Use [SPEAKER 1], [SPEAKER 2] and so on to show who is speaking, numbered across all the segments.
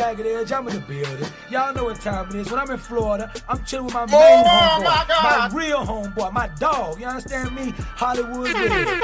[SPEAKER 1] Jagged Edge, I'm in the building. Y'all know what time it is. When I'm in Florida, I'm chilling with my main homeboy, my real homeboy, my dog. You understand me? Hollywood Red. Please believe it.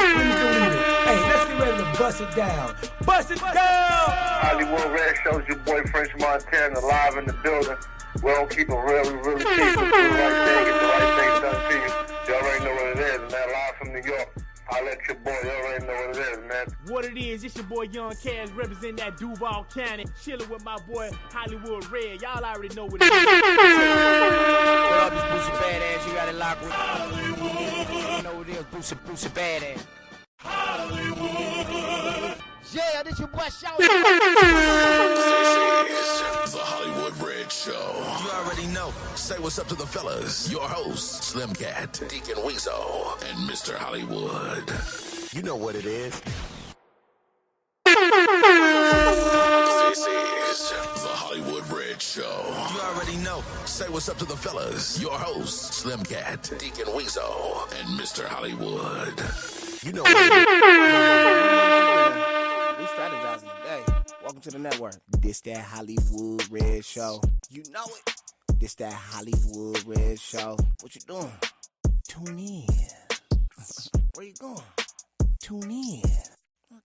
[SPEAKER 1] Hey, let's get ready to bust it down. Bust it down!
[SPEAKER 2] Hollywood Red Show's your boy French Montana live in the building. We don't keep it real, we really keep it. Do the right thing, get the right thing done to you. You already know what it is, man. Live from New York. I'll let your boy, you already know what it is, man.
[SPEAKER 3] What it is, it's your boy Young Cash representing that Duval County. Chilling with my boy Hollywood Red. Y'all already know what it is.
[SPEAKER 4] What up, it's Boosie Badass. You got it locked with Hollywood. You know what it is, Boosie Badass. Hollywood. Yeah, this your boy Shout.
[SPEAKER 5] This is the Hollywood Red Show. You already know. Say what's up to the fellas. Your host, Slim Cat, Deacon Weezo, and Mr. Hollywood. You know what it is. This is the Hollywood Red Show. You already know. Say what's up to the fellas. Your host, Slim Cat, Deacon Weezo, and Mr. Hollywood. You know what it is.
[SPEAKER 4] We strategizing today. Welcome to the network. This that Hollywood Red Show. You know it. This that Hollywood Red Show. What you doing? Tune in. Where you going? Tune in.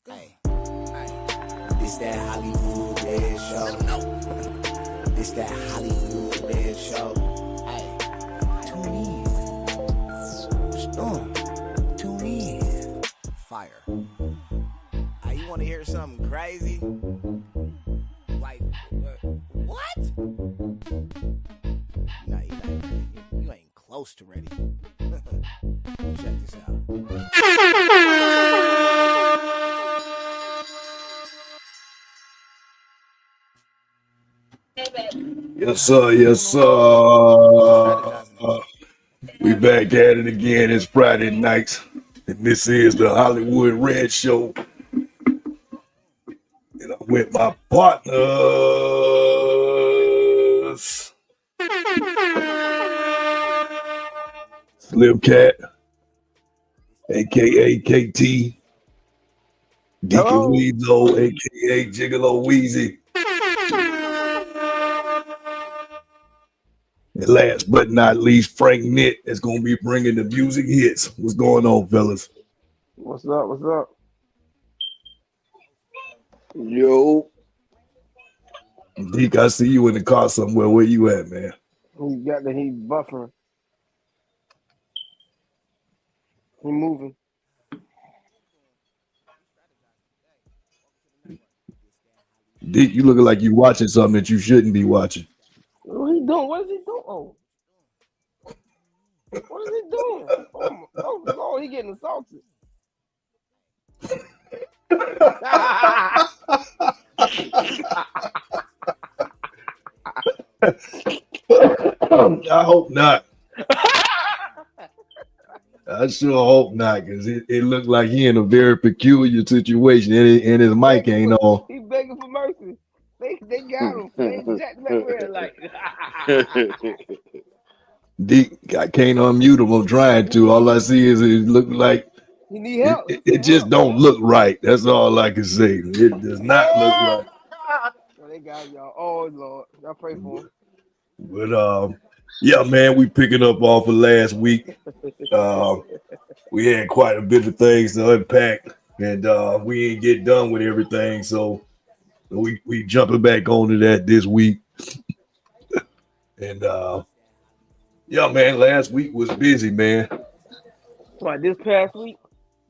[SPEAKER 4] Okay. Hey. This that Hollywood Red Show. This that Hollywood Red Show. Hey. Tune in. What you doing? Tune in. Fire. You want to hear something crazy? Like, what? No, you ain't close to ready. Check this out.
[SPEAKER 6] Yes, sir. Yes, sir. We back at it again. It's Friday nights, and this is the Hollywood Red Show. And I'm with my partners, Slim Cat, aka KT, Deacon Weezo, aka Gigolo Weezy. And last but not least, Frank Nitt is going to be bringing the music hits. What's going on, fellas?
[SPEAKER 7] What's up? What's up? Yo.
[SPEAKER 6] Deke, I see you in the car somewhere. Where you at, man?
[SPEAKER 7] He got the heat buffering. He moving.
[SPEAKER 6] Deke, you looking like you watching something that you shouldn't be watching.
[SPEAKER 7] What he doing? What is he doing? Oh. What is he doing? Oh, Lord, he getting assaulted.
[SPEAKER 6] I hope not. I sure hope not, because it looked like he in a very peculiar situation, and his mic ain't on.
[SPEAKER 7] He begging for mercy. They got him. They jacked back red like.
[SPEAKER 6] Deke, I can't unmute him. I'm trying to. All I see is it look like
[SPEAKER 7] he need help.
[SPEAKER 6] It just don't look right. That's all I can say. It does not look right.
[SPEAKER 7] Oh, they got y'all. Oh Lord, y'all pray for him.
[SPEAKER 6] But yeah, man, we picking up off of last week. We had quite a bit of things to unpack, and we ain't get done with everything. So we jumping back onto that this week. And yeah, man, last week was busy, man.
[SPEAKER 7] What, this past week?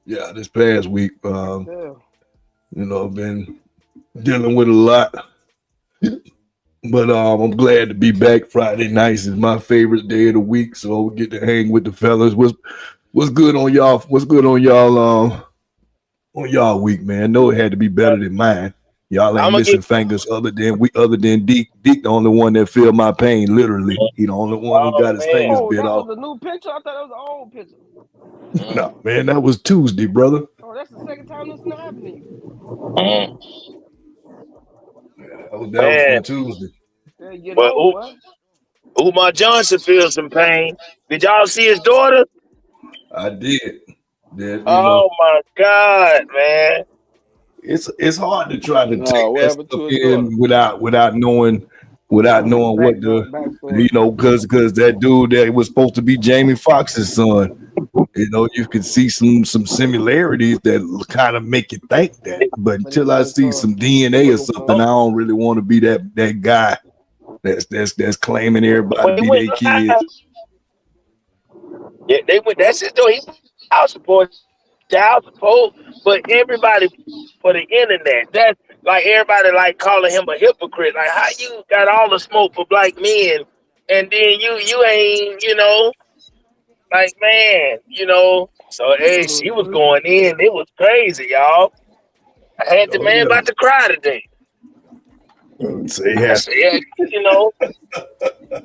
[SPEAKER 6] Yeah, this past week. You know, I've been dealing with a lot. But I'm glad to be back. Friday nights is my favorite day of the week, so we get to hang with the fellas. What's good on y'all? What's good on y'all? On y'all week, man. I know it had to be better than mine. Y'all ain't missing fingers other than Deke. Deke the only one that feel my pain, literally. He the only one who got his fingers bit off.
[SPEAKER 7] That was a new picture? I thought that was an old picture.
[SPEAKER 6] No, man, that was Tuesday, brother.
[SPEAKER 7] Oh, that's the second time this not happening.
[SPEAKER 6] That was from Tuesday.
[SPEAKER 8] Well, Umar Johnson feels some pain. Did y'all see his daughter?
[SPEAKER 6] I did.
[SPEAKER 8] Oh my God, man.
[SPEAKER 6] it's hard to try to
[SPEAKER 9] No,
[SPEAKER 6] take
[SPEAKER 9] what
[SPEAKER 6] that
[SPEAKER 9] happened
[SPEAKER 6] stuff
[SPEAKER 9] to his daughter?
[SPEAKER 6] in without knowing what the
[SPEAKER 7] Backstory.
[SPEAKER 6] because that dude that was supposed to be Jamie Foxx's son, you can see some similarities that kind of make you think that. But
[SPEAKER 7] But he
[SPEAKER 6] until I
[SPEAKER 7] got his
[SPEAKER 6] see some DNA or something, I don't really want to be that guy that's claiming everybody
[SPEAKER 8] When he
[SPEAKER 6] be
[SPEAKER 8] went
[SPEAKER 6] their
[SPEAKER 8] live,
[SPEAKER 6] kids.
[SPEAKER 8] yeah, they went. That's his door. He child support, but everybody for the internet. That's like everybody like calling him a hypocrite. Like how you got all the smoke for black men, and then you ain't, like man, So hey, she was going in. It was crazy, y'all. I had the
[SPEAKER 6] Oh
[SPEAKER 8] man
[SPEAKER 6] yeah.
[SPEAKER 8] about to cry today.
[SPEAKER 6] Say
[SPEAKER 8] I
[SPEAKER 6] yeah.
[SPEAKER 8] said, yeah,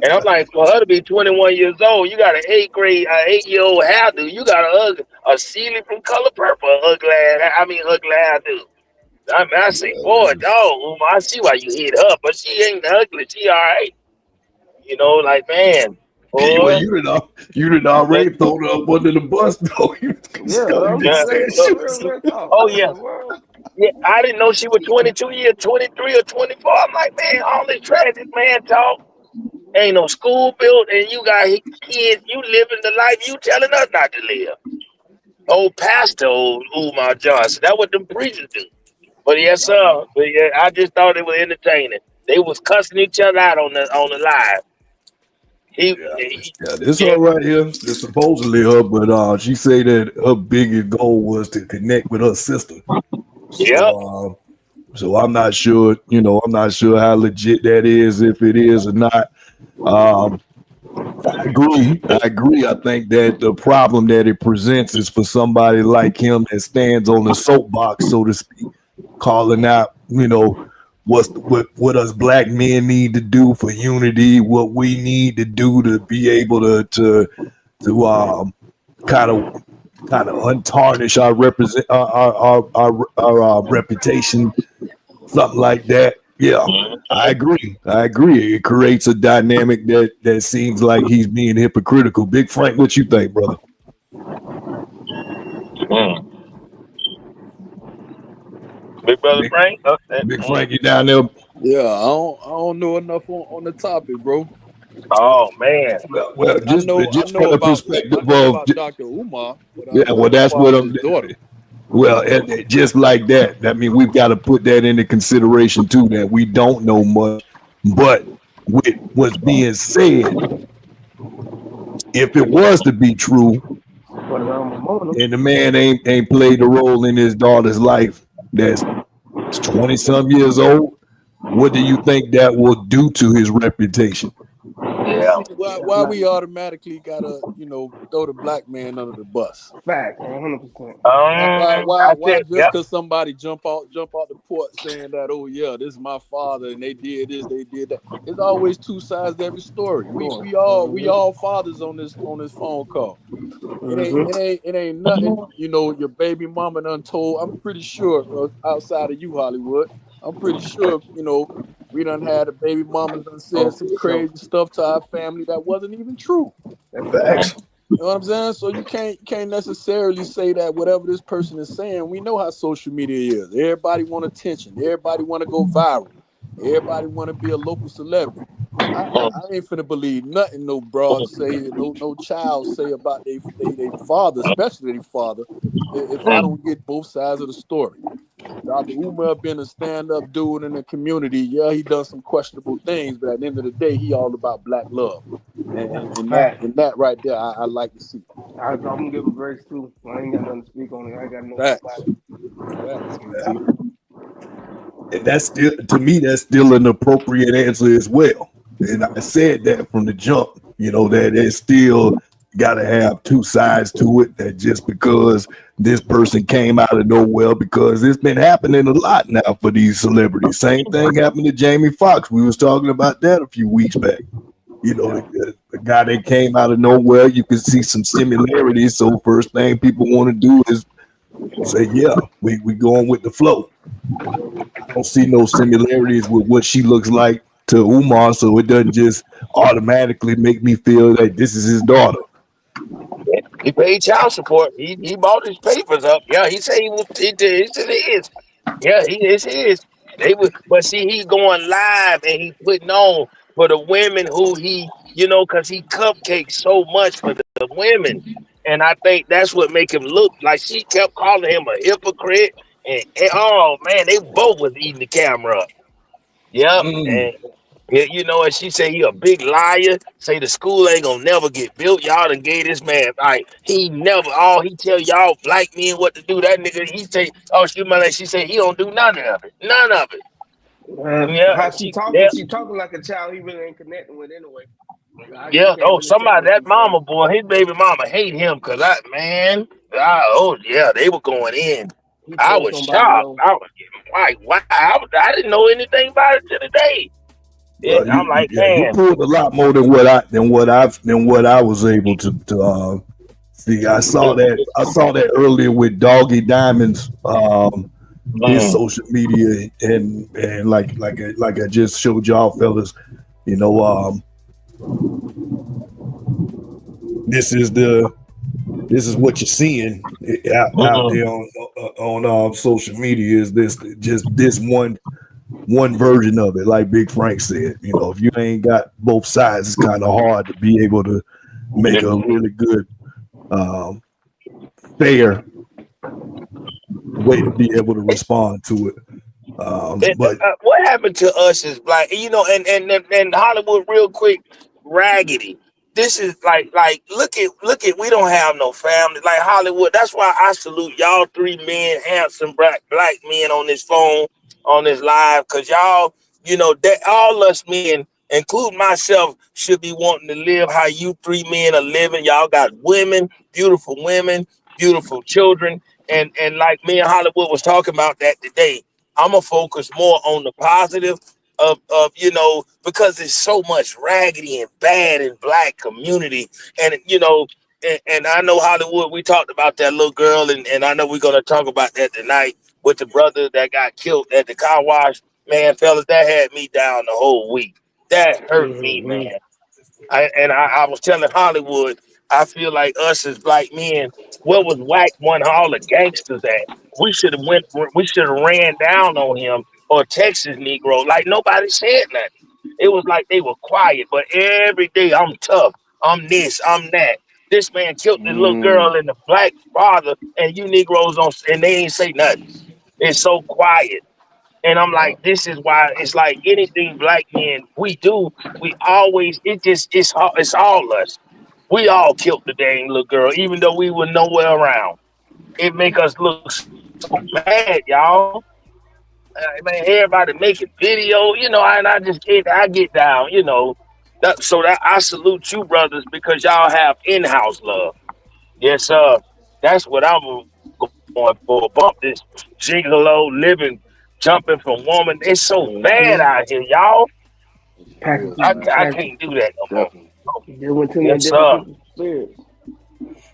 [SPEAKER 8] And I'm like, for her to be 21 years old, you got an 8-year-old hairdo. You got a Sealy from Color Purple, ugly hairdo. I say, boy, dog, I see why you hit her, but she ain't ugly. She all right. Like, man,
[SPEAKER 6] Well,
[SPEAKER 8] boy.
[SPEAKER 6] you done already thrown her up under the bus, though. You
[SPEAKER 8] Yeah.
[SPEAKER 6] saying she was.
[SPEAKER 8] Oh, yeah. Yeah, I didn't know she was 22 years, 23 or 24. I'm like, man, all this tragic man talk. Ain't no school built, and you got kids. You living the life you telling us not to live. Old pastor, old Umar Johnson. That's what them preachers do. But yes, sir. But yeah, I just thought it was entertaining. They was cussing each other out on the live.
[SPEAKER 6] Yeah, this her right here. It's supposedly her, but she say that her biggest goal was to connect with her sister. So I'm not sure. I'm not sure how legit that is, if it is or not. I agree. I think that the problem that it presents is for somebody like him that stands on the soapbox, so to speak, calling out, what us black men need to do for unity, what we need to do to be able to kind of untarnish our reputation, something like that. Yeah, I agree. It creates a dynamic that seems like he's being hypocritical. Big Frank, what you think, brother?
[SPEAKER 8] Big brother Frank? Okay.
[SPEAKER 6] Big Frank, you down there?
[SPEAKER 9] Yeah, I don't know enough on the topic, bro.
[SPEAKER 8] Oh man.
[SPEAKER 6] Well, just from the perspective of
[SPEAKER 9] Dr. Umar.
[SPEAKER 6] Yeah, well, that's what I'm. Well, and just like that, I mean, we've got to put that into consideration too. That we don't know much, but with what's being said, if it was to be true, and the man ain't played a role in his daughter's life, that's 20-some years old, what do you think that will do to his reputation?
[SPEAKER 8] Yeah.
[SPEAKER 9] Why we automatically gotta, throw the black man under the bus?
[SPEAKER 7] Fact, 100%.
[SPEAKER 9] Why just because somebody jump out the port saying that, oh yeah, this is my father and they did this, they did that. It's always two sides to every story. We all fathers on this phone call. It ain't nothing, your baby mama done told. I'm pretty sure outside of you, Hollywood, I'm pretty sure, we done had a baby mama done said some crazy stuff to our family that wasn't even true.
[SPEAKER 6] Facts.
[SPEAKER 9] You know what I'm saying? So you can't necessarily say that whatever this person is saying. We know how social media is. Everybody want attention. Everybody want to go viral. Everybody want to be a local celebrity. I ain't finna believe nothing no broad say, no child say about they father, especially their father, if I don't get both sides of the story. Dr. Umar been a stand-up dude in the community. Yeah, he done some questionable things, but at the end of the day, he all about black love. And that right there, I like to see.
[SPEAKER 7] I'm gonna give him grace too. I ain't got nothing to speak on it. I ain't got no
[SPEAKER 9] Facts.
[SPEAKER 6] And that's still, to me, that's still an appropriate answer as well. And I said that from the jump, that it's still got to have two sides to it. That just because this person came out of nowhere, because it's been happening a lot now for these celebrities. Same thing happened to Jamie Foxx. We was talking about that a few weeks back. The guy that came out of nowhere, you can see some similarities. So first thing people want to do is say, yeah, we going with the flow. I don't see no similarities with what she looks like to Umar, so it doesn't just automatically make me feel that this is his daughter.
[SPEAKER 8] He paid child support. He bought his papers up. Yeah, he said he did. He said it is. Yeah, he is his. They would, but see, he going live and he putting on for the women who he, because he cupcakes so much for the women, and I think that's what make him look like. She kept calling him a hypocrite, and oh man, they both was eating the camera up. Yep,
[SPEAKER 6] Mm.
[SPEAKER 8] and yeah, and she say he a big liar. Say the school ain't gonna never get built. Y'all done gave this man like he never. All he tell y'all black men what to do. That nigga he say, oh she like she say he don't do none of it. None of it. Yeah,
[SPEAKER 7] How she
[SPEAKER 8] she
[SPEAKER 7] talking?
[SPEAKER 8] yeah
[SPEAKER 7] She talking like a child he really ain't connecting with anyway. You
[SPEAKER 8] yeah.
[SPEAKER 7] can't
[SPEAKER 8] Oh
[SPEAKER 7] really tell
[SPEAKER 8] somebody
[SPEAKER 7] what
[SPEAKER 8] that
[SPEAKER 7] she's saying.
[SPEAKER 8] mama boy, his baby mama hate him because oh yeah they were going in.
[SPEAKER 7] He
[SPEAKER 8] I
[SPEAKER 7] told
[SPEAKER 8] was
[SPEAKER 7] somebody
[SPEAKER 8] shocked.
[SPEAKER 7] no.
[SPEAKER 8] I was like, wow, I didn't know anything about it to the day. Yeah,
[SPEAKER 6] Well,
[SPEAKER 8] I'm like,
[SPEAKER 6] yeah, you
[SPEAKER 8] man.
[SPEAKER 6] pulled a lot more than what I was able to see. I saw that earlier with Doggy Diamonds, his
[SPEAKER 8] Mm,
[SPEAKER 6] social media, and like I just showed y'all fellas, you know, this is the this is what you're seeing out
[SPEAKER 8] mm,
[SPEAKER 6] there on social media. Is this just this one version of it? Like Big Frank said, if you ain't got both sides, it's kind of hard to be able to make a really good, um, fair way to be able to respond to it. But
[SPEAKER 8] What happened to us is like and Hollywood real quick raggedy. This is like look at we don't have no family like Hollywood. That's why I salute y'all three men, handsome black men on this phone on this live because y'all that all us men, including myself, should be wanting to live how you three men are living. Y'all got women, beautiful children, and like me and Hollywood was talking about that today. I'm gonna focus more on the positive of because there's so much raggedy and bad in black community, and and I know Hollywood. We talked about that little girl, and I know we're gonna talk about that tonight with the brother that got killed at the car wash. Man, fellas, that had me down the whole week. That hurt me,
[SPEAKER 7] Mm-hmm.
[SPEAKER 8] man. I was telling Hollywood, I feel like us as black men, what was whack one all the gangsters at? We should have ran down on him or Texas Negro. Like nobody said nothing. It was like they were quiet, but every day I'm tough. I'm this, I'm that. This man killed this little
[SPEAKER 7] Mm.
[SPEAKER 8] girl and the black father, and you Negroes on, and they ain't say nothing. It's so quiet. And I'm
[SPEAKER 7] Yeah.
[SPEAKER 8] like, this is why it's like anything black men we do, we always it's all us. We all killed the dang little girl, even though we were nowhere around. It make us look so bad, y'all. Man, everybody making video, and I get down, so that I salute you, brothers, because y'all have in-house love. Yes, sir. That's what I'm going for. Bump this gigolo living, jumping from woman. It's so bad
[SPEAKER 7] Mm-hmm.
[SPEAKER 8] out here, y'all.
[SPEAKER 9] It's real
[SPEAKER 7] Package,
[SPEAKER 8] I
[SPEAKER 9] sad.
[SPEAKER 7] package.
[SPEAKER 8] can't do that no more.
[SPEAKER 9] Definitely.
[SPEAKER 7] There went too many
[SPEAKER 8] Yes,
[SPEAKER 7] different
[SPEAKER 8] sir.
[SPEAKER 7] people's spirits.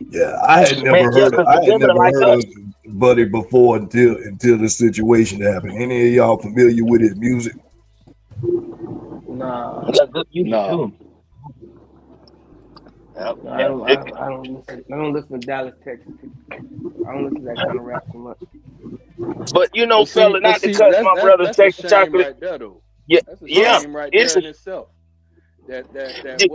[SPEAKER 6] yeah, I had
[SPEAKER 8] Man,
[SPEAKER 6] never
[SPEAKER 8] yeah,
[SPEAKER 6] heard of
[SPEAKER 8] because the women are like us.
[SPEAKER 6] Buddy before until the situation happened. Any of y'all familiar with his music?
[SPEAKER 7] Nah,
[SPEAKER 8] He got good music
[SPEAKER 9] No.
[SPEAKER 8] too. Yep.
[SPEAKER 7] no,
[SPEAKER 8] And
[SPEAKER 7] I don't listen. I don't listen to Dallas, Texas people. I don't listen to that kind of rap so much.
[SPEAKER 8] but
[SPEAKER 9] But
[SPEAKER 8] fella, not to
[SPEAKER 9] see,
[SPEAKER 8] cut my brother
[SPEAKER 9] that's a
[SPEAKER 8] take the
[SPEAKER 9] shame
[SPEAKER 8] chocolate.
[SPEAKER 9] right there, though.
[SPEAKER 8] Yeah,
[SPEAKER 9] That's a
[SPEAKER 8] yeah.
[SPEAKER 9] shame right there
[SPEAKER 8] It's a,
[SPEAKER 9] in itself. That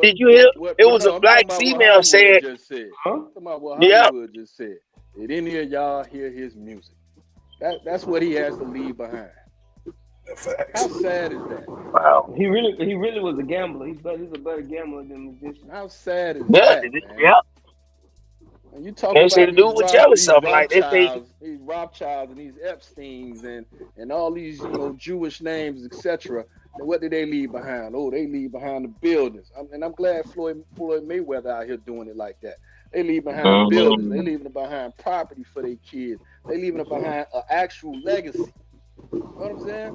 [SPEAKER 8] did you hear? It was a
[SPEAKER 9] because I'm talking
[SPEAKER 8] black
[SPEAKER 9] about what
[SPEAKER 8] female
[SPEAKER 9] Hollywood
[SPEAKER 8] said,
[SPEAKER 9] just said.
[SPEAKER 7] Huh?
[SPEAKER 9] I'm talking about what
[SPEAKER 8] yeah.
[SPEAKER 9] Hollywood just said. Did any of y'all hear his music? That's what he has to leave behind.
[SPEAKER 6] Facts.
[SPEAKER 9] How sad is that?
[SPEAKER 8] Wow.
[SPEAKER 7] He really was a gambler. He's a better gambler than a musician.
[SPEAKER 9] How sad is
[SPEAKER 8] Yeah,
[SPEAKER 9] that, man?
[SPEAKER 8] yeah.
[SPEAKER 9] And you talk
[SPEAKER 8] They say
[SPEAKER 9] about
[SPEAKER 8] the dude was jealous of him. Like they say,
[SPEAKER 9] These Rothschilds and these Epsteins and all these Jewish names, etc. What did they leave behind? Oh, they leave behind the buildings. And I'm glad Floyd Mayweather out here doing it like that. They leave behind buildings. They leaving behind property for their kids. They leaving behind an actual legacy. You know what I'm saying?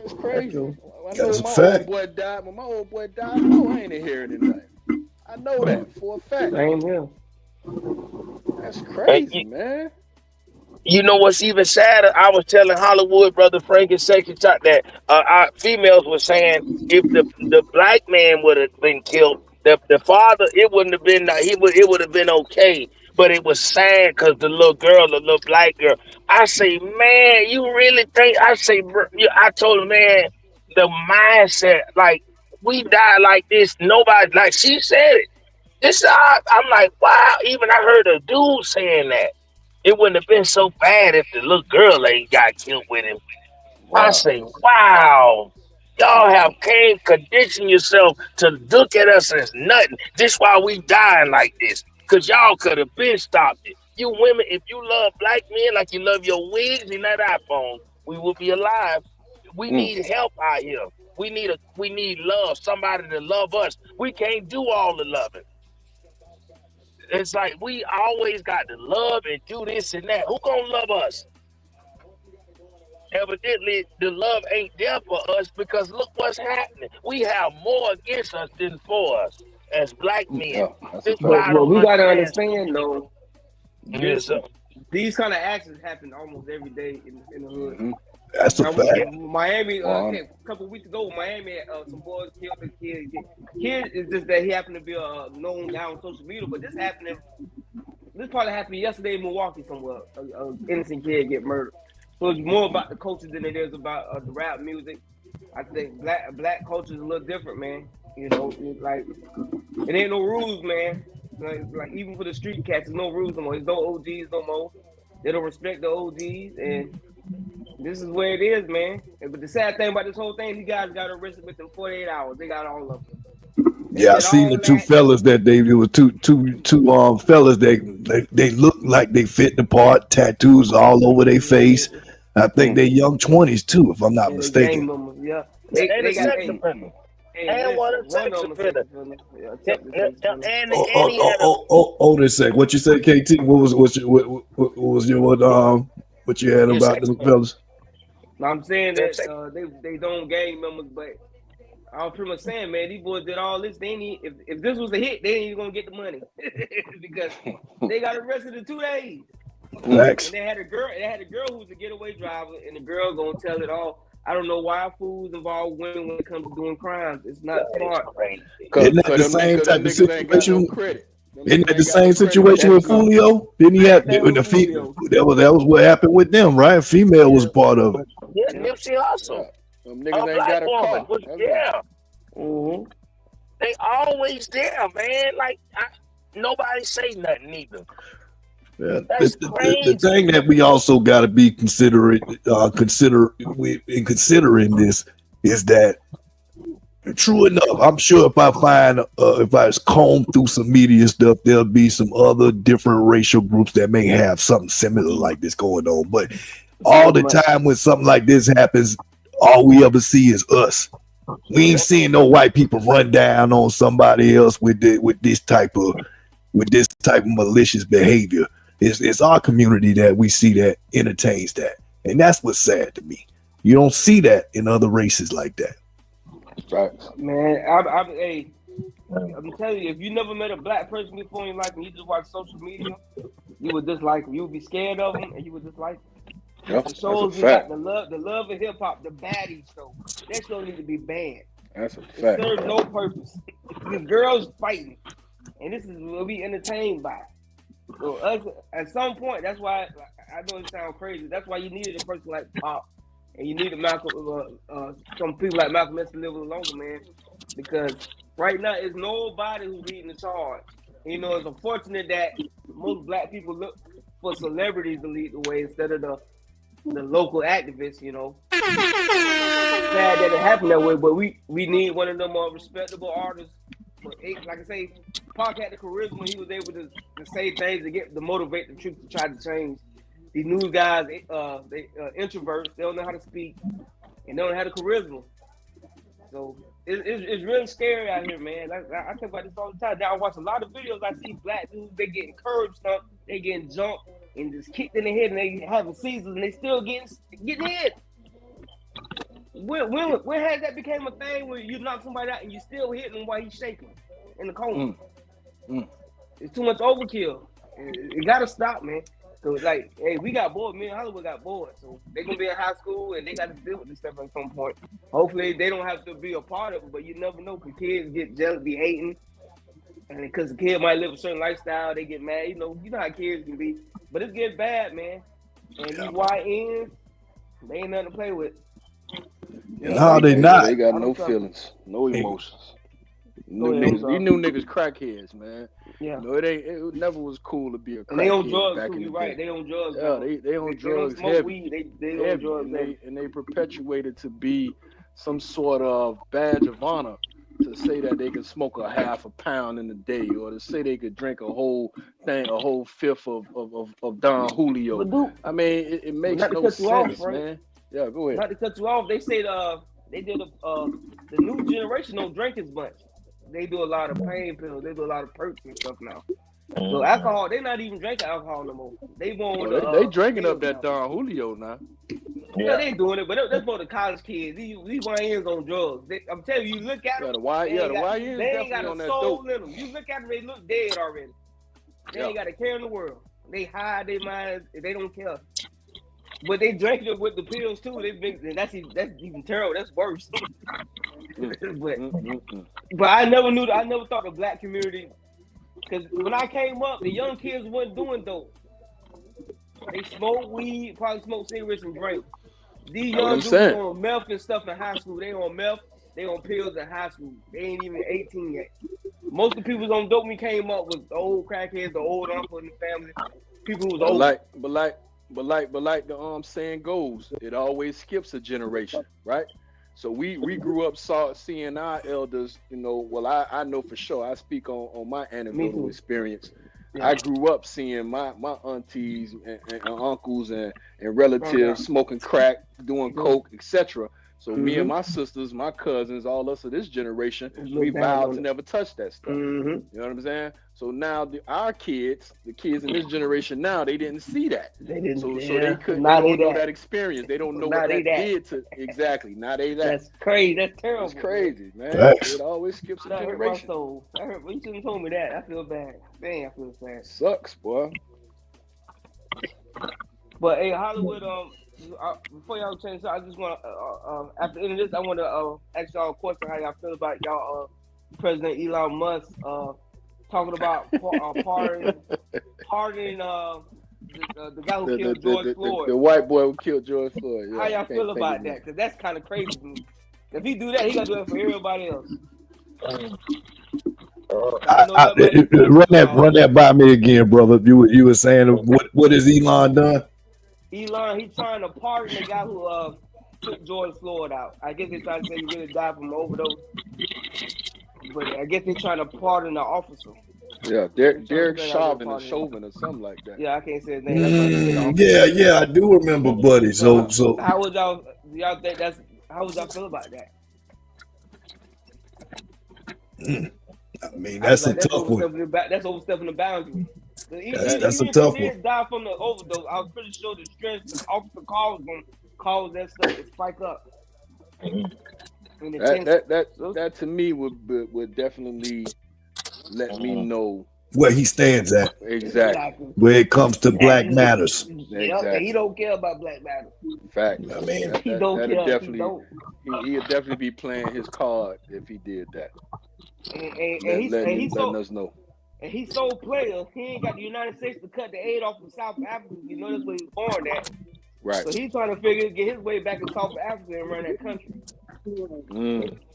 [SPEAKER 9] It's
[SPEAKER 7] That's
[SPEAKER 9] crazy.
[SPEAKER 7] true.
[SPEAKER 9] I know
[SPEAKER 6] That's
[SPEAKER 9] when
[SPEAKER 6] a
[SPEAKER 9] my old
[SPEAKER 6] fact.
[SPEAKER 9] boy died. When my old boy died, I know I ain't inheriting nothing. I know that for a fact.
[SPEAKER 7] Same here.
[SPEAKER 9] That's
[SPEAKER 8] and
[SPEAKER 9] crazy, man.
[SPEAKER 8] you know what's even sadder? I was telling Hollywood brother Frank and Section Talk that our females were saying if the black man would have been killed, the father it wouldn't have been it would have been okay. But it was sad because the little black girl. I say, man, you really think? I say, I told her, man, the mindset, like we die like this. Nobody, like she said it. I'm like, wow. Even I heard a dude saying that it wouldn't have been so bad if the little girl ain't got killed with him.
[SPEAKER 9] Wow.
[SPEAKER 8] I say, wow. Y'all have conditioned yourself to look at us as nothing just while we dying like this. Because y'all could have been stopped it. You women, if you love black men like you love your wigs and that iPhone, we will be alive. We need help out here. We need love, somebody to love us. We can't do all the loving. It's like we always got to love and do this and that. Who gonna love us? Evidently, the love ain't there for us because look what's happening. We have more against us than for us as black men.
[SPEAKER 9] Yeah,
[SPEAKER 7] but we gotta understand though,
[SPEAKER 8] Yes,
[SPEAKER 7] these kind of actions happen almost every day in the hood.
[SPEAKER 9] Mm-hmm.
[SPEAKER 6] That's a fact.
[SPEAKER 7] Miami, a couple weeks ago, Miami, some boys killed a kid. Kid is just that he happened to be known now on social media, but this probably happened yesterday in Milwaukee somewhere. An innocent kid get murdered. So it's more about the culture than it is about the rap music. I think black culture is a little different, man. You know, like it ain't no rules, man. Like even for the street cats, there's no rules no more. There's no OGs no more. They don't respect the OGs, and this is where it is, man. But the sad thing about this whole thing, these guys got arrested within 48 hours. They got all of them.
[SPEAKER 6] Yeah, I seen the two fellas that it was two fellas they look like they fit the part, tattoos all over their face. I think they young 20s too, if I'm not mistaken.
[SPEAKER 7] Yeah,
[SPEAKER 8] they got sex offender. And one of sex offender.
[SPEAKER 6] Hold a sec. What you said, KT? What you had about the fellas?
[SPEAKER 7] I'm saying that they don't gang members, but I was pretty much saying, man, these boys did all this. They ain't if this was a hit, they ain't even gonna get the money because they got arrested in 2 days.
[SPEAKER 6] Thanks.
[SPEAKER 7] And they had a girl who was a getaway driver, and the girl gonna tell it all. I don't know why fools involve women when it comes to doing crimes. It's not smart.
[SPEAKER 6] Isn't that the same type of situation? Isn't that the same situation with Fulio? Didn't he have with the female? That was what happened with them, right? Female was part of it.
[SPEAKER 8] Yeah, Nipsey Hussle.
[SPEAKER 9] Them niggas ain't got a car.
[SPEAKER 8] Yeah. Mm-hmm. They always there, man. Like nobody say nothing either.
[SPEAKER 6] Yeah, the thing that we also got to be considering this is that, true enough, I'm sure if I comb through some media stuff, there'll be some other different racial groups that may have something similar like this going on. But all the time when something like this happens, all we ever see is us. We ain't seeing no white people run down on somebody else with this type of malicious behavior. It's our community that we see that entertains that, and that's what's sad to me. You don't see that in other races like that.
[SPEAKER 9] Right,
[SPEAKER 7] man. I'm telling you, if you never met a black person before in your life and you just watch social media, you would dislike them. You would be scared of them, and you would dislike them.
[SPEAKER 9] Yep,
[SPEAKER 7] the shows you got the love of hip hop, the baddie show. That show need to be banned.
[SPEAKER 9] That's a fact.
[SPEAKER 7] It serves no purpose. These girls fighting, and this is what we entertained by. So us at some point, that's why I know it sounds crazy. That's why you needed a person like Pop, and you needed some people like Malcolm X to live a little longer, man. Because right now, it's nobody who's leading the charge. You know, it's unfortunate that most black people look for celebrities to lead the way instead of the local activists. You know, sad that it happened that way, but we need one of them more respectable artists. But like I say, Pac had the charisma. He was able to say things to motivate the troops to try to change. These news guys, they introverts. They don't know how to speak, and they don't have the charisma. So it's really scary out here, man. I think about this all the time. Now I watch a lot of videos. I see black dudes. They getting curb stomped. They getting jumped and just kicked in the head, and they having seizures, and they still getting hit. When has that became a thing where you knock somebody out and you still hitting him while he's shaking in the coma? It's too much overkill. It gotta stop, man. So like, hey, we got bored. Me and Hollywood got bored. So they're gonna be in high school and they got to deal with this stuff at some point. Hopefully they don't have to be a part of it, but you never know because kids get jealous, be hating. And because the kid might live a certain lifestyle, they get mad. You know how kids can be. But it's getting bad, man. And these YNs, they ain't nothing to play with.
[SPEAKER 6] No, they not.
[SPEAKER 9] They got no feelings, no emotions. These new niggas crackheads, man.
[SPEAKER 7] Yeah.
[SPEAKER 9] No, it never was cool to be a crackhead.
[SPEAKER 7] And they on drugs
[SPEAKER 9] back
[SPEAKER 7] too.
[SPEAKER 9] in the
[SPEAKER 7] You right?
[SPEAKER 9] day.
[SPEAKER 7] They on drugs.
[SPEAKER 9] Yeah, they on drugs
[SPEAKER 7] They don't smoke
[SPEAKER 9] heavy.
[SPEAKER 7] weed. They on
[SPEAKER 9] Heavy,
[SPEAKER 7] drugs.
[SPEAKER 9] and they perpetuated to be some sort of badge of honor to say that they could smoke a half a pound in a day, or to say they could drink a whole fifth of Don Julio.
[SPEAKER 7] Dude,
[SPEAKER 9] I mean, it makes no sense, man. Yeah, go ahead.
[SPEAKER 7] Not to cut you off, they say they did the new generation don't drink as much. They do a lot of pain pills. They do a lot of perks and stuff now. So alcohol, they're not even drinking alcohol no more. They want
[SPEAKER 9] they drinking up that Don Julio now.
[SPEAKER 7] Yeah, they doing it, but that's more the college kids. These YNs on drugs. I'm telling you, you look at them.
[SPEAKER 9] The YNs
[SPEAKER 7] they ain't got
[SPEAKER 9] on
[SPEAKER 7] a
[SPEAKER 9] that
[SPEAKER 7] soul
[SPEAKER 9] dope.
[SPEAKER 7] in them. You look at them, they look dead already. They ain't got a care in the world. They hide their minds. They don't care. But they drinking it with the pills too. And that's even terrible. That's worse. But I never thought the black community, because when I came up, the young kids wasn't doing dope. They smoke weed, probably smoke cigarettes and drink. These young dudes on meth and stuff in high school. They on meth, they on pills in high school. They ain't even 18 yet. Most of the people on dope we came up with the old crackheads, the old uncle in the family. People who was old.
[SPEAKER 9] But like the saying goes, it always skips a generation, right? So we grew up seeing our elders, well, I know for sure. I speak on my anecdotal experience. Yeah. I grew up seeing my aunties and uncles and relatives smoking crack, doing coke, etc. So me and my sisters, my cousins, all us of this generation, we vowed to never touch that stuff. You know what I'm saying? So now our kids, the kids in this generation now, they didn't see that. They didn't. So they couldn't. They don't know that experience. They don't know what that did to exactly. Now they that.
[SPEAKER 7] That's crazy. That's terrible.
[SPEAKER 9] That's crazy, man. It always skips a generation.
[SPEAKER 7] Hurt my soul. You shouldn't have told me that. I feel bad. Dang, I feel sad.
[SPEAKER 9] Sucks, boy.
[SPEAKER 7] But hey, Hollywood. Before y'all change, I just want to after the end of this, I want to ask y'all a question. How y'all feel about y'all President Elon Musk talking about pardoning the guy who killed George Floyd.
[SPEAKER 9] The white boy who killed George Floyd. Yeah,
[SPEAKER 7] how y'all feel about that? Because that's kind of crazy to me. If he do that, he got to do it for everybody else.
[SPEAKER 6] Run that by me again, brother. You were saying what has Elon done?
[SPEAKER 7] Elon, he's trying to pardon the guy who took George Floyd out. I guess they're trying to say he really died from an overdose. But I guess they're trying to pardon the officer.
[SPEAKER 9] Yeah, Derek Chauvin or something like that.
[SPEAKER 7] Yeah, I can't say his name.
[SPEAKER 6] Yeah, I do remember, buddy. So
[SPEAKER 7] how would y'all think how would y'all feel about that?
[SPEAKER 6] I mean, that's a tough one.
[SPEAKER 7] That's overstepping the boundary.
[SPEAKER 6] That's a tough one.
[SPEAKER 7] If he died from the overdose, I was pretty sure the stress the officer call was going to cause that stuff to spike up.
[SPEAKER 9] That to me would definitely let me know
[SPEAKER 6] where he stands at.
[SPEAKER 9] Exactly.
[SPEAKER 6] Where it comes to Black Matters.
[SPEAKER 7] Exactly. He don't care about Black Matters.
[SPEAKER 9] Fact.
[SPEAKER 6] I mean,
[SPEAKER 7] he don't care.
[SPEAKER 9] He'd definitely be playing his card if he did that.
[SPEAKER 7] And he's
[SPEAKER 9] letting us know.
[SPEAKER 7] And he's so player, he ain't got the United States to cut the aid off from South Africa. You know that's where he's born at.
[SPEAKER 9] Right.
[SPEAKER 7] So he's trying to get his way back in South Africa and run that country.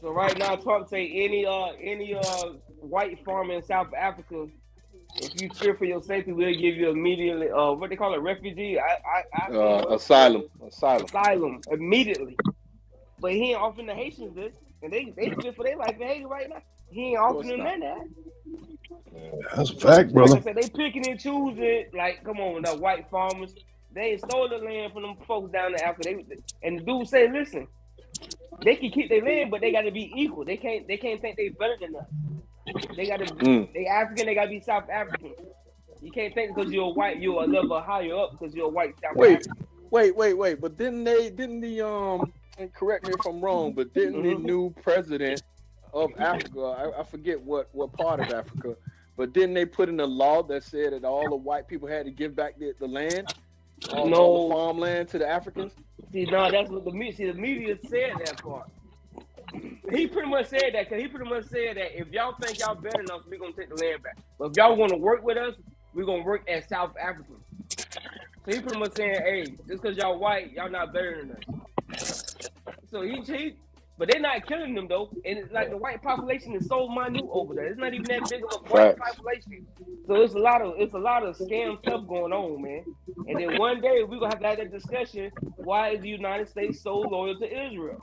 [SPEAKER 7] So right now, Trump say any white farmer in South Africa, if you cheer for your safety, we'll give you immediately what they call it, refugee.
[SPEAKER 9] Asylum
[SPEAKER 7] immediately. But he ain't offering the Haitians this, and they fear for their life in Haiti right now. He ain't offering them that.
[SPEAKER 6] That's a fact, brother.
[SPEAKER 7] Like I said, they picking and choosing. Like, come on, the white farmers. They stole the land from them folks down in Africa. And the dude say, listen, they can keep their land, but they got to be equal. They can't think they better than us. They got to. They African. They got to be South African. You can't think because you're white, you're a level higher up because you're a white South African.
[SPEAKER 9] Wait. But didn't the and correct me if I'm wrong, but didn't the new president of Africa, I forget what part of Africa, but didn't they put in a law that said that all the white people had to give back the land, all the farmland to the Africans?
[SPEAKER 7] See, no, that's what the media said that part. He pretty much said that because he pretty much said that if y'all think y'all better than us, we're gonna take the land back. But if y'all want to work with us, we're gonna work as South Africans. So he pretty much saying, hey, just because y'all white, y'all not better than us. So but they're not killing them though. And it's like the white population is so minute over there. It's not even that big of a white population. So it's a lot of scam stuff going on, man. And then one day we're gonna have that discussion. Why is the United States so loyal to Israel?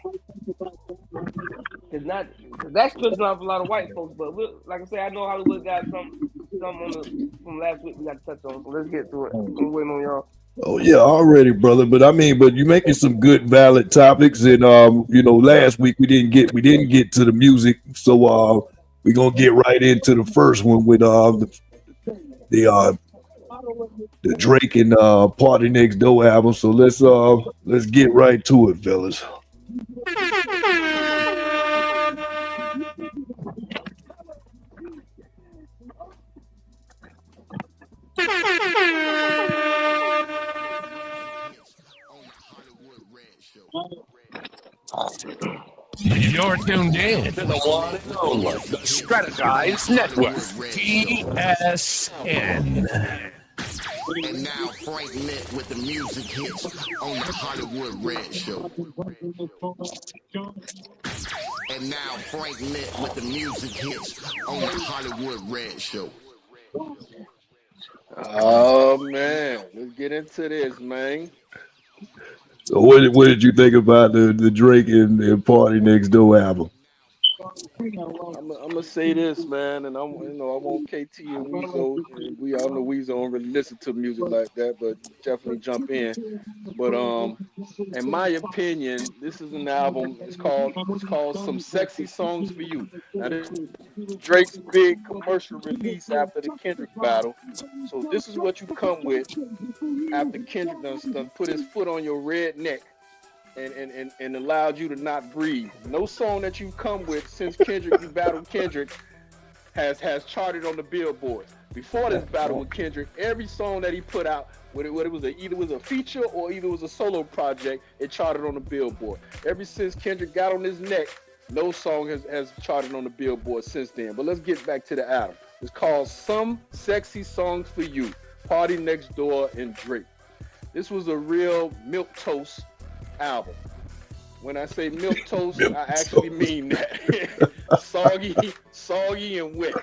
[SPEAKER 7] Because that's pissing off a lot of white folks. But like I said, I know Hollywood got something from last week we got to touch on. So let's get to it. I'm waiting on y'all.
[SPEAKER 6] Oh yeah, already, brother. But you're making some good, valid topics. And last week we didn't get to the music, so we're gonna get right into the first one with the Drake and Party Next Door album. So let's get right to it, fellas.
[SPEAKER 5] You're tuned in to the one and only, the Strategized Network, TSN.
[SPEAKER 10] And now Frank Nick with the music hits on the Hollywood Red Show. And now Frank Nick with the music hits on the Hollywood Red Show.
[SPEAKER 9] Oh man, let's get into this, man.
[SPEAKER 6] So what did you think about the Drake and Party Next Door album?
[SPEAKER 9] I'm gonna say this, man, and I want KT and Weezo. And we all know Weezo don't really listen to music like that, but definitely jump in. But in my opinion, this is an album. It's called Some Sexy Songs for You. Now, this is Drake's big commercial release after the Kendrick battle. So this is what you come with after Kendrick done put his foot on your red neck. And allowed you to not breathe. No song that you've come with since you battled Kendrick has charted on the Billboard. Before this battle with Kendrick, every song that he put out, whether it was either was a feature or either was a solo project, it charted on the Billboard. Ever since Kendrick got on his neck, no song has charted on the Billboard since then. But let's get back to the album. It's called Some Sexy Songs for You, Party Next Door and Drake. This was a real milquetoast album. When I say milquetoast, I actually mean that. soggy and wet.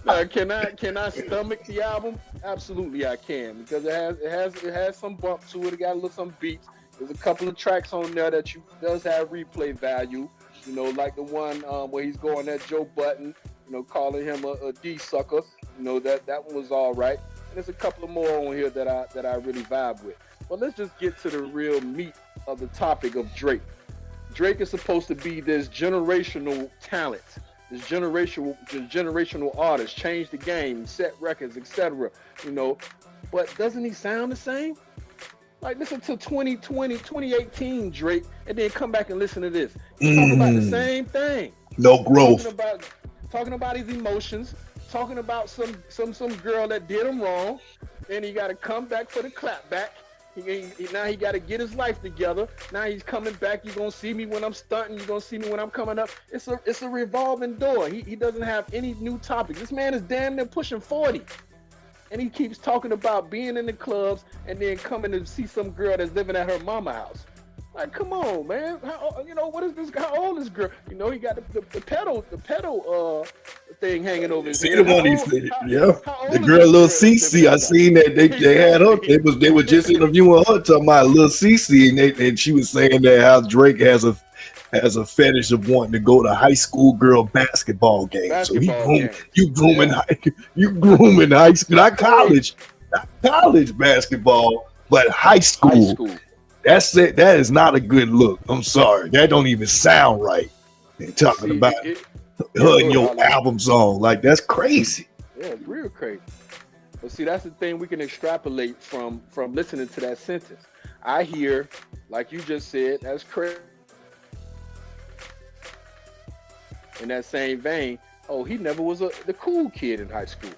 [SPEAKER 9] Now, can I stomach the album? Absolutely, I can, because it has some bump to it. It got a little some beats. There's a couple of tracks on there that does have replay value. Like the one where he's going at Joe Budden, calling him a D sucker. That one was all right. There's a couple of more on here that I really vibe with. But let's just get to the real meat of the topic of Drake. Drake is supposed to be this generational talent, this generational artist, change the game, set records, etc. But doesn't he sound the same? Like, listen to 2018 Drake, and then come back and listen to this. He's talking about the same thing.
[SPEAKER 6] No growth.
[SPEAKER 9] Talking about his emotions. Talking about some girl that did him wrong, then he got to come back for the clap back. Now he got to get his life together. Now he's coming back. You're gonna see me when I'm stunting. You're gonna see me when I'm coming up. It's a revolving door. He doesn't have any new topics. This man is damn near pushing 40, and he keeps talking about being in the clubs and then coming to see some girl that's living at her mama house. Like, come on, man. What is this? How old is this girl? He got the pedal thing hanging over his head.
[SPEAKER 6] The girl, Lil Cece. I seen that they had her. They were just interviewing her, talking about Lil Cece, and she was saying that how Drake has a fetish of wanting to go to high school girl basketball games. So you grooming high school, not college basketball, but high school. That's it. That is not a good look. I'm sorry. That don't even sound right. They're talking about her in your album song. Like, that's crazy.
[SPEAKER 9] Yeah, it's real crazy. But see, that's the thing we can extrapolate from listening to that sentence. I hear, like you just said, that's crazy. In that same vein, he never was the cool kid in high school.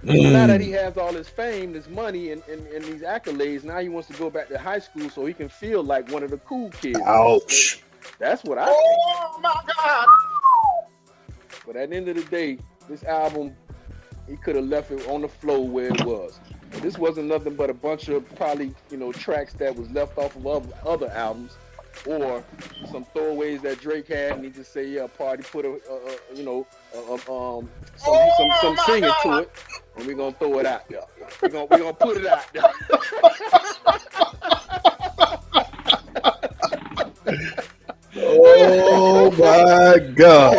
[SPEAKER 9] Now that he has all his fame, this money, and these accolades, now he wants to go back to high school so he can feel like one of the cool kids.
[SPEAKER 6] Ouch.
[SPEAKER 9] That's what I think.
[SPEAKER 8] Oh my God!
[SPEAKER 9] But at the end of the day, this album, he could have left it on the floor where it was. This wasn't nothing but a bunch of probably, tracks that was left off of other albums, or some throwaways that Drake had, and he just say, "Yeah, party, put some singing to it, and we're gonna throw it out there. We're gonna put it out there."
[SPEAKER 6] Oh my God.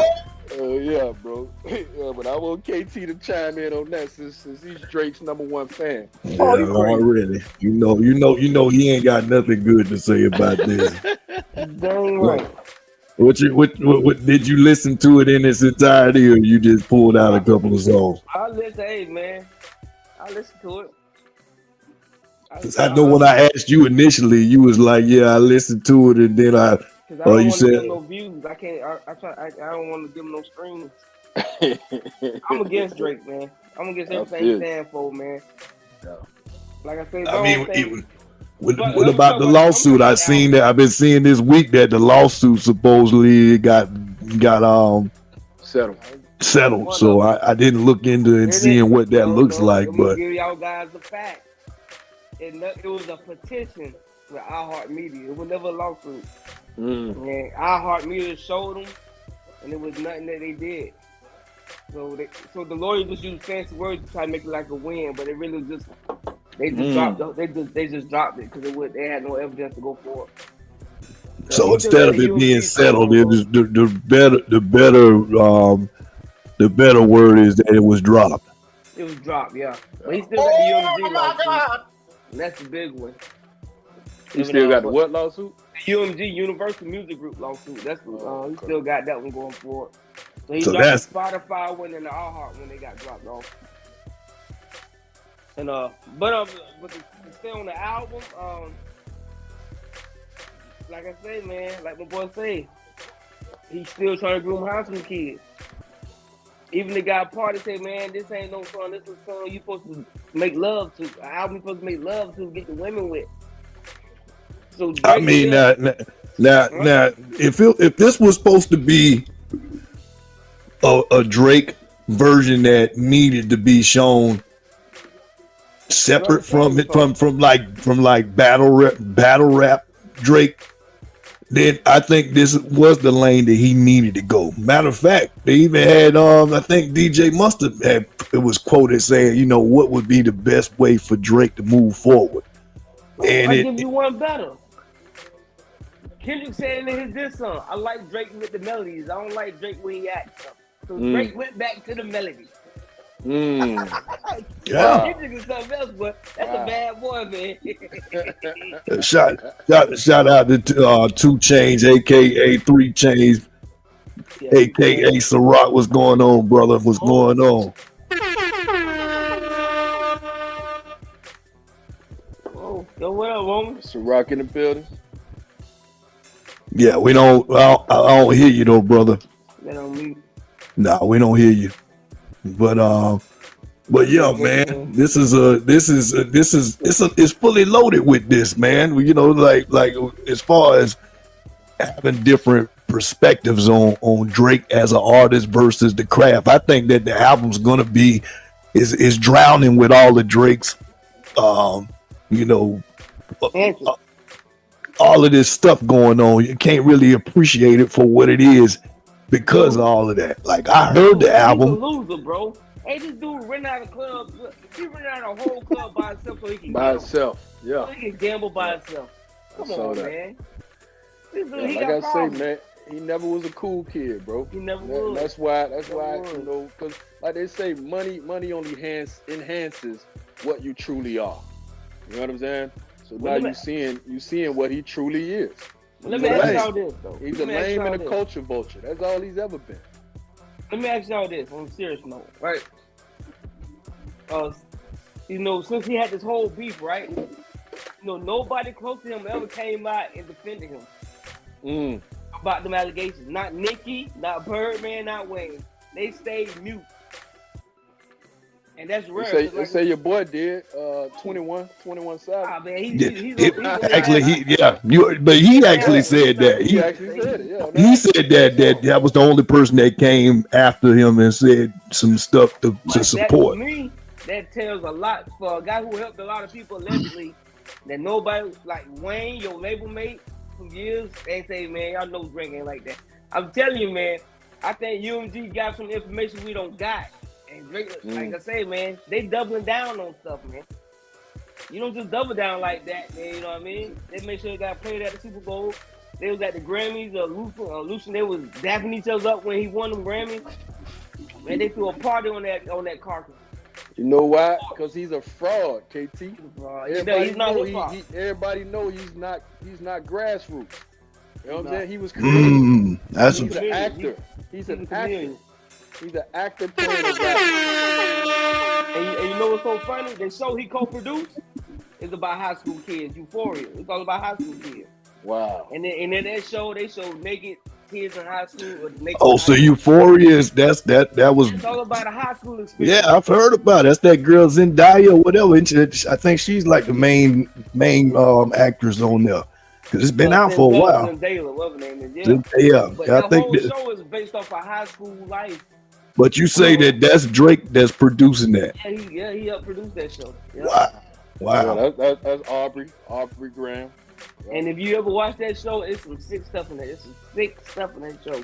[SPEAKER 9] Yeah, bro. Yeah, but I want KT to chime in on that since he's Drake's #1 fan.
[SPEAKER 6] Yeah, already. You know he ain't got nothing good to say about this.
[SPEAKER 7] Dang right.
[SPEAKER 6] What did you listen to it in its entirety, or you just pulled out a couple of songs?
[SPEAKER 7] I listen to it.
[SPEAKER 6] I know when I asked you initially, you was like, "Yeah, I listened to it," and then
[SPEAKER 7] Cause I don't
[SPEAKER 6] you
[SPEAKER 7] want to
[SPEAKER 6] said
[SPEAKER 7] give no views. I can't. I don't want to give him no streams. I'm against Drake, man. I'm against everything he's saying for, man.
[SPEAKER 9] Yeah.
[SPEAKER 7] Like I said,
[SPEAKER 6] I mean, what about the lawsuit? I've been seeing this week that the lawsuit supposedly got settled. So I didn't look into it and seeing what that looks like, but
[SPEAKER 7] give y'all guys the fact. It was a petition with iHeartMedia. It was never a lawsuit. And iHeartMedia showed them, and it was nothing that they did. So the lawyers just used fancy words to try to make it like a win, but it really just they just dropped it because they had no evidence to go for it.
[SPEAKER 6] So instead of it being settled, it was the better word is that it was dropped.
[SPEAKER 7] It was dropped, yeah. But he still got the UMG lawsuit. And that's the big one.
[SPEAKER 9] He still got the what lawsuit?
[SPEAKER 7] The UMG, Universal Music Group lawsuit. That's he still got that one going forward. So he dropped the Spotify one and the iHeart when they got dropped off. And but to stay on the album, like I say, man, like my boy say, he's still trying to groom house from the kids. Even the guy party say, man, this ain't no song. This is a song you supposed to make love to. An album you supposed to make love to, get the women with. So Drake,
[SPEAKER 6] I mean, now, if this was supposed to be a Drake version that needed to be shown separate from battle rap Drake, then I think this was the lane that he needed to go. Matter of fact, they even had I think DJ Mustard it was quoted saying, what would be the best way for Drake to move forward. And
[SPEAKER 7] I'll give you one better. Kendrick said in his diss song, I like Drake with the melodies. I don't like Drake when he acts. So Drake went back to the melody.
[SPEAKER 6] Yeah.
[SPEAKER 7] Kendrick is something else, but that's a bad boy, man.
[SPEAKER 6] Shout out to 2 Chainz, aka 3 Chainz, aka Ciroc. What's going on, brother? What's going on?
[SPEAKER 7] Yo, what up, woman?
[SPEAKER 9] Ciroc in the building.
[SPEAKER 6] Yeah, I don't hear you though, brother.
[SPEAKER 7] That on me.
[SPEAKER 6] Nah, we don't hear you. But yeah, man, it's fully loaded with this, man. Like as far as having different perspectives on Drake as an artist versus the craft. I think that the album's gonna be is drowning with all of Drake's all of this stuff going on. You can't really appreciate it for what it is because of all of that. Like I heard the album.
[SPEAKER 7] He's a loser, bro. Hey, this dude ran out of clubs. He ran out of a whole club by himself so he can
[SPEAKER 9] gamble. Yeah.
[SPEAKER 7] So he can gamble by himself. Come on, man. This dude,
[SPEAKER 9] like I say, man, he never was a cool kid, bro.
[SPEAKER 7] He never was.
[SPEAKER 9] That's why, because like they say, money only enhances what you truly are. You know what I'm saying? So now you seeing what he truly is.
[SPEAKER 7] Let me ask y'all this, though.
[SPEAKER 9] He's a lame and a culture vulture. That's all he's ever been.
[SPEAKER 7] Let me ask y'all this on a serious note, right? Since he had this whole beef, right? Nobody close to him ever came out and defended him about them allegations. Not Nicki, not Birdman, not Wayne. They stayed mute. And that's rare.
[SPEAKER 9] They say your boy did 21 Savage.
[SPEAKER 7] Ah, man,
[SPEAKER 6] But he actually said that.
[SPEAKER 9] He actually said it. Yeah,
[SPEAKER 6] he said that was the only person that came after him and said some stuff to support.
[SPEAKER 7] To me, that tells a lot for a guy who helped a lot of people allegedly. That nobody like Wayne, your label mate from years, they say, man, y'all know Drake ain't like that. I'm telling you, man. I think UMG got some information we don't got. And Drake, like I say, man, they doubling down on stuff, man. You don't just double down like that, man. You know what I mean? They make sure they got played at the Super Bowl. They was at the Grammys. Lucian, they was dapping each other up when he won them Grammys. Man, they threw a party on that carcass.
[SPEAKER 9] You know why? Because he's a fraud, KT.
[SPEAKER 7] Everybody
[SPEAKER 9] know he's not grassroots. You know what I'm saying? He was creative. He's an actor. He's an actor. He's an actor playing a rapper.
[SPEAKER 7] And you know what's so funny? The show he co-produced is about high school kids. Euphoria. It's all about high school kids.
[SPEAKER 9] Wow.
[SPEAKER 7] And then in that show, they showed naked kids in high school.
[SPEAKER 6] So Euphoria is that was.
[SPEAKER 7] It's all about a high school experience.
[SPEAKER 6] Yeah, I've heard about it. That's that girl Zendaya or whatever. I think she's like the main actress on there. Because it's been out for a while.
[SPEAKER 7] Zendaya, whatever her name is.
[SPEAKER 6] But
[SPEAKER 7] I think the whole show is based off of high school life.
[SPEAKER 6] But you say that's Drake that's producing that.
[SPEAKER 7] Yeah, he helped produce that show. Yeah.
[SPEAKER 6] Wow.
[SPEAKER 9] Yeah, that's Aubrey Graham.
[SPEAKER 7] Yeah. And if you ever watch that show, it's some sick stuff in there. It's some sick stuff in that show.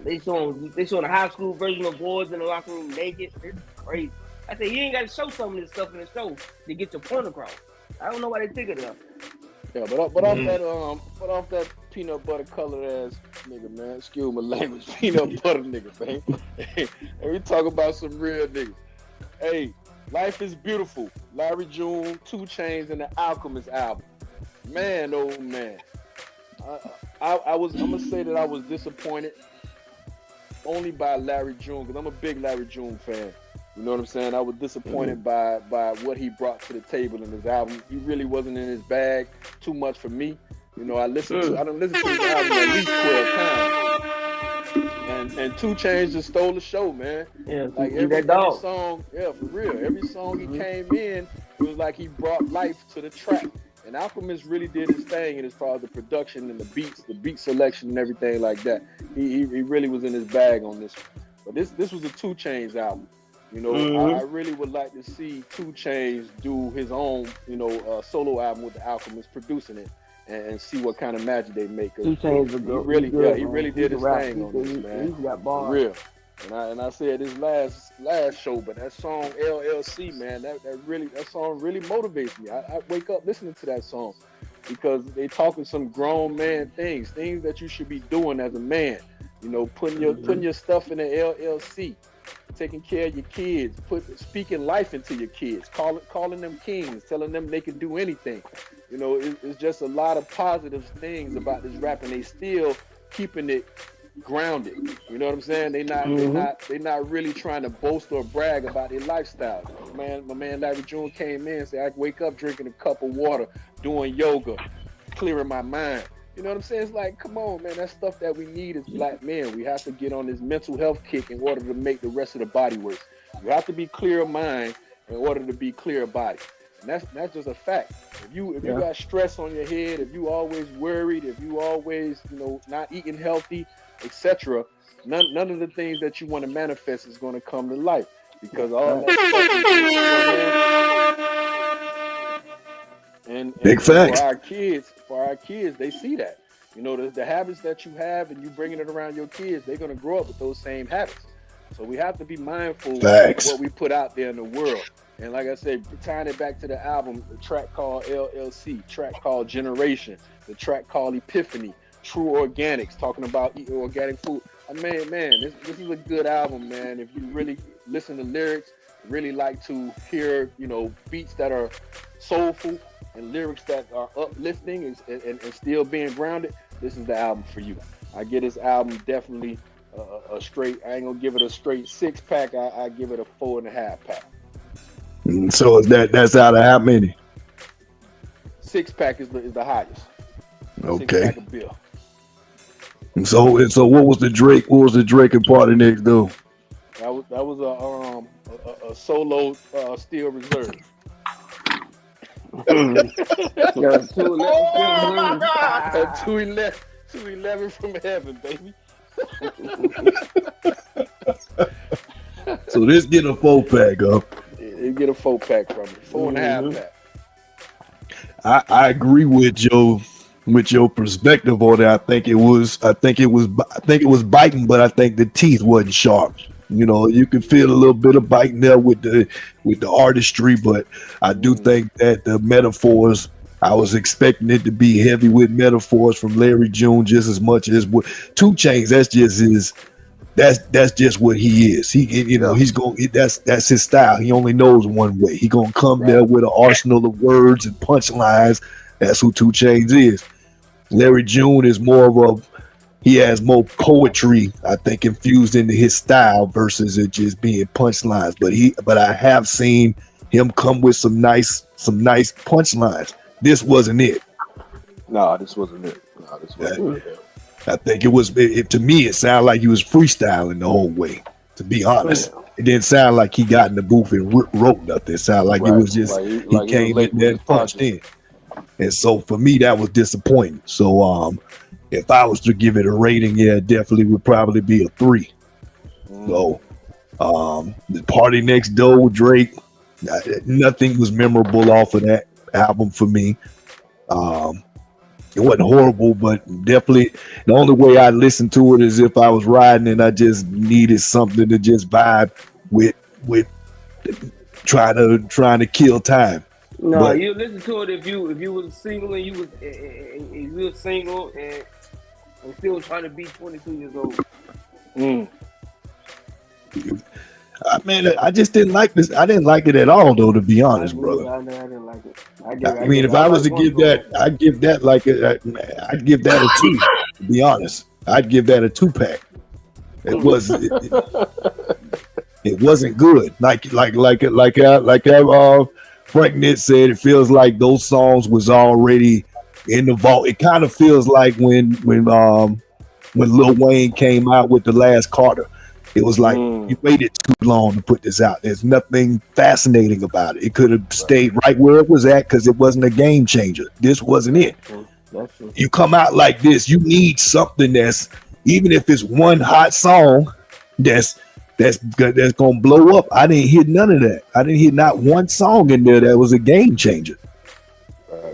[SPEAKER 7] They showing the high school version of boys in the locker room naked. It's crazy. I say you ain't got to show some of this stuff in the show to get your point across. I don't know why they think of that.
[SPEAKER 9] Yeah, but off that peanut butter colored ass nigga, man. Excuse my language, peanut butter nigga, man. And we talk about some real niggas. Hey, Life is Beautiful. Larry June, 2 Chainz, and the Alchemist album. Man, oh man. I'm gonna say that I was disappointed only by Larry June, because I'm a big Larry June fan. You know what I'm saying? I was disappointed by what he brought to the table in his album. He really wasn't in his bag too much for me. You know, I done listened to his album at least 12 times. And 2 Chainz just stole the show, man.
[SPEAKER 7] Yeah,
[SPEAKER 9] like every song, yeah, for real. Every song he came in, it was like he brought life to the track. And Alchemist really did his thing as far as the production and the beat selection and everything like that. He really was in his bag on this one. But this was a 2 Chainz album. You know, I really would like to see 2 Chainz do his own, solo album with the Alchemist producing it, and see what kind of magic they make.
[SPEAKER 7] 2 Chainz is good.
[SPEAKER 9] He really did his thing on this, man.
[SPEAKER 7] He's got bars.
[SPEAKER 9] For real. And I said this last show, but that song LLC, man, that song really motivates me. I wake up listening to that song because they talking some grown man things that you should be doing as a man. You know, putting your stuff in the LLC. Taking care of your kids, speaking life into your kids, calling them kings, telling them they can do anything. You know, it's just a lot of positive things about this rap, and they still keeping it grounded. You know what I'm saying? They not really trying to boast or brag about their lifestyle. My man Larry June came in and said, I wake up drinking a cup of water, doing yoga, clearing my mind. You know what I'm saying? It's like, come on, man. That's stuff that we need as black men. We have to get on this mental health kick in order to make the rest of the body work. You have to be clear of mind in order to be clear of body. And that's just a fact. If you got stress on your head, if you always worried, if you always, not eating healthy, etc., none of the things that you want to manifest is going to come to life, because all that stuff is, and
[SPEAKER 6] big facts.
[SPEAKER 9] For our kids, they see that. You know, the habits that you have and you bringing it around your kids, they're going to grow up with those same habits. So we have to be mindful of what we put out there in the world. And like I said, tying it back to the album, the track called LLC, track called Generation, the track called Epiphany, True Organics, talking about eating organic food. I mean, man, this is a good album, man. If you really listen to lyrics, really like to hear, beats that are soulful and lyrics that are uplifting and still being grounded, this is the album for you. I give this album definitely a straight, I ain't gonna give it a straight 6-pack, I give it a 4.5-pack.
[SPEAKER 6] So that's out of how many?
[SPEAKER 9] 6-pack is the highest.
[SPEAKER 6] Okay.
[SPEAKER 9] 6-pack of Bill. So
[SPEAKER 6] what was the Drake and Party next do?
[SPEAKER 9] That was solo Steel Reserve.
[SPEAKER 7] Yeah, 211
[SPEAKER 9] 211 from heaven, baby.
[SPEAKER 6] So let's get a 4-pack up.
[SPEAKER 9] You get a 4-pack from me, 4.5 pack.
[SPEAKER 6] I agree with your perspective on that. I think it was biting, but I think the teeth wasn't sharp. You know, you can feel a little bit of biting there with the artistry, but I do think that the metaphors, I was expecting it to be heavy with metaphors from Larry June just as much as what 2 Chainz. That's just what he is. That's his style. He only knows one way. He gonna come there with an arsenal of words and punchlines. That's who 2 Chainz is. Larry June is he has more poetry, I think, infused into his style versus it just being punchlines. But I have seen him come with some nice punchlines. This wasn't it.
[SPEAKER 9] No, this wasn't it.
[SPEAKER 6] I think to me, it sounded like he was freestyling the whole way, to be honest. It didn't sound like he got in the booth and wrote nothing. It sounded like it was just, he came in there and punched in. And so for me, that was disappointing. So if I was to give it a rating, it definitely would probably be a 3. So the Party Next Door with Drake, nothing was memorable off of that album for me. It wasn't horrible, but definitely the only way I listened to it is if I was riding and I just needed something to just vibe with trying to kill time.
[SPEAKER 7] No,
[SPEAKER 6] but
[SPEAKER 7] you listen to it if you was single and you was single and still trying to be 22 years old.
[SPEAKER 6] I just didn't like this. I didn't like it at all, though, to be honest, brother.
[SPEAKER 7] I didn't like it.
[SPEAKER 6] If I was to give that, I'd give that I'd give that a 2. To be honest, I'd give that a 2-pack. It wasn't good. Like Frank Nitt said, it feels like those songs was already in the vault. It kind of feels like when Lil Wayne came out with The Last Carter. It was like you waited too long to put this out. There's nothing fascinating about it. It could have stayed right where it was at because it wasn't a game changer. This wasn't it. You come out like this, you need something that's, even if it's one hot song that's gonna blow up. I didn't hear none of that. I didn't hear not one song in there that was a game changer.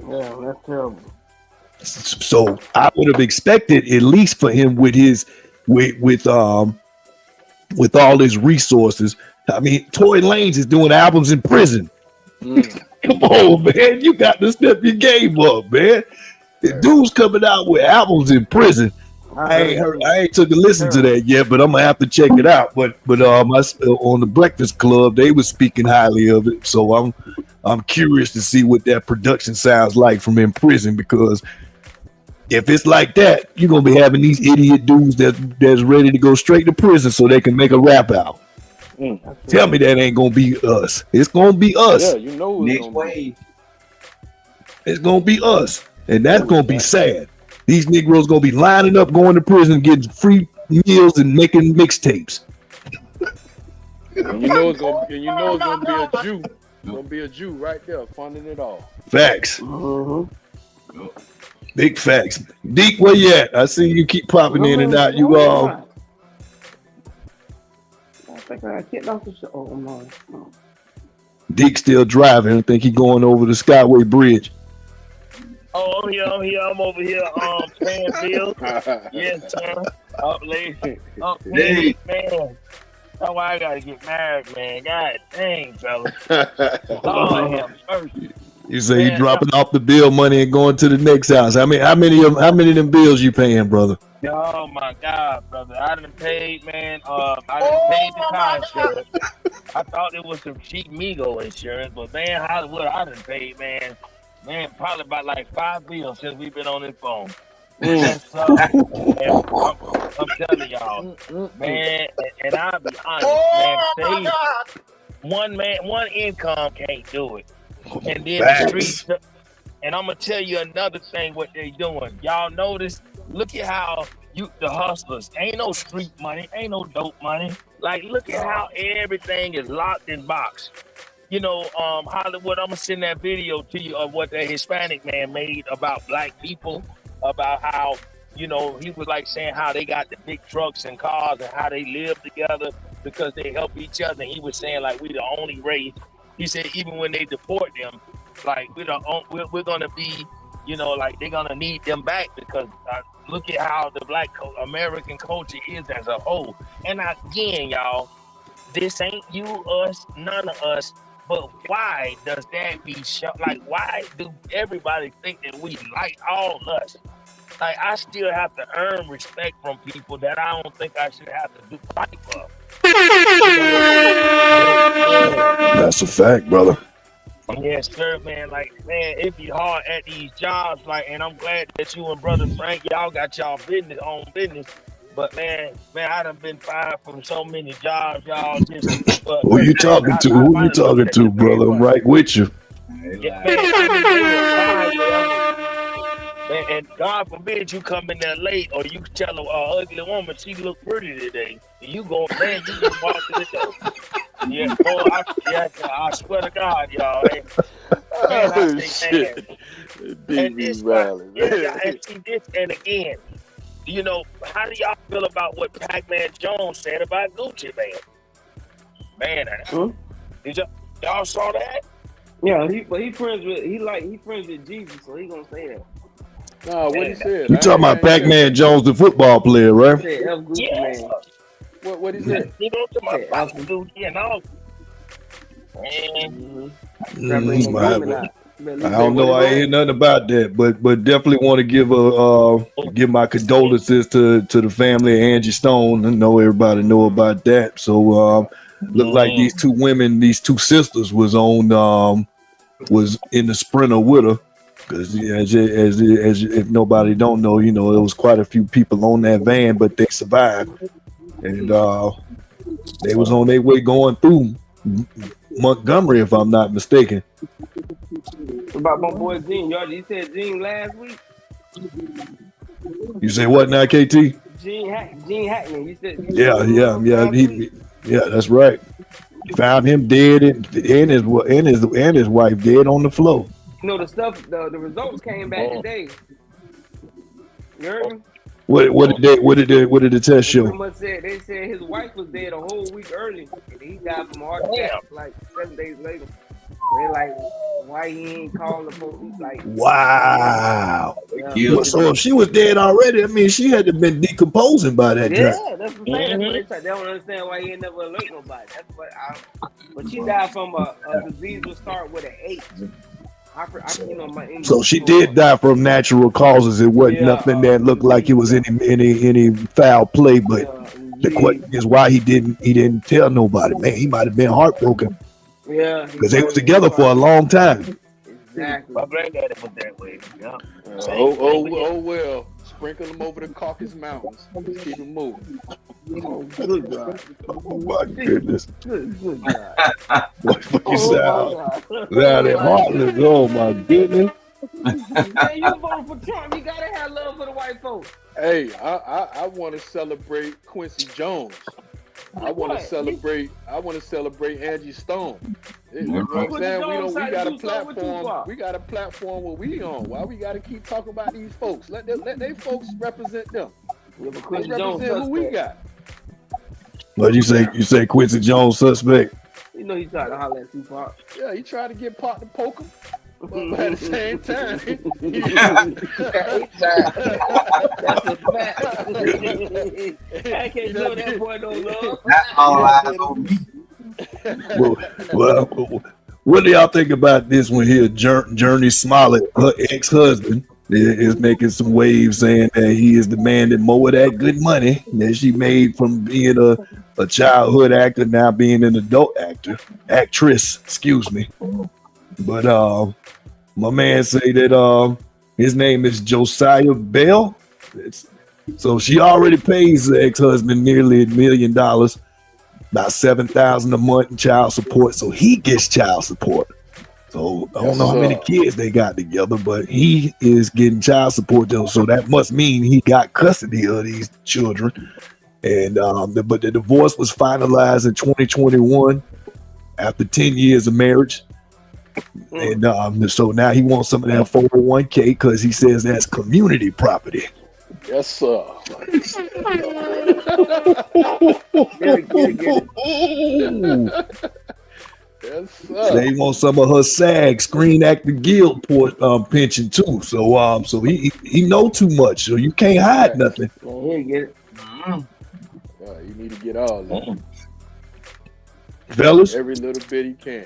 [SPEAKER 7] Yeah, that's terrible.
[SPEAKER 6] So I would have expected at least for him with all his resources. I mean, Tory Lanez is doing albums in prison. Come on, man. You got to step your game up, man. The dude's coming out with albums in prison. I ain't took a listen to that yet, but I'm gonna have to check it out. But on the Breakfast Club, they were speaking highly of it. So I'm curious to see what that production sounds like from in prison, because if it's like that, you're gonna be having these idiot dudes that's ready to go straight to prison so they can make a rap album. Tell me that ain't gonna be us. It's gonna be us.
[SPEAKER 9] Yeah, you know
[SPEAKER 11] next wave.
[SPEAKER 6] It's gonna be us, and that's gonna be sad. These Negroes gonna be lining up, going to prison, getting free meals and making mixtapes.
[SPEAKER 9] And you know it's gonna be a Jew. It's gonna be a Jew right there funding it all.
[SPEAKER 6] Facts. Big facts. Deke, where you at? I see you keep popping in and out. You
[SPEAKER 7] I think I kicked off the show. Oh no.
[SPEAKER 6] Deke still driving. I think he going over the Skyway Bridge.
[SPEAKER 8] Oh, I'm here. I'm over here paying bills. Yes, sir. Up late. Man. That's why I gotta get married, man. God dang, fella. Lord have mercy.
[SPEAKER 6] You say you dropping off the bill money and going to the next house. How many of them bills you paying, brother?
[SPEAKER 8] Oh my God, brother! I done paid, man. I done paid the car insurance. I thought it was some cheap Migo insurance, but man, Hollywood, I done paid, man. Man, probably about like 5 bills since we've been on this phone. Man, I'm telling y'all, man, and I'll be honest, man. One income can't do it. And then the streets, and I'm gonna tell you another thing what they doing. Y'all notice? Look at how the hustlers ain't no street money, ain't no dope money. Like, look at how everything is locked in box. You know, Hollywood, I'm gonna send that video to you of what that Hispanic man made about black people, about how, you know, he was like saying how they got the big trucks and cars and how they live together because they help each other. And he was saying like we the only race. He said even when they deport them, like we're gonna be, you know, like they're gonna need them back because look at how the black American culture is as a whole. And again, y'all, this ain't you, us, none of us. But why does that be like, why do everybody think that we like all us? Like, I still have to earn respect from people that I don't think I should have to do fight for.
[SPEAKER 6] That's a fact, brother.
[SPEAKER 8] Yes, sir, man. Like, man, it be hard at these jobs. Like, and I'm glad that you and Brother Frank, y'all got y'all business. But man, I done been fired from so many jobs, y'all. Just
[SPEAKER 6] who you talking to? Who you talking to, brother? I'm right with you.
[SPEAKER 8] Yeah, man, man, and God forbid you come in there late, or you tell an ugly woman she look pretty today. And you go, man, you just walk to the door. Yeah, boy, I swear to God, y'all. Man, I say, man. And this, and see this, and again. You know, how do y'all feel about what Pac-Man Jones said about Gucci Man? Did y'all saw that?
[SPEAKER 7] Yeah, he friends with Jesus, so he gonna say that.
[SPEAKER 9] No, what he said?
[SPEAKER 6] You talking about Pac-Man Jones, the football player, right?
[SPEAKER 7] He said F Gucci Man.
[SPEAKER 9] What he said?
[SPEAKER 8] You know, to my Gucci and all.
[SPEAKER 6] I don't know. I ain't nothing about that, but definitely want to give my condolences to the family of Angie Stone. I know everybody know about that. So look like these two women, these two sisters, was in the Sprinter with her. Because as if nobody don't know, you know, there was quite a few people on that van, but they survived, and they was on their way going through Montgomery, if I'm not mistaken.
[SPEAKER 7] About my boy Gene, y'all. You said Gene last week.
[SPEAKER 6] You say what now, KT?
[SPEAKER 7] Gene Hackman. You said.
[SPEAKER 6] Yeah. That's right. Found him dead and his wife dead on the floor.
[SPEAKER 7] You know the results came back today. You heard me?
[SPEAKER 6] What did the test show?
[SPEAKER 7] They said his wife was dead a whole week early, and he died from a heart attack like 7 days later. They're like, why he ain't calling the police? Like,
[SPEAKER 6] wow.
[SPEAKER 7] Yeah.
[SPEAKER 6] So if she was dead already, I mean, she had to have been decomposing by that time.
[SPEAKER 7] Yeah, that's what I'm saying. They don't understand why he ain't never alert nobody. That's what. But she died from a disease will start with an H.
[SPEAKER 6] So she did die from natural causes. It wasn't nothing that looked like it was any foul play. But the question is why he didn't tell nobody. Man, he might have been heartbroken.
[SPEAKER 7] Yeah,
[SPEAKER 6] because they was together for a long time.
[SPEAKER 7] Exactly.
[SPEAKER 8] My granddaddy was that way. Yeah.
[SPEAKER 9] Oh well. Sprinkle them over the Caucasus Mountains. Let's keep it moving.
[SPEAKER 7] Oh, good God.
[SPEAKER 6] Oh my goodness.
[SPEAKER 7] Good God.
[SPEAKER 6] What you sound heartless. Oh my goodness.
[SPEAKER 7] Man, you voting for Trump. You gotta have love for the white folks.
[SPEAKER 9] Hey, I want to celebrate Quincy Jones. I want to celebrate Angie Stone. You know what I'm saying? We got a platform. We got a platform where we on. Why we got to keep talking about these folks? Let they folks represent them. Let's represent who we got.
[SPEAKER 6] What you say? You say Quincy Jones suspect?
[SPEAKER 7] You know he tried to holler at Tupac.
[SPEAKER 9] Yeah, he tried to get Pac to poke him. But at the same time,
[SPEAKER 7] that's a fact. I can't know that boy no love.
[SPEAKER 11] All eyes on me.
[SPEAKER 6] Well, what do y'all think about this one here? Journey Smollett, her ex-husband, is making some waves saying that he is demanding more of that good money that she made from being a childhood actor, now being an adult actress, excuse me. But my man say that his name is Josiah Bell. So she already pays the ex-husband nearly $1 million, about $7,000 a month in child support. So he gets child support. So I don't know how many kids they got together, but he is getting child support. So that must mean he got custody of these children. And but the divorce was finalized in 2021 after 10 years of marriage. And so now he wants some of that 401k because he says that's community property.
[SPEAKER 9] Yes, sir. Yes, sir.
[SPEAKER 6] They want some of her SAG, Screen Actor Guild pension too. So he know too much. So you can't hide nothing.
[SPEAKER 7] He'll get it.
[SPEAKER 9] You need to get all of it.
[SPEAKER 6] Fellas,
[SPEAKER 9] every little bit he can.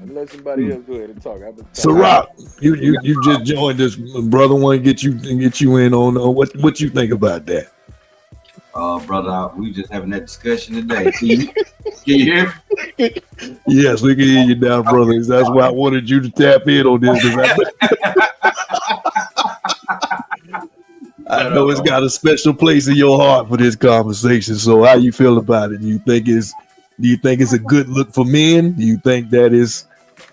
[SPEAKER 9] Unless somebody else go ahead and talk.
[SPEAKER 6] So Rock, you just joined us, brother. Want to get you in on what you think about that?
[SPEAKER 11] Brother, we just having that discussion today. Can you hear me?
[SPEAKER 6] Yes, we can hear you now, brothers. That's why I wanted you to tap in on this. I know it's got a special place in your heart for this conversation. So how you feel about it? Do you think it's a good look for men? Do you think that is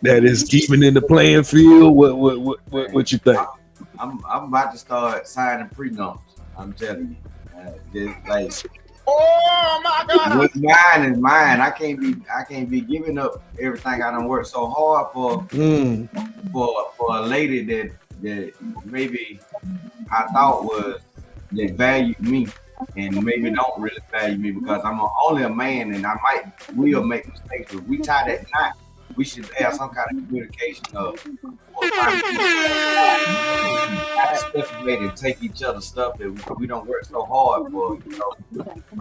[SPEAKER 6] even in the playing field? What you think?
[SPEAKER 11] I'm about to start signing prenups. I'm telling you. Like,
[SPEAKER 8] oh my God!
[SPEAKER 11] What's mine is mine. I can't be giving up everything I done worked so hard for a lady that maybe I thought that valued me and maybe don't really value me because I'm only a man and will make mistakes. But we tie that knot. We should have some kind of communication of way to take each other's stuff that we don't work so hard for.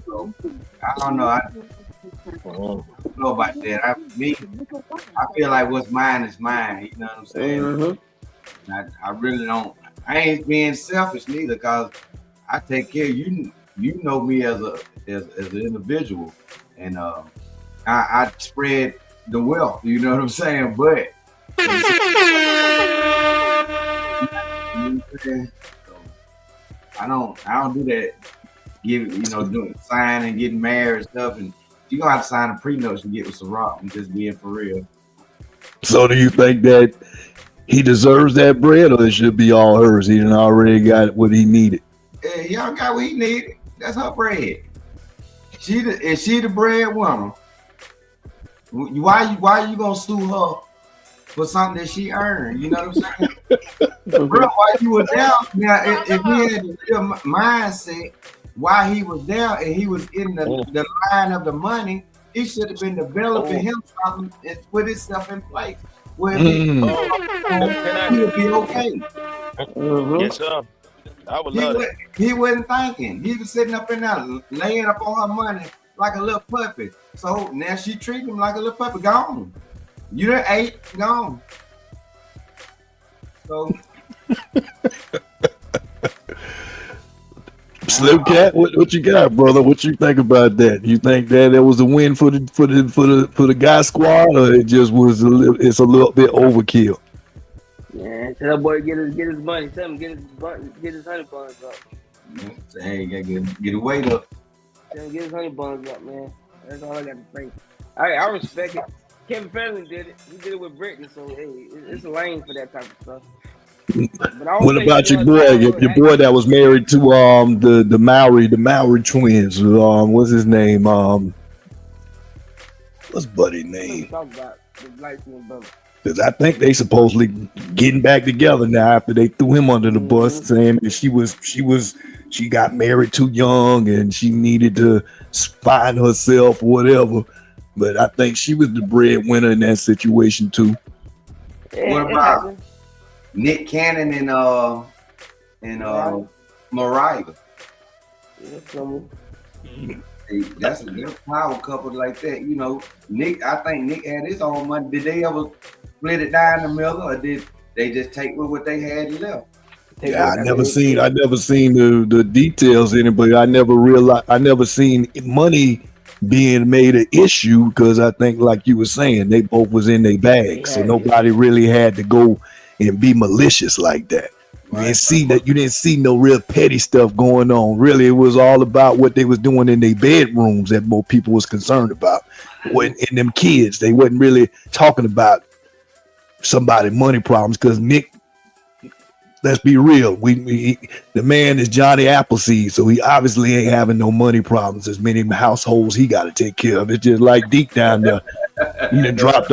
[SPEAKER 11] So, I don't know. I don't know about that. I feel like what's mine is mine. You know what I'm saying? Mm-hmm. I really don't. I ain't being selfish neither because I take care of you. You know me as an individual, and I spread the wealth, you know what I'm saying? But I don't do that. Doing sign and getting married and stuff, and you gonna have to sign a prenup to get with some rock and just being for real.
[SPEAKER 6] So, do you think that he deserves that bread, or it should be all hers? He done already got what he needed.
[SPEAKER 11] Yeah, y'all got what he needed. That's her bread. Is she the breadwinner? Why you gonna sue her for something that she earned? You know what I'm saying? Bro, while you were down, now if he had the real mindset, while he was down and he was in the line of the money, he should have been developing him something and put himself in place where he would be okay.
[SPEAKER 8] Yes, sir. I would love it.
[SPEAKER 11] He wasn't thinking. He was sitting up in there laying up on her money like a little puppy. So now she treats him like a little puppy. Gone. You done ate. Gone. So
[SPEAKER 6] Slim Cat, what you got, brother? What you think about that? You think that it was a win for the guy squad, or it just was it's a little bit overkill?
[SPEAKER 7] Yeah, tell that boy get his money. Tell him get his honey buns up.
[SPEAKER 11] Hey, you gotta get away though.
[SPEAKER 7] Tell him get his honey buns up, man. That's all I got to say. I respect it. Kevin Federline did it. He did it with Britney, so hey, it's a lane for that type of stuff.
[SPEAKER 6] What about your boy? Your boy that was married to the Maori twins. What's his name? What's Buddy's name? Because I think they supposedly getting back together now after they threw him under the bus, saying that she got married too young and she needed to find herself, whatever. But I think she was the breadwinner in that situation too.
[SPEAKER 11] What about Nick Cannon and Mariah? That's a power couple like that. You know, Nick. I think Nick had his own money. Did they ever split it down the middle, or did they just take what they had left?
[SPEAKER 6] Yeah, I never seen the details in it, but I never seen money being made an issue because I think, like you were saying, they both was in their bag, so nobody really had to go and be malicious like that. You didn't see no real petty stuff going on. Really, it was all about what they was doing in their bedrooms that more people was concerned about. When in them kids, they wasn't really talking about somebody money problems because Nick let's be real. The man is Johnny Appleseed, so he obviously ain't having no money problems. As many households he got to take care of. It's just like Deke down there. He done dropped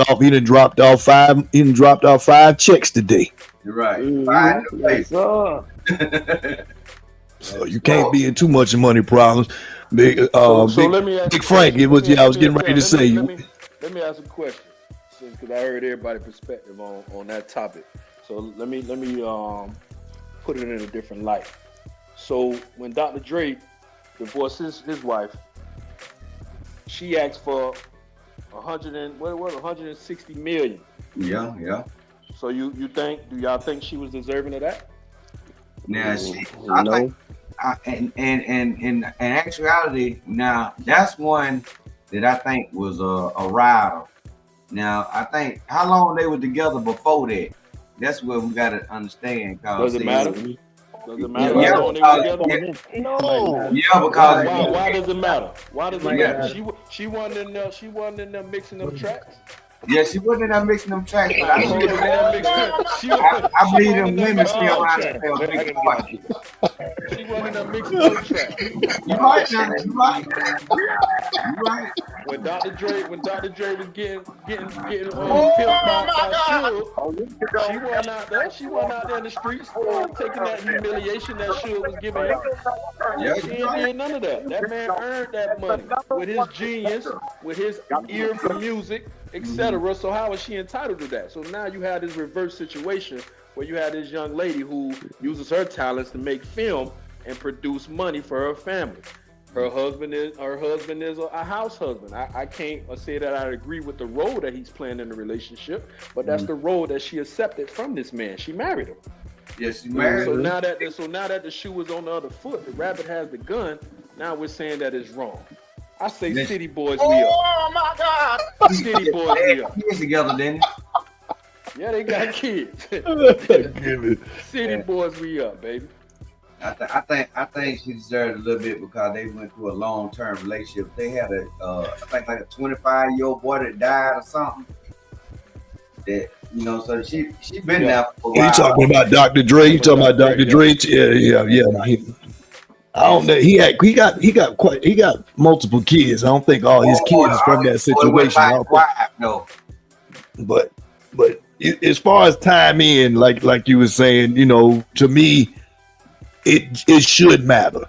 [SPEAKER 6] off 5 checks today.
[SPEAKER 11] You're right.
[SPEAKER 7] Yes, sir.
[SPEAKER 6] So you can't be in too much money problems. Big
[SPEAKER 9] let me ask
[SPEAKER 6] Big Frank, I was getting ready to say.
[SPEAKER 9] Let me ask a question, because I heard everybody's perspective on that topic. So let me put it in a different light. So when Dr. Dre divorced his wife, she asked for 160 million.
[SPEAKER 11] Yeah.
[SPEAKER 9] So do y'all think she was deserving of that?
[SPEAKER 11] Now, in actuality, now that's one that I think was a rider. Now, I think how long they were together before that. That's what we got to understand.
[SPEAKER 9] Does it matter? Does it matter?
[SPEAKER 11] Yeah,
[SPEAKER 9] how long they were together?
[SPEAKER 7] No.
[SPEAKER 11] Yeah, because
[SPEAKER 9] why does it matter? Why does it matter? She wasn't in there mixing them tracks.
[SPEAKER 11] Yeah, she wasn't in there mixing them tracks, but I believe them women still around there.
[SPEAKER 9] She wasn't in there mixing them tracks.
[SPEAKER 11] You right, Johnny. You right.
[SPEAKER 9] When Dr. Dre was getting pimped by Suge, she wasn't out there in the streets taking that humiliation that Suge was giving her. She ain't did none of that. That man earned that money with his genius, with his ear for music, etc. So how is she entitled to that? So now you have this reverse situation where you have this young lady who uses her talents to make film and produce money for her family. Her husband is a house husband. I can't say that I agree with the role that he's playing in the relationship, but that's the role that she accepted from this man. She married him.
[SPEAKER 11] Yes, she married
[SPEAKER 9] him.
[SPEAKER 11] him.
[SPEAKER 9] Now that the shoe was on the other foot, the rabbit has the gun. Now we're saying that it's wrong. I say city boys, we up.
[SPEAKER 8] Oh my God!
[SPEAKER 9] City boys, we up.
[SPEAKER 11] Kids together, didn't
[SPEAKER 9] Yeah, they got kids. City boys, we up, baby.
[SPEAKER 11] I think she deserved a little bit because they went through a long-term relationship. They had I think like a 25-year-old boy that died or something. That so she been there for a while.
[SPEAKER 6] You talking about Dr. Dre? You talking about Dr. Dre? Yeah. I don't know. He got multiple kids. I don't think all his kids is from that situation.
[SPEAKER 11] No.
[SPEAKER 6] But as far as time in, like you were saying, to me, it should matter.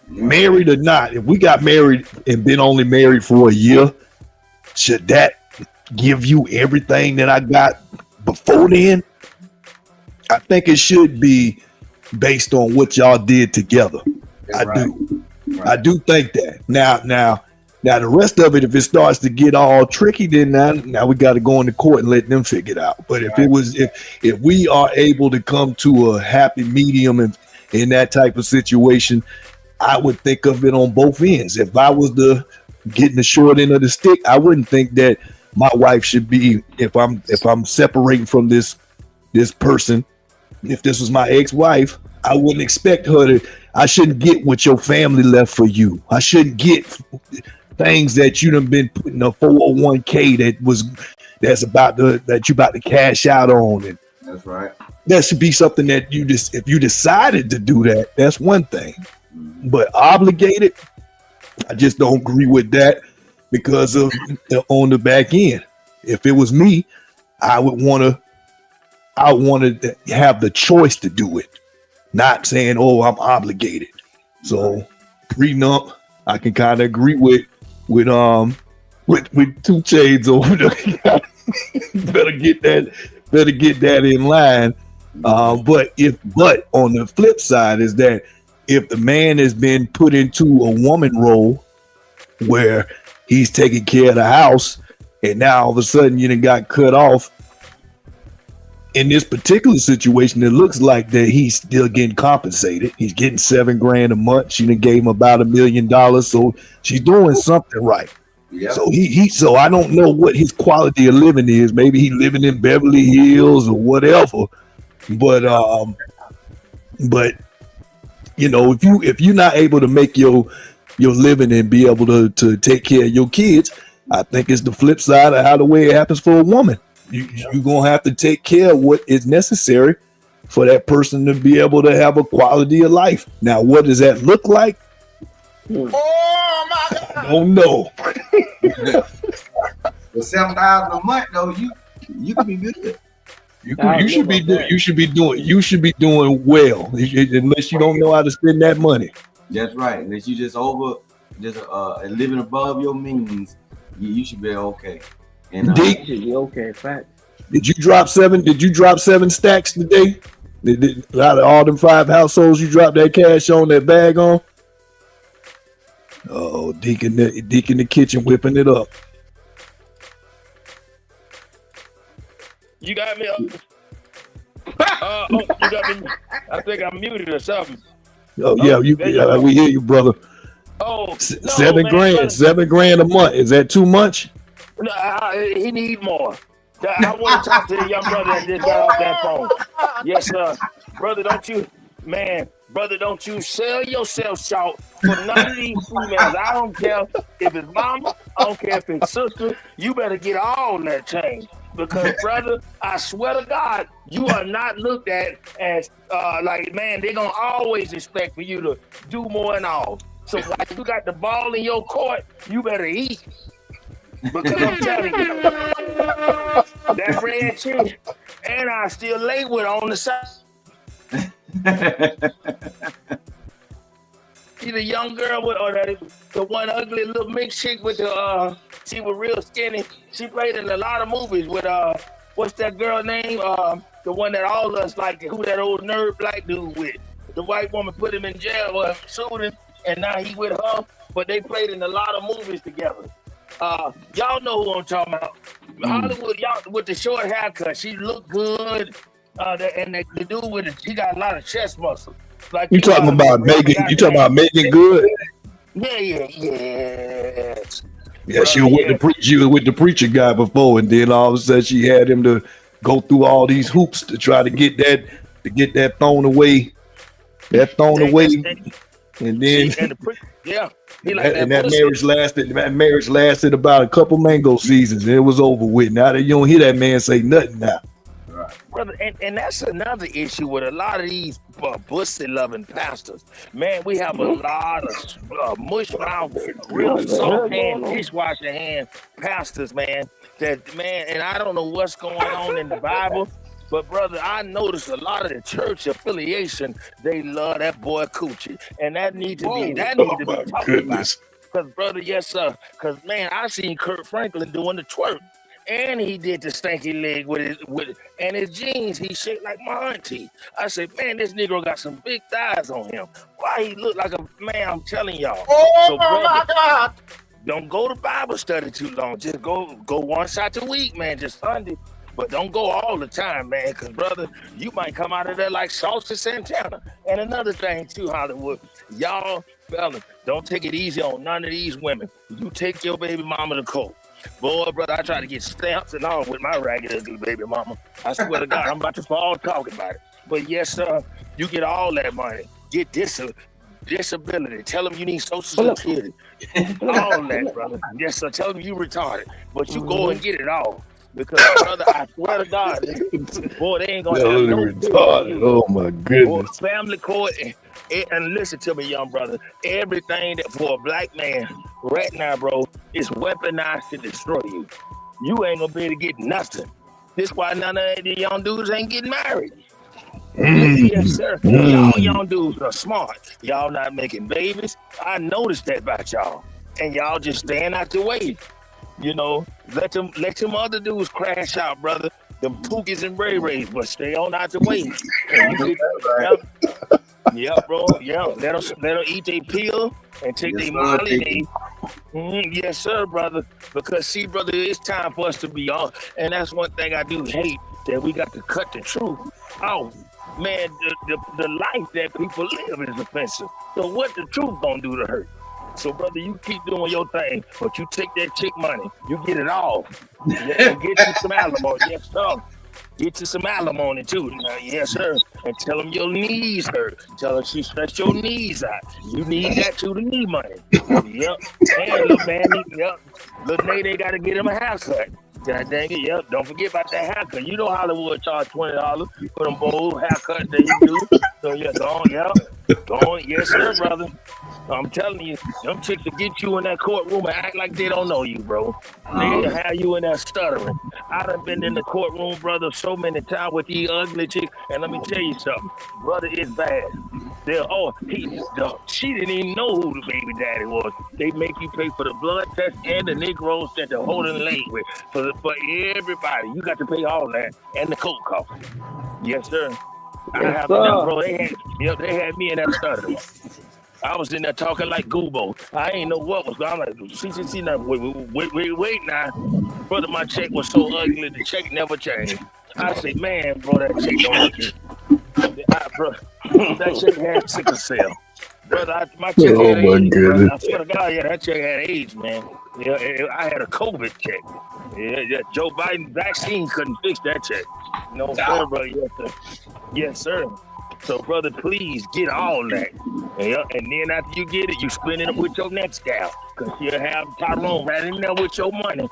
[SPEAKER 6] Married or not, if we got married and been only married for a year, should that give you everything that I got before then? I think it should be based on what y'all did together. I do think that. Now the rest of it, if it starts to get all tricky, then now we got to go into court and let them figure it out. But if we are able to come to a happy medium and in that type of situation, I would think of it on both ends. If I was getting the short end of the stick, I wouldn't think that my wife should be, if I'm separating from this person, if this was my ex-wife, I wouldn't expect her I shouldn't get what your family left for you. I shouldn't get things that you done been putting a 401k that you about to cash out on. And
[SPEAKER 11] that's right.
[SPEAKER 6] That should be something that if you decided to do that, that's one thing. But obligated, I just don't agree with that because of on the back end. If it was me, I would want to have the choice to do it, not saying, "Oh, I'm obligated." So prenup, I can kind of agree with 2 Chainz over there. better get that in line. But on the flip side is that if the man has been put into a woman role where he's taking care of the house and now all of a sudden you done got cut off, in this particular situation, it looks like that he's still getting compensated. He's getting $7,000 a month. She done gave him about $1 million. So she's doing something right. Yep. So so I don't know what his quality of living is. Maybe he's living in Beverly Hills or whatever. But if you're not able to make your living and be able to take care of your kids, I think it's the flip side of how the way it happens for a woman. You're gonna have to take care of what is necessary for that person to be able to have a quality of life. Now, what does that look like?
[SPEAKER 8] Oh my God!
[SPEAKER 6] I don't know.
[SPEAKER 11] For $7,000 a month, though, you can be good.
[SPEAKER 6] You should be doing well, unless you don't know how to spend that money.
[SPEAKER 11] That's right. Unless you just living above your means, you should be okay. And
[SPEAKER 7] You should be okay. Fact.
[SPEAKER 6] Did you drop 7 stacks today? Out of all them 5 households you dropped that cash on, that bag on? Oh, Deacon the kitchen whipping it up.
[SPEAKER 8] You got me. You got me. I think I'm muted or something.
[SPEAKER 6] Oh yeah, we hear you, brother.
[SPEAKER 8] Oh, no,
[SPEAKER 6] $7 grand,
[SPEAKER 8] man,
[SPEAKER 6] $7 grand a month. Is that too much?
[SPEAKER 8] No, he need more. I want to talk to the young brother that just got off that phone. Yes, sir. Brother, don't you sell yourself short for none of these females. I don't care if it's mama, I don't care if it's sister. You better get all that change. Because, brother, I swear to God, you are not looked at as like, man, they're going to always expect for you to do more and all. So, while you got the ball in your court, you better eat. Because I'm telling you, that red chick, and I still lay with on the side. See the young girl with, or the one ugly little mixed chick with the she was real skinny. She played in a lot of movies with what's that girl name? The one that all of us like, who that old nerd black dude with. The white woman put him in jail, sued him, and now he with her. But they played in a lot of movies together. Y'all know who I'm talking about. Hollywood, y'all with the short haircut. She looked good. And the dude with it, he got a lot of chest muscle. Like
[SPEAKER 6] you talking about Megan? You talking about Megan Good?
[SPEAKER 8] Yeah.
[SPEAKER 6] Yeah, she was with the preacher guy before, and then all of a sudden she had him to go through all these hoops to try to get that thrown away. And then that marriage lasted about a couple mango seasons, and it was over with. Now that you don't hear that man say nothing now.
[SPEAKER 8] Brother, and that's another issue with a lot of these pussy-loving pastors. Man, we have a lot of mush-mouth, real soft-hand, dishwasher-hand pastors, man. And I don't know what's going on in the Bible, but, brother, I noticed a lot of the church affiliation, they love that boy Coochie. And that need to be talked about. Because, brother, yes, sir. Because, man, I seen Kurt Franklin doing the twerk. And he did the stanky leg with and his jeans, he shaped like my auntie. I said, man, this Negro got some big thighs on him. Why he look like a man? I'm telling y'all.
[SPEAKER 10] Oh, my God.
[SPEAKER 8] Don't go to Bible study too long. Just go one shot a week, man, just Sunday. But don't go all the time, man, because, brother, you might come out of there like Saucy Santana. And another thing, too, Hollywood, y'all, fellas, don't take it easy on none of these women. You take your baby mama to court. Boy, brother, I try to get stamps and all with my ragged ugly baby mama. I swear to God, I'm about to fall talking about it. But yes, sir, you get all that money. Get disability. Tell them you need Social Security. All that, brother. Yes, sir. Tell them you retarded. But you go and get it all. Because, brother, I swear to God, boy, they ain't going to have no
[SPEAKER 6] retarded. Oh, my goodness.
[SPEAKER 8] Boy, family court. And listen to me, young brother. Everything that for a black man right now, bro, is weaponized to destroy you. You ain't gonna be able to get nothing. This why none of the young dudes ain't getting married. Yes, sir. Y'all young dudes are smart. Y'all not making babies. I noticed that about y'all. And y'all just staying out the way. You know, let them other dudes crash out, brother. Them Pookies and Ray Rays, but stay on out the way. Yeah, bro. Yeah, let them eat their pill and take their Molly. Yes, sir, brother. Because see, brother, it's time for us to be on. And that's one thing I do hate, that we got to cut the truth. Oh, man, the life that people live is offensive. So what the truth gonna do to hurt? So, brother, you keep doing your thing, but you take that chick money, you get it all. Yeah, get you some alimony. Yes, sir. Get you some alimony too. Yes, sir. And tell them your knees hurt. Tell them she stretched your knees out. You need that too to need money. Yep. And little man, little Nate, they gotta get him a haircut. God dang it, yep. Don't forget about that haircut. You know Hollywood charge $20 for them bold haircuts that he do. So yeah, go on, yes sir, brother. I'm telling you, them chicks will get you in that courtroom and act like they don't know you, bro. They have you in there stuttering. I done been in the courtroom, brother, so many times with these ugly chicks, and let me tell you something, brother, it's bad. She didn't even know who the baby daddy was. They make you pay for the blood test and the Negroes that they're holding late with. For everybody, you got to pay all that and the coat cost. Yes, sir.
[SPEAKER 7] Yes,
[SPEAKER 8] Bro, they had me in that stuttering. I was in there talking like Goobo. I ain't know what was going on. I'm like, see, now, wait now. Brother, my check was so ugly, the check never changed. I said, man, bro, that check don't look good. Bro, that check had sickle cell. Brother, my check had AIDS, bro. I swear to God, yeah, that check had AIDS, man. Yeah, I had a COVID check. Yeah, Joe Biden vaccine couldn't fix that check. No, sir, brother. Yes, sir. So, brother, please get all that. Yeah, and then after you get it, you spend it with your next gal. Because you'll have Tyrone right in there with your money.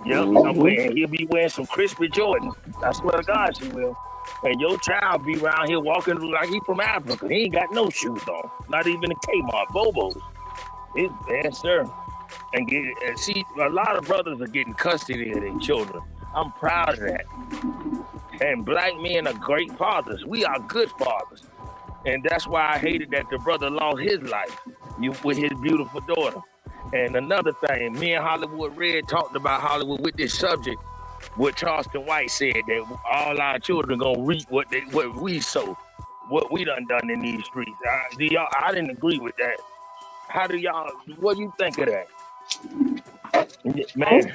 [SPEAKER 8] Yeah, and he'll be wearing some crispy Jordans. I swear to God, she will. And your child be around here walking like he from Africa. He ain't got no shoes on. Not even a Kmart, Bobos. It's bad, sir. And see, a lot of brothers are getting custody of their children. I'm proud of that. And black men are great fathers. We are good fathers. And that's why I hated that the brother lost his life with his beautiful daughter. And another thing, me and Hollywood Red talked about Hollywood with this subject. What Charleston White said, that all our children gonna reap what we sow, what we done in these streets. I didn't agree with that. What do you think of that? Man,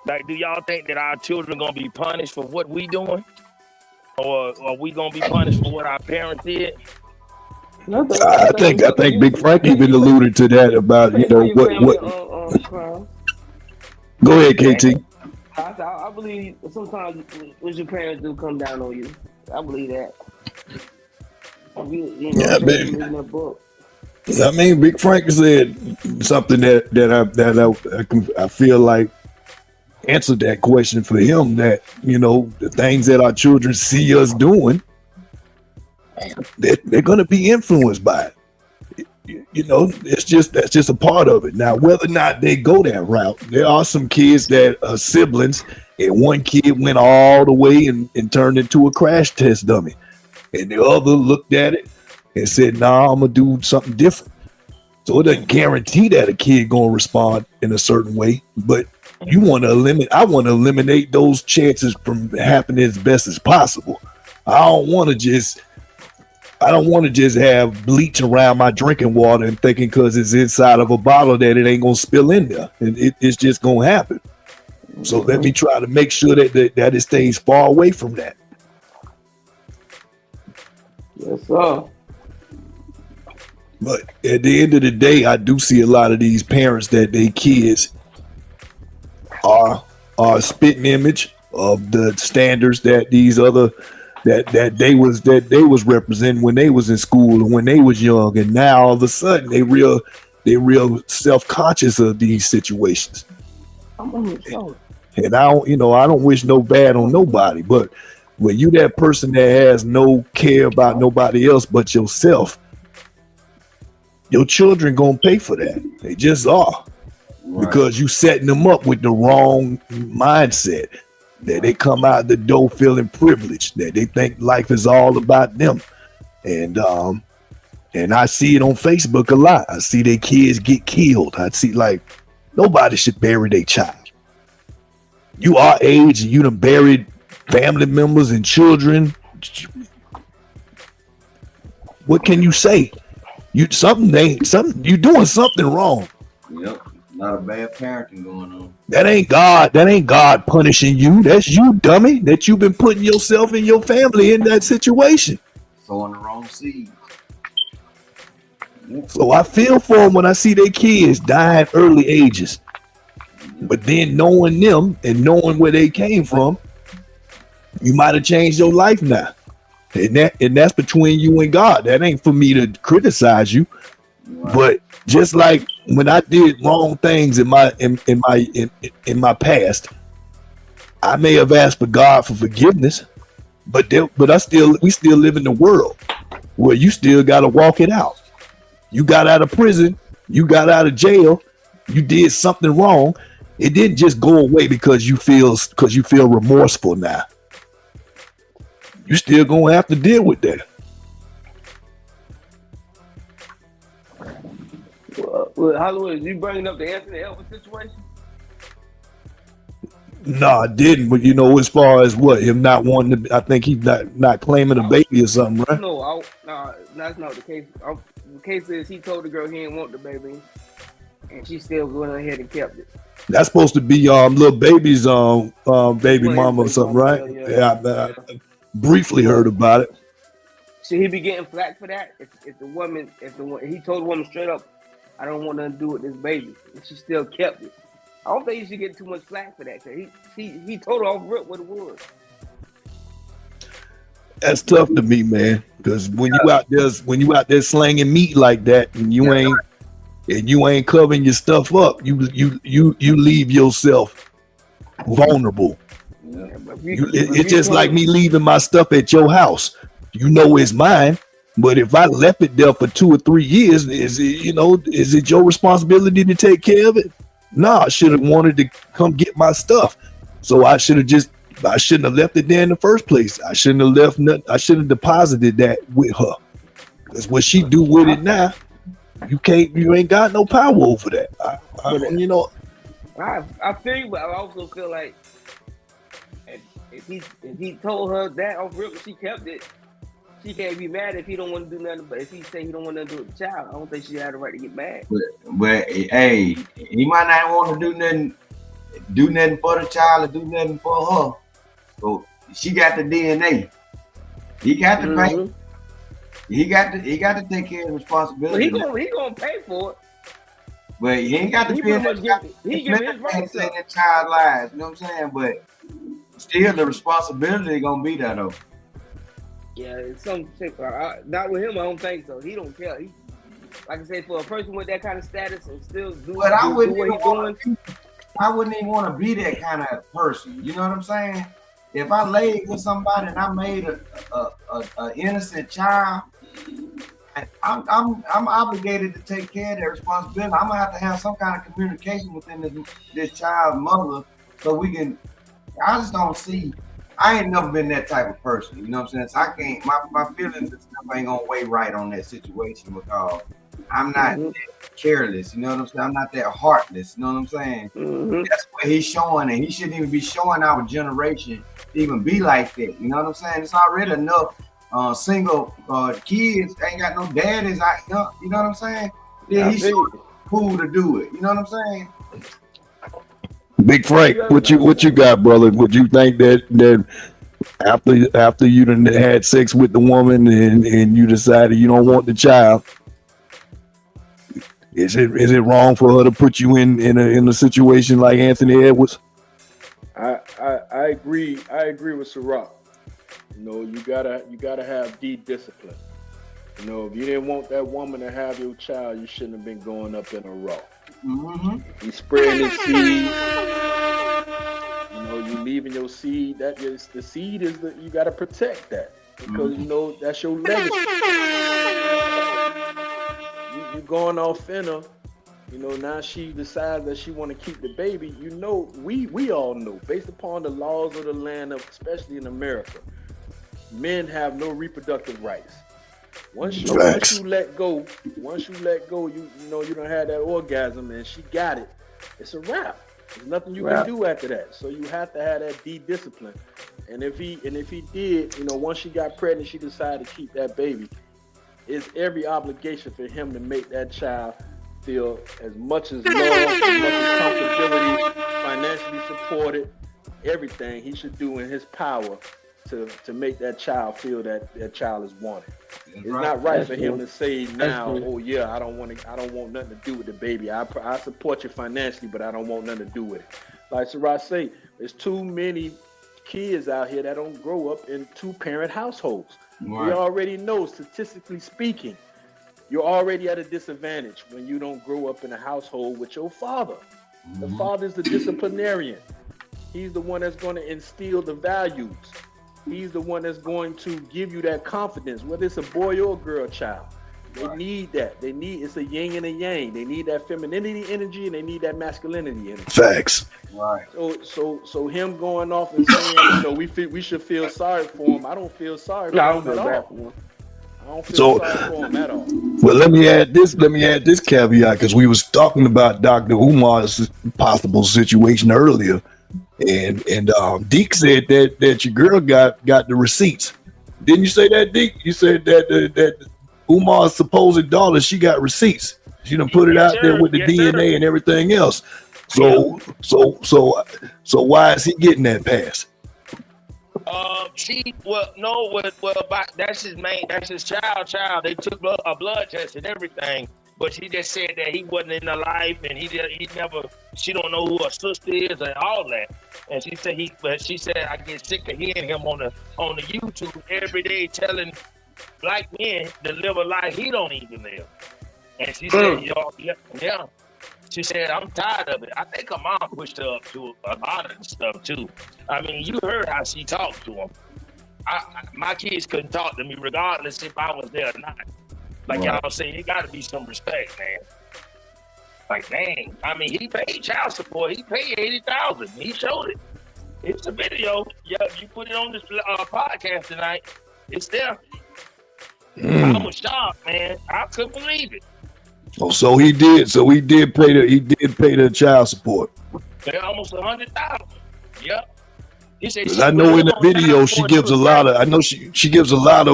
[SPEAKER 8] like, do y'all think that our children gonna be punished for what we doing? Or are we gonna be punished for what our parents did?
[SPEAKER 6] I think Big Frank even alluded to that about, you know, what. Go ahead, KT.
[SPEAKER 7] I believe sometimes what your parents do come down on you. I believe that.
[SPEAKER 6] I mean, Big Frank said something that I feel like answered that question for him, that, you know, the things that our children see us doing, they're going to be influenced by it. You know, that's just a part of it. Now, whether or not they go that route, there are some kids that are siblings, and one kid went all the way and turned into a crash test dummy, and the other looked at it and said, "Nah, I'm gonna do something different." So it doesn't guarantee that a kid gonna respond in a certain way, but I want to eliminate those chances from happening as best as possible. I don't want to just have bleach around my drinking water and thinking because it's inside of a bottle that it ain't gonna spill in there, and it's just gonna happen. So let me try to make sure that it stays far away from that.
[SPEAKER 7] Yes, sir.
[SPEAKER 6] But at the end of the day, I do see a lot of these parents that their kids are a spitting image of the standards that these other that they was representing when they was in school and when they was young, and now all of a sudden they real self-conscious of these situations. And I don't wish no bad on nobody, but when you that person that has no care about nobody else but yourself, your children gonna pay for that. They just are. Right. Because you setting them up with the wrong mindset, that they come out the door feeling privileged, that they think life is all about them. And I see it on Facebook a lot. I see their kids get killed. I see, like, nobody should bury their child. You our age and you done buried family members and children. What can you say? You doing something wrong.
[SPEAKER 11] Yep. A lot of bad parenting going on.
[SPEAKER 6] That ain't God punishing you. That's you, dummy, that you've been putting yourself and your family in that situation.
[SPEAKER 11] Sowing the wrong seed.
[SPEAKER 6] So I feel for them when I see their kids die at early ages. But then knowing them and knowing where they came from, you might have changed your life now. And that's between you and God. That ain't for me to criticize you. Right. But just like when I did wrong things in my past, I may have asked for God for forgiveness, but we still live in the world where you still got to walk it out. You got out of prison, you got out of jail, you did something wrong. It didn't just go away because you feel remorseful now. You still gonna have to deal with that.
[SPEAKER 7] Well, Hollywood, you bringing up the Anthony Edwards situation?
[SPEAKER 6] No, I didn't. But as far as what him not wanting to, I think he's not claiming a baby or something, right?
[SPEAKER 7] No, that's not the case. The case is he told the girl he didn't want the baby, and she still went ahead and kept it.
[SPEAKER 6] That's supposed to be little baby's baby mama or something, right? Yeah, I briefly heard about it.
[SPEAKER 7] Should he be getting flack for that? If he told the woman straight up, I don't want nothing to do with this baby, and she still kept it. I don't think he should get too much flack for that. He told her off rip what it was.
[SPEAKER 6] That's tough to me, man. Because when you out there slanging meat like that, and you ain't covering your stuff up, you leave yourself vulnerable.
[SPEAKER 7] Yeah,
[SPEAKER 6] it's just like me leaving my stuff at your house. It's mine, but if I left it there for 2 or 3 years, is it your responsibility to take care of it? No, I should have wanted to come get my stuff. So I shouldn't have left it there in the first place. I shouldn't have left nothing. I shouldn't have deposited that with her. Because what she do with it now, you ain't got no power over that.
[SPEAKER 7] I feel, but I also feel like if he told her that off rip, she kept it. She can't be mad if he don't want to do nothing. But if he say he don't want nothing to do with the child, I don't think she had the right to get mad.
[SPEAKER 11] But hey, he might not want to do nothing for the child or do nothing for her. So she got the DNA. He got to pay. He got to take care of the responsibility.
[SPEAKER 7] Well, he gonna pay for it.
[SPEAKER 11] But he ain't got to pay
[SPEAKER 7] he give his rights up.
[SPEAKER 11] That child lives, you know what I'm saying? But still, the responsibility gonna be there though.
[SPEAKER 7] Yeah, it's some shit. Not with him, I don't think so. He don't care. Like I said, for a person with that kind of status and still do what he's doing.
[SPEAKER 11] I wouldn't even want to be that kind of person. You know what I'm saying? If I laid with somebody and I made a innocent child, I'm obligated to take care of that responsibility. I'm gonna have to have some kind of communication within this child's mother so we can. I just don't see. I ain't never been that type of person, you know what I'm saying? So I can't, my feelings and stuff ain't gonna weigh right on that situation because I'm not that careless, you know what I'm saying? I'm not that heartless, you know what I'm saying? That's what he's showing, and he shouldn't even be showing our generation to even be like that, you know what I'm saying? It's already enough single kids ain't got no daddies, you know what I'm saying? Then he's cool to do it, you know what I'm saying?
[SPEAKER 6] Big Frank, what you got, brother? Would you think that after you done had sex with the woman and you decided you don't want the child, is it wrong for her to put you in a situation like Anthony Edwards?
[SPEAKER 9] I agree with Ciroc. You gotta have discipline. If you didn't want that woman to have your child, you shouldn't have been going up in a row. You spreading the seed. You leaving your seed. The seed is you got to protect that because that's your legacy. You going off in her. Now she decides that she want to keep the baby. We all know based upon the laws of the land, especially in America, men have no reproductive rights. Once you let go, you don't have that orgasm and she got it. It's a wrap. There's nothing you can do after that. So you have to have that discipline. And if he did, once she got pregnant, she decided to keep that baby. It's every obligation for him to make that child feel as much as love, as much as comfortability, financially supported, everything he should do in his power to make that child feel that child is wanted. It's not right for him to say now, oh yeah, I don't want nothing to do with the baby. I support you financially, but I don't want nothing to do with it. Like Ciroc say, there's too many kids out here that don't grow up in 2-parent households. Right. We already know, statistically speaking, you're already at a disadvantage when you don't grow up in a household with your father. The father's the disciplinarian. He's the one that's going to instill the values. He's the one that's going to give you that confidence, whether it's a boy or a girl child. They need that. It's a yin and a yang. They need that femininity energy and they need that masculinity energy.
[SPEAKER 6] Facts.
[SPEAKER 11] Right.
[SPEAKER 9] So him going off and saying, we should feel sorry for him. I don't feel sorry for him at all. I don't feel sorry for him at all.
[SPEAKER 6] Well, let me add this caveat, because we was talking about Dr. Umar's possible situation earlier, and Deke said that your girl got the receipts. Didn't you say that, Deke? You said that Umar's supposed daughter, she got receipts. She done put it out there with the DNA and everything else. So why is he getting that pass?
[SPEAKER 8] That's his child. They took a blood test and everything, but she just said that he wasn't in her life, and she don't know who her sister is and all that. And she said I get sick of hearing him on the YouTube every day telling black men to live a life he don't even live. And she said, yeah. She said, I'm tired of it. I think her mom pushed her up to a lot of stuff too. I mean, you heard how she talked to him. My kids couldn't talk to me regardless if I was there or not. Like y'all say, it got to be some respect, man. Like, dang. I mean, he paid child support. He paid $80,000. He showed it. It's a video. Yeah, you put it on this podcast tonight. It's there. I was shocked, man. I couldn't believe it.
[SPEAKER 6] Oh, so he did pay the child support.
[SPEAKER 8] They're almost $100,000. Yep. He said
[SPEAKER 6] I know in the video she gives a lot of. She gives a lot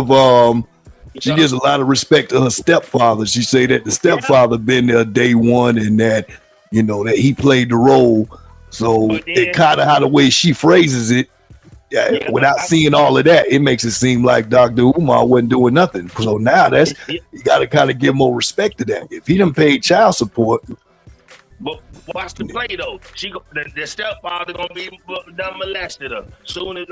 [SPEAKER 6] of respect to her stepfather. She say that the stepfather been there day one and that that he played the role. So it kind of how the way she phrases it. Yeah, without seeing all of that, it makes it seem like Dr. Umar wasn't doing nothing. So now you got to kind of give more respect to that. If he done paid child support.
[SPEAKER 8] But watch the play though. The stepfather gonna be done molested her. Soon as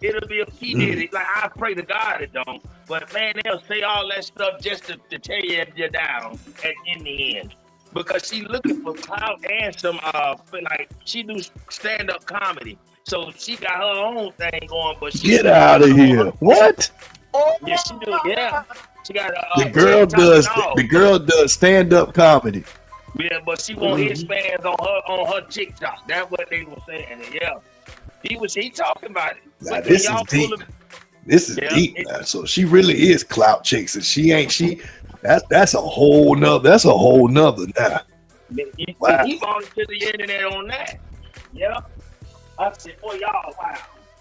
[SPEAKER 8] it'll be a he did it. Like I pray to God it don't. But man, they'll say all that stuff just to tell you if you're down in the end. Because she looking for clout and some she do stand-up comedy. So she got her own thing going, but she
[SPEAKER 6] get out of here. What?
[SPEAKER 8] Yeah, she do. Yeah, she got
[SPEAKER 6] the girl does stand-up comedy.
[SPEAKER 8] Yeah, but she want his fans on her TikTok. That's what they were saying. And yeah, he talking about it.
[SPEAKER 6] Now, this is deep. This is deep. Man. So she really is clout chasing. That's a whole nother now.
[SPEAKER 8] He brought it to the internet on that. Yeah. I said, boy, y'all, wow.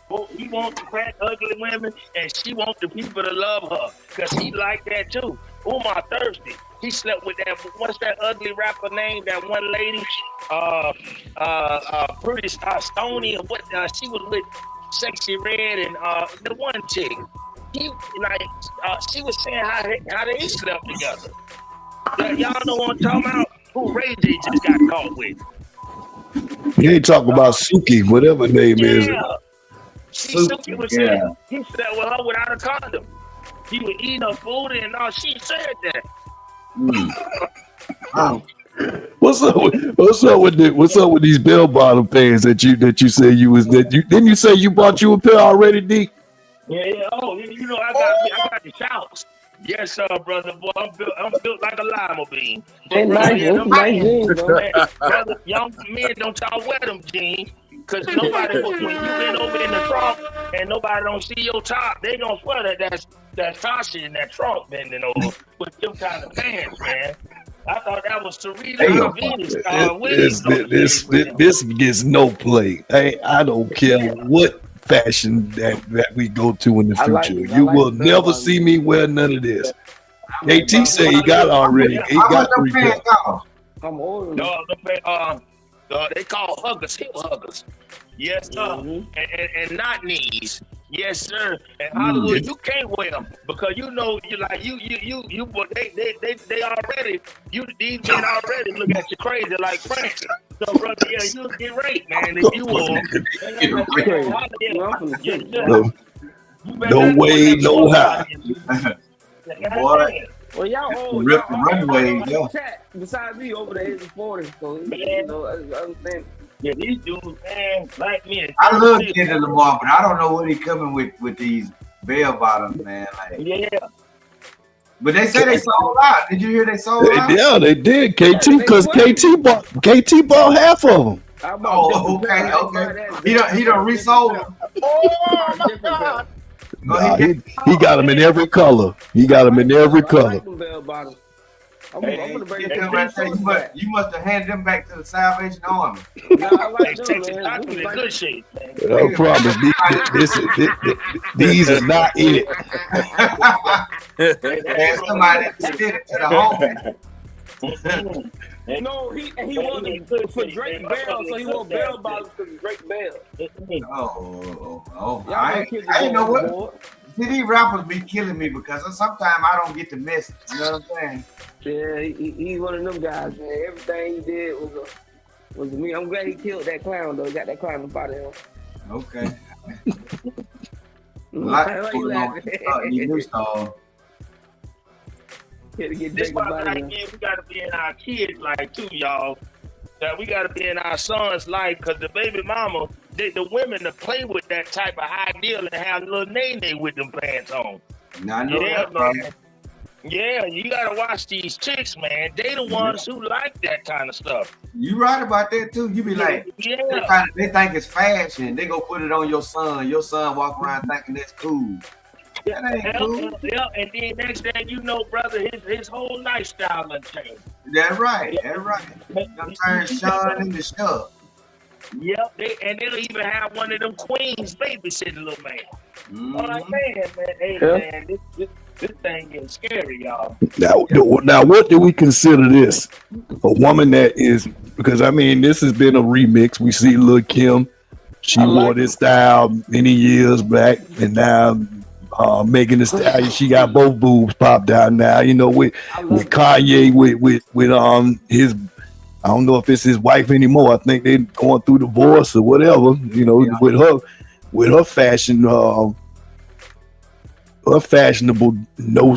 [SPEAKER 8] Boy, he wants the fat, ugly women, and she wants the people to love her, because he like that too. Umar thirsty. He slept with what's that ugly rapper name? That one lady, pretty Stony, or what? She was with Sexy Red and the one chick. She was saying how they slept together. Y'all know what I'm talking about? Who Ray J just got caught with.
[SPEAKER 6] You ain't talking about Suki, whatever her name is.
[SPEAKER 8] Suki was saying he slept with her without a condom. He was eating her food and all. She said that.
[SPEAKER 6] What's up with these bell bottom pants that you say you was didn't you say you bought you a pair already, D?
[SPEAKER 8] Yeah. Oh, I got the shouts. Yes, sir, brother. Boy, I'm built like a lima bean.
[SPEAKER 7] Nice jeans,
[SPEAKER 8] brother. Young men, don't y'all wear them jeans. Because nobody, when you been over in the trunk and nobody don't see your top, they gonna swear that's Tasha in that trunk bending over with them kind of pants, man. I thought that was Serena Venus.
[SPEAKER 6] This gets no play. Hey, I don't care what fashion that we go to in the future. You will never see me wear none of this. KT say he got already. He got 3 pairs.
[SPEAKER 7] I'm old.
[SPEAKER 8] They call huggers, hip huggers. Yes, sir. And not knees. Yes, sir. And Hollywood, you can't wear them because they already. These men already look at you crazy like Frank. So, brother, you'll get raped, man, if you wore them.
[SPEAKER 6] No way, no how.
[SPEAKER 11] Boy.
[SPEAKER 7] Well, y'all old.
[SPEAKER 11] Rip the runway, yo.
[SPEAKER 7] Besides me, over the age of 40, so you know, I understand.
[SPEAKER 8] Yeah, these dudes, man, like me.
[SPEAKER 11] I love Kendrick Lamar, but I don't know what he coming with these bell bottoms, man. Like,
[SPEAKER 8] yeah.
[SPEAKER 11] But they say they sold out. Did you hear they sold out?
[SPEAKER 6] Yeah, they did. KT, because KT bought half of them.
[SPEAKER 11] Oh, okay. He don't resold them.
[SPEAKER 8] Oh my God.
[SPEAKER 6] Nah, he got them in every color. He got them in every color.
[SPEAKER 11] You must have handed them back to the Salvation Army.
[SPEAKER 8] Good shape.
[SPEAKER 6] I promise, these are not it.
[SPEAKER 11] And somebody did it to the home.
[SPEAKER 7] No, he wanted for Drake Bell, so he want bell bottoms for Drake Bell.
[SPEAKER 11] Oh, I ain't know what. See, these rappers be killing me because sometimes I don't get the message. You know what I'm saying?
[SPEAKER 7] Yeah, he's one of them guys, man. Everything he did was me. I'm glad he killed that clown though. He got that clown up out of him.
[SPEAKER 11] Okay.
[SPEAKER 8] This why we gotta be in our kids' life too, y'all. That we gotta be in our sons' life, because the baby mama, the women to play with that type of ideal and have a little nay with them pants on. Man. Yeah, you gotta watch these chicks, man. They the ones who like that kind of stuff.
[SPEAKER 11] You right about that too. You be like, they think it's fashion. They go put it on your son. Your son walk around thinking that's cool. That ain't cool.
[SPEAKER 8] Yeah, and then next thing you know, brother, his whole lifestyle done changed.
[SPEAKER 11] That's right. Them turn Sean into stuff.
[SPEAKER 8] Yep, they'll even have one of them queens babysitting little man. All I'm saying, man, hey man, this thing getting scary, y'all.
[SPEAKER 6] Now, what do we consider this? A woman that is, because I mean, this has been a remix. We see Lil' Kim, she wore this style many years back, and now Megan Thee Stallion, she got both boobs popped out now. You know, with Kanye, with his, I don't know if it's his wife anymore. I think they're going through divorce or whatever. You know, with her fashion, her fashionable no,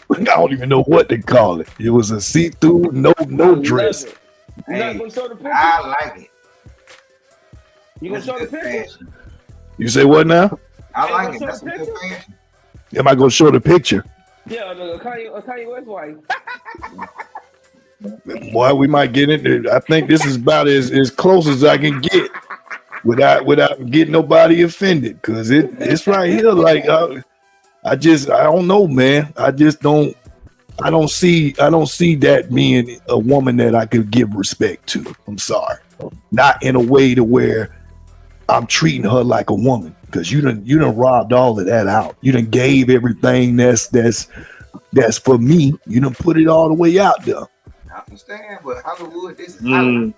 [SPEAKER 6] I don't even know what to call it. It was a see-through no dress.
[SPEAKER 11] Hey, I like it.
[SPEAKER 7] You gonna show the picture?
[SPEAKER 6] You say what now?
[SPEAKER 11] I like it. That's a good fashion.
[SPEAKER 6] Am I gonna show the picture?
[SPEAKER 7] Yeah, Kanye West wife.
[SPEAKER 6] Boy, we might get into. I think this is about as close as I can get without getting nobody offended, because it's right here. Like I don't know, man. I don't see that being a woman that I could give respect to. I'm sorry, not in a way to where I'm treating her like a woman, because you done robbed all of that out. You done gave everything that's for me. You done put it all the way out there.
[SPEAKER 11] I understand, but Hollywood, this is Hollywood.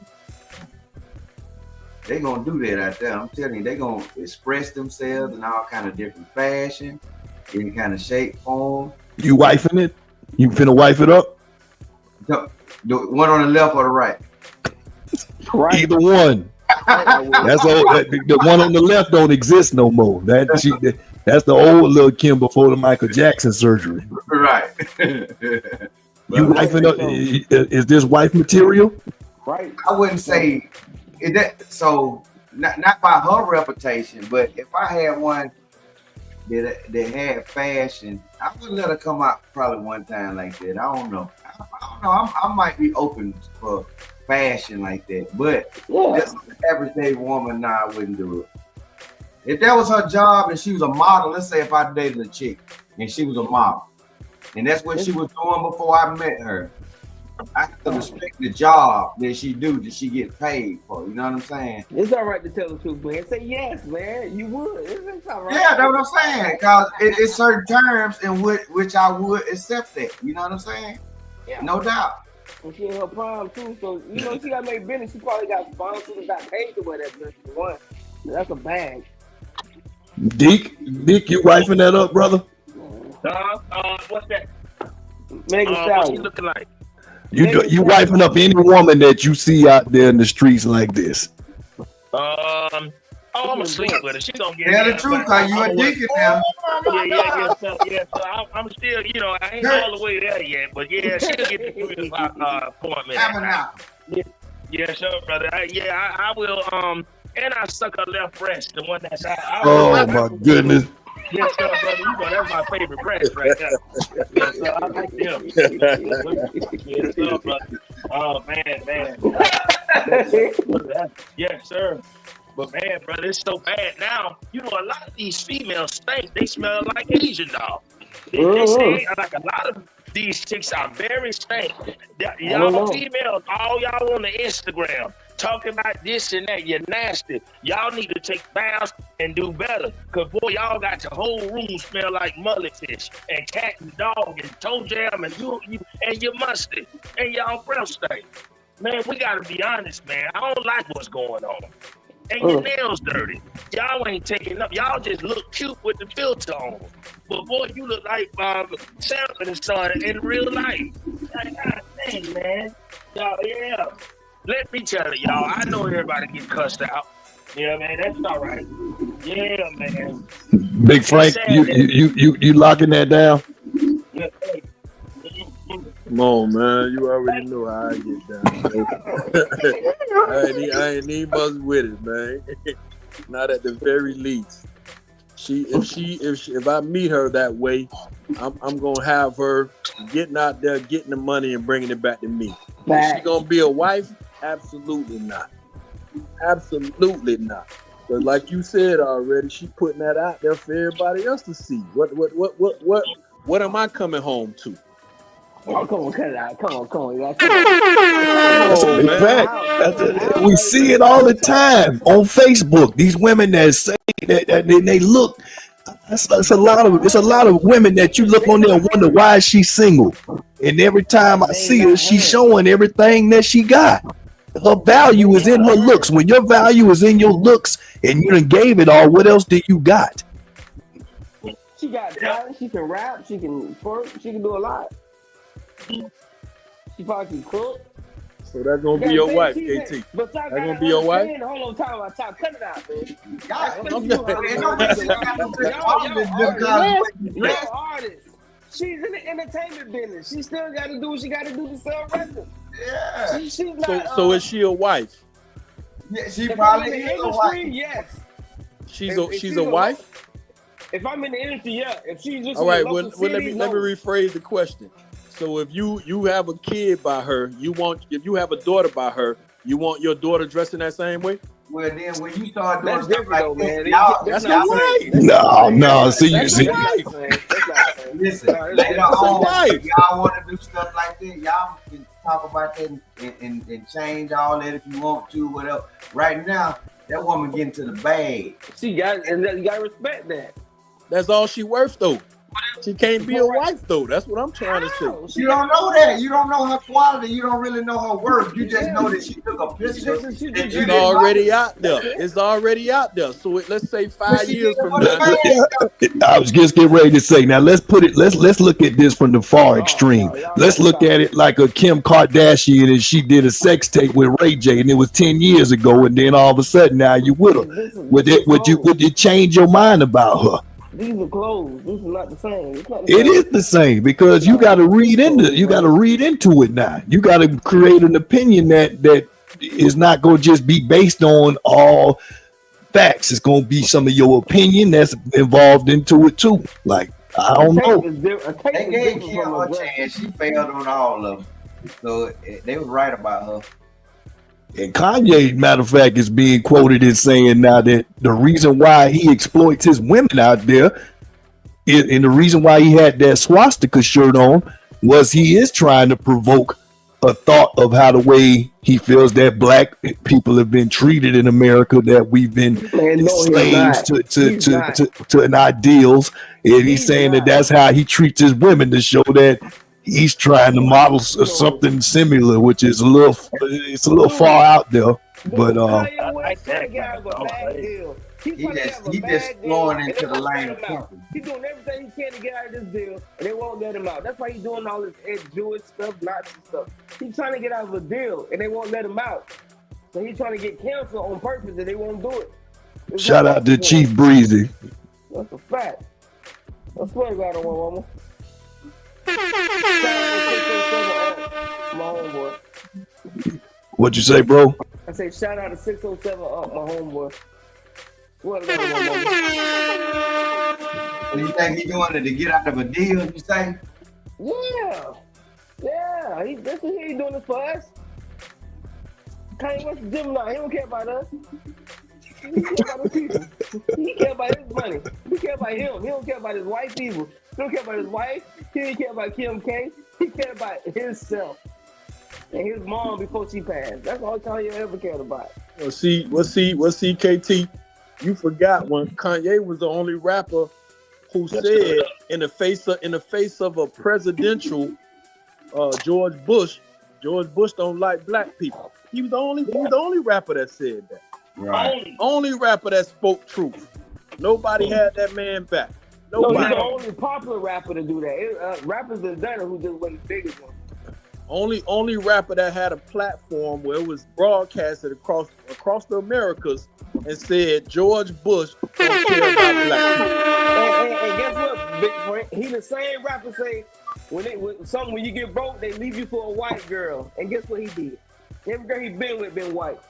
[SPEAKER 11] They gonna do that out there. I'm telling you, they gonna express themselves in all kind of different fashion, any kind of shape, form.
[SPEAKER 6] You wifing it? You finna wife it up?
[SPEAKER 11] The one on the left or the right?
[SPEAKER 6] Either one. That's all. The one on the left don't exist no more. That's the old Lil' Kim before the Michael Jackson surgery.
[SPEAKER 11] Right.
[SPEAKER 6] You wifing up? Is this wife material?
[SPEAKER 11] Right. I wouldn't say that. So not by her reputation, but if I had one that had fashion, I would let her come out probably one time like that. I don't know. I might be open for fashion like that, but just an everyday woman, nah, I wouldn't do it. If that was her job and she was a model, let's say if I dated a chick and she was a model, and that's what she was doing before I met her, I have to respect the job that she get paid for. You know what I'm saying?
[SPEAKER 7] It's all right to tell the truth, man. Say yes, man. You would. It's all right.
[SPEAKER 11] Yeah, that's what I'm saying. Because it's certain terms in which I would accept that. You know what I'm saying? Yeah. No doubt.
[SPEAKER 7] And she in her prime too, so you know she got made business. She probably got sponsors and got paid to wear that dress for one. That's a bag.
[SPEAKER 6] Deke, you wifing that up, brother?
[SPEAKER 8] What's that?
[SPEAKER 7] Megan Thee
[SPEAKER 8] What's she looking like?
[SPEAKER 6] You wifing up any woman that you see out there in the streets like this?
[SPEAKER 8] I'm asleep with her. She gonna get
[SPEAKER 11] the truth, cause you a dick now.
[SPEAKER 8] Yeah. So I'm still, I ain't all the way there yet, but yeah, she'll get the 3 o'clock appointment.
[SPEAKER 11] Have an hour.
[SPEAKER 8] Yes, sir, brother. I will. And I suck her left breast, the one that's out.
[SPEAKER 6] Oh my goodness.
[SPEAKER 8] Yes, sir, brother. You know that's my favorite breast right there. Yes, sir. I like them. Yes, sir, brother. Oh man. Yes, sir. But man, brother, it's so bad now. You know, a lot of these females stink. They smell like Asian dog. They say like a lot of these chicks are very stank. Y'all females, all y'all on the Instagram talking about this and that. You're nasty. Y'all need to take baths and do better. Cause boy, y'all got your whole room smell like mullet fish and cat and dog and toe jam and you and your mustard and y'all breath stink. Man, we gotta be honest, man. I don't like what's going on. And your nails dirty. Y'all ain't taking up. Y'all just look cute with the filter on. But boy, you look like Sam and his son in real life. God dang, man. Y'all, yeah. Let me tell you, y'all. I know everybody get cussed out. Yeah, man. That's all right. Yeah, man.
[SPEAKER 6] Big Frank, you locking that down?
[SPEAKER 8] Yeah, hey.
[SPEAKER 9] Come on, man. You already know how I get down. I ain't need much with it, man. Not at the very least. If I meet her that way, I'm gonna have her getting out there, getting the money, and bringing it back to me. Is she gonna be a wife? Absolutely not. Absolutely not. But like you said already, she putting that out there for everybody else to see. What am I coming home to?
[SPEAKER 7] Oh, come on, cut it out. Come on.
[SPEAKER 6] That's a big fact. We see it all the time on Facebook. These women that say that they look. It's a lot of women that you look on there and wonder why is she single. And every time I see her, she's showing everything that she got. Her value is in her looks. When your value is in your looks and you done gave it all, what else do you got?
[SPEAKER 7] She got talent. She can rap. She can twerk. She can do a lot. She probably can cook.
[SPEAKER 9] So that's gonna be your wife, KT.
[SPEAKER 7] That's
[SPEAKER 9] gonna be your wife.
[SPEAKER 7] Hold on, time. Cut it out, man. Y'all artists. She's in the entertainment business. She still got to do what she got to do to sell records.
[SPEAKER 11] Yeah.
[SPEAKER 7] She's not,
[SPEAKER 9] so is she a wife?
[SPEAKER 11] Yeah, she probably is a wife.
[SPEAKER 7] Yes.
[SPEAKER 9] She's a wife.
[SPEAKER 7] If I'm in the industry, yeah. If she's just
[SPEAKER 9] all right. Well, let me rephrase the question. So if you have a kid by her, if you have a daughter by her, you want your daughter dressed in that same way?
[SPEAKER 11] Well, then when you start doing
[SPEAKER 7] that's
[SPEAKER 11] stuff like
[SPEAKER 7] man.
[SPEAKER 11] that's
[SPEAKER 7] not
[SPEAKER 11] right.
[SPEAKER 6] No. See, you see.
[SPEAKER 11] Listen, later on, if y'all want to do stuff like that, y'all can talk about that and change all that if you want to, whatever. Right now, that woman getting to the bag.
[SPEAKER 7] You gotta respect that.
[SPEAKER 9] That's all she worth, though. She can't be a wife, though. That's what I'm trying to say.
[SPEAKER 11] You don't know that. You don't know her quality. You don't really know her worth. You just know that she took a picture.
[SPEAKER 9] It's already out there. It's already out there. So let's say 5 years from now.
[SPEAKER 6] I was just getting ready to say. Now let's look at this from the far extreme. Let's look at it like a Kim Kardashian, and she did a sex tape with Ray J, and it was 10 years ago, and then all of a sudden now you with her. Would you change your mind about her?
[SPEAKER 7] These are clothes. This is not the same.
[SPEAKER 6] It is the same because you got to read into it now. You got to create an opinion that is not going to just be based on all facts. It's going to be some of your opinion that's involved into it too. Like I don't know.
[SPEAKER 11] They gave Kim a chance. She failed on all of them, so they were right about her.
[SPEAKER 6] And Kanye, matter of fact, is being quoted as saying now that the reason why he exploits his women out there, and the reason why he had that swastika shirt on, was he is trying to provoke a thought of how the way he feels that black people have been treated in America, that we've been slaves to an ideals, and he's saying that that's how he treats his women to show that he's trying to model something similar, which is a little far out there, but
[SPEAKER 11] he just flowing into the lane of people.
[SPEAKER 7] He's doing everything he can to get out of this deal, and they won't let him out. That's why he's doing all this Jewish stuff, Nazi stuff. He's trying to get out of a deal, and they won't let him out. So he's trying to get canceled on purpose, and they won't do it.
[SPEAKER 6] Shout out to Chief Breezy.
[SPEAKER 7] That's a fact. I swear to God, on my mama. My homeboy.
[SPEAKER 6] What'd you say, bro?
[SPEAKER 7] I say shout out to 607 up, my homeboy. What another one, mama?
[SPEAKER 11] What do you think he doing to get out of a deal? You say?
[SPEAKER 7] Yeah. That's what he doing this for us. Kanye West is Gemini. He don't care about us. He care about the people. He care about his money. He care about him. He don't care about his white people. He don't care about his wife. He didn't care about Kim K. He cared about himself and his mom before she passed. That's all Kanye ever cared about.
[SPEAKER 9] Well, see, KT, you forgot when Kanye was the only rapper who said in the face of a presidential George Bush don't like black people. He was the only rapper that said that.
[SPEAKER 11] Right.
[SPEAKER 9] Only rapper that spoke truth. Nobody had that man back. Nobody.
[SPEAKER 7] No, he's the only popular rapper to do that. Rappers have done it who just wasn't the biggest one.
[SPEAKER 9] Only rapper that had a platform where it was broadcasted across the Americas and said George Bush don't care about black people.
[SPEAKER 7] And guess what, big friend? He the same rapper say when you get broke, they leave you for a white girl. And guess what he did? Every girl he been with been white.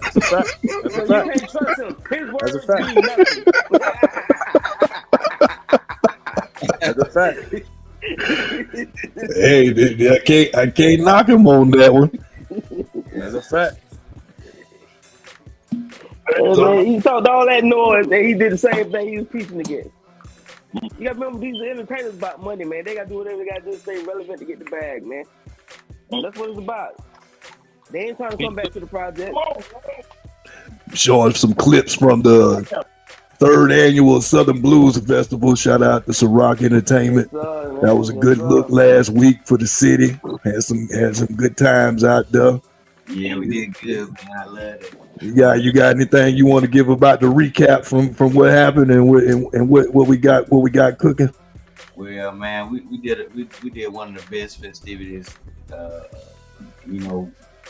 [SPEAKER 9] That's a fact. That's a fact.
[SPEAKER 7] You can't trust him. His words
[SPEAKER 9] That's a fact.
[SPEAKER 7] mean nothing.
[SPEAKER 9] That's a fact.
[SPEAKER 6] Hey, I can't knock him on that one.
[SPEAKER 9] That's a fact.
[SPEAKER 7] Man, he talked all that noise and he did the same thing he was preaching against. You gotta remember these are entertainers about money, man. They gotta do whatever they gotta do to stay relevant to get the bag, man. That's what it's about. They ain't trying to come back to the project.
[SPEAKER 6] Showing some clips from the 3rd annual Southern Blues Festival. Shout out to Ciroc Entertainment. That was a good look last week for the city. Had some good times out there.
[SPEAKER 11] Yeah, we did good, man. I love it.
[SPEAKER 6] You got anything you want to give about the recap from what happened and what we got cooking?
[SPEAKER 11] Well, man, we did one of the best festivities.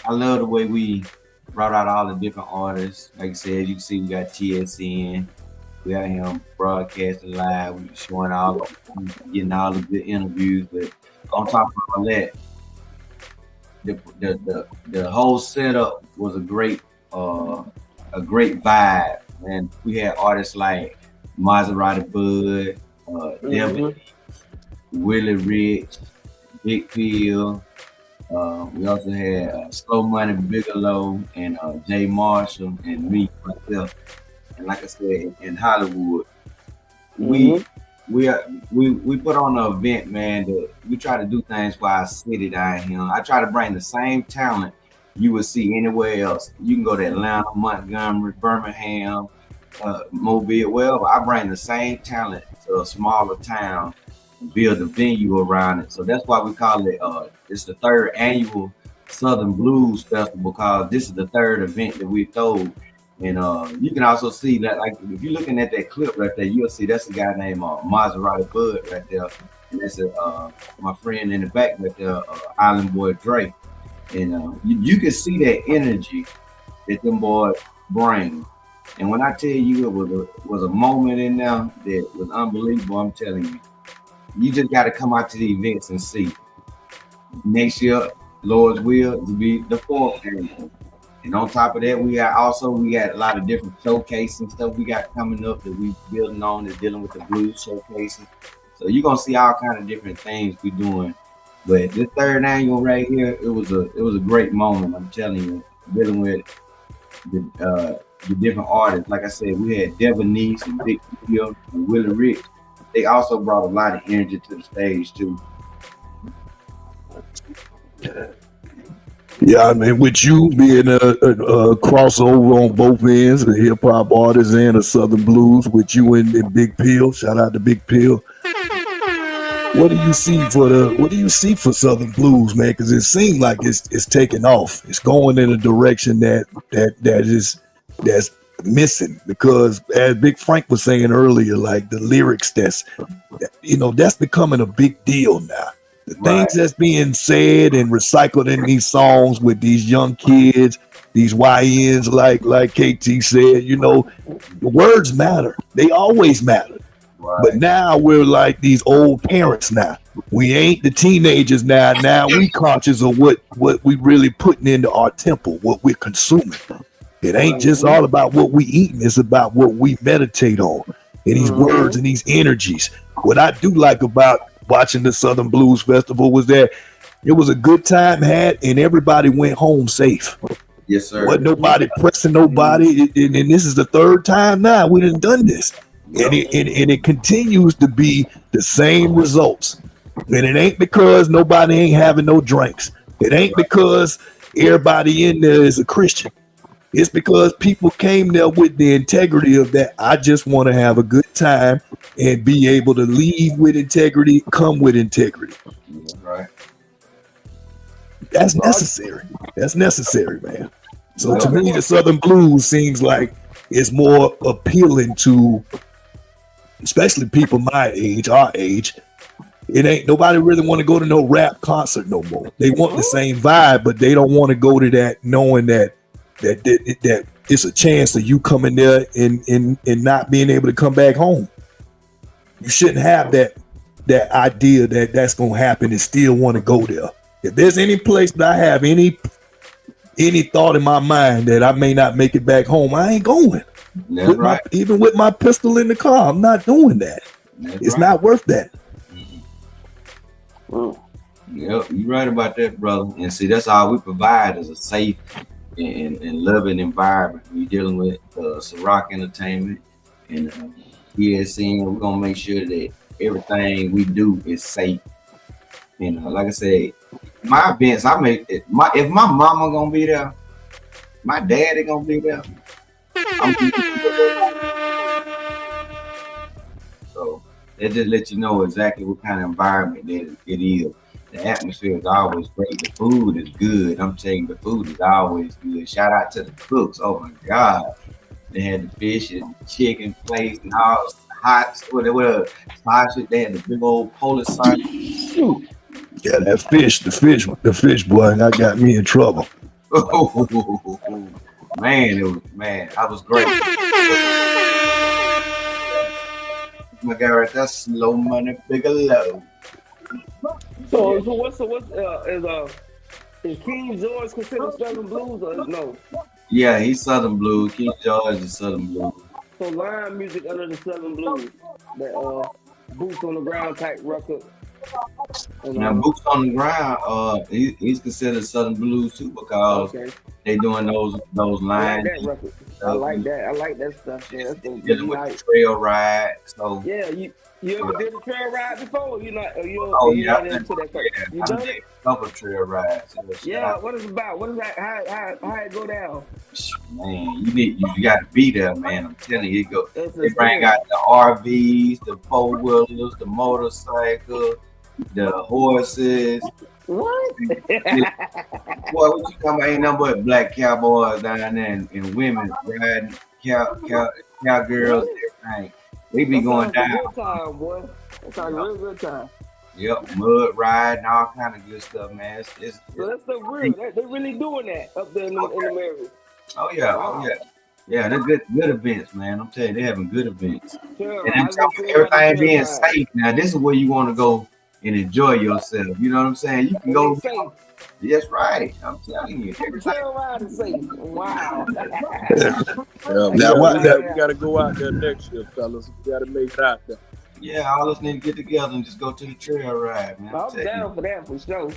[SPEAKER 11] I love the way we brought out all the different artists. Like I said, you can see we got TSN. We got him broadcasting live. We showing getting all the good interviews. But on top of all that, the whole setup was a great vibe. And we had artists like Maserati Bud, Devin, Willie Rich, Big Phil. We also had Slow Money Bigelow and Jay Marshall and me myself. And like I said, in Hollywood, we put on an event, man, that we try to do things for our city down here. I try to bring the same talent you would see anywhere else. You can go to Atlanta, Montgomery, Birmingham, Mobile, wherever. I bring the same talent to a smaller town and build a venue around it. So that's why we call it, it's the 3rd annual Southern Blues Festival, because this is the 3rd event that we throw. And you can also see that, like, if you're looking at that clip right there, you'll see that's a guy named Maserati Bud right there. And that's my friend in the back right there, Island Boy Drake. And you can see that energy that them boys bring. And when I tell you it was a moment in there that was unbelievable, I'm telling you, you just got to come out to the events and see. Next year, Lord's will, to be the 4th annual. And on top of that, we got a lot of different showcases and stuff we got coming up that we building on, that's dealing with the blues showcases. So you're gonna see all kind of different things we doing. But this 3rd annual right here, it was a great moment. I'm telling you, dealing with the different artists. Like I said, we had Devin Neese and Big Phil and Willie Rich. They also brought a lot of energy to the stage too.
[SPEAKER 6] Yeah, I mean, with you being a crossover on both ends, a hip hop artist and a Southern blues, with you and Big Pill. Shout out to Big Pill. What do you see for Southern blues, man? Because it seems like it's taking off. It's going in a direction that's missing. Because as Big Frank was saying earlier, like the lyrics, that's becoming a big deal now. The things that's being said and recycled in these songs with these young kids, these YNs, like KT said, the words matter. They always matter. Right. But now we're like these old parents now. We ain't the teenagers now. Now we conscious of what we really putting into our temple, what we're consuming. It ain't just all about what we eating. It's about what we meditate on and these words and these energies. What I do like about watching the Southern Blues Festival was that it was a good time had and everybody went home safe.
[SPEAKER 11] Yes, sir.
[SPEAKER 6] Wasn't nobody pressing nobody. And this is the third time now we done this. And it continues to be the same results. And it ain't because nobody ain't having no drinks. It ain't because everybody in there is a Christian. It's because people came there with the integrity of that. I just want to have a good time and be able to leave with integrity, come with integrity.
[SPEAKER 11] Right.
[SPEAKER 6] That's necessary. That's necessary, man. So to me, the Southern Blues seems like it's more appealing to, especially people my age, our age. It ain't nobody really want to go to no rap concert no more. They want the same vibe, but they don't want to go to that knowing that it's a chance of you coming there and not being able to come back home. You shouldn't have that idea that that's gonna happen and still want to go there. If there's any place that I have any thought in my mind that I may not make it back home, I ain't going. Even with my pistol in the car, I'm not doing that. It's not worth that.
[SPEAKER 11] Yep, you're right about that, brother. And see, that's all we provide is a safe and loving environment. We're dealing with Ciroc Entertainment and ESN. We're gonna make sure that everything we do is safe. And like I said, my events, if my mama gonna be there, my daddy gonna be there. So that just let you know exactly what kind of environment it is. The atmosphere is always great. The food is good. I'm telling you, the food is always good. Shout out to the cooks. Oh my God. They had the fish and chicken plates and all hot, whatever. They had the big old Polish sausage.
[SPEAKER 6] Yeah, the fish boy, that got me in trouble.
[SPEAKER 11] Man, I was great. My guy right there, slow money, bigger low.
[SPEAKER 7] So what's is King George considered Southern Blues or no?
[SPEAKER 11] Yeah, he's Southern Blues. King George is Southern Blues.
[SPEAKER 7] So line music under the Southern Blues, that boots on the ground type record.
[SPEAKER 11] Now boots on the ground, he's considered Southern Blues too because they doing those lines.
[SPEAKER 7] I like that. I like that stuff. Yeah, that's
[SPEAKER 11] dealing with the trail ride. So
[SPEAKER 7] yeah, you ever did a trail ride before? You into that? You done it?
[SPEAKER 11] Couple trail rides.
[SPEAKER 7] Yeah, what is it about? What is that? How it go down?
[SPEAKER 11] Man, you got to be there, man. I'm telling you, they bring out the RVs, the 4-wheelers, the motorcycle, the horses.
[SPEAKER 7] What?
[SPEAKER 11] Boy, what you talking about? Ain't nothing but black cowboys down there and women riding cowgirls and everything. They be going down.
[SPEAKER 7] Good time, boy. That's a real good time.
[SPEAKER 11] Yep, mud riding, all kind of good stuff, man.
[SPEAKER 7] So that's the real. They're really doing that up there in the area.
[SPEAKER 11] Oh yeah, yeah. They're good events, man. I'm telling you, they're having good events.
[SPEAKER 7] Sure,
[SPEAKER 11] and everything being safe. Now, this is where you want to go and enjoy yourself. You know what I'm saying? You can go. That's right. I'm telling you.
[SPEAKER 7] Trail ride is safe. Wow.
[SPEAKER 9] We got to go out there next year, fellas. We got to make it out there.
[SPEAKER 11] Yeah, all us need to get together and just go to the trail ride, man.
[SPEAKER 7] I'm down for that for sure.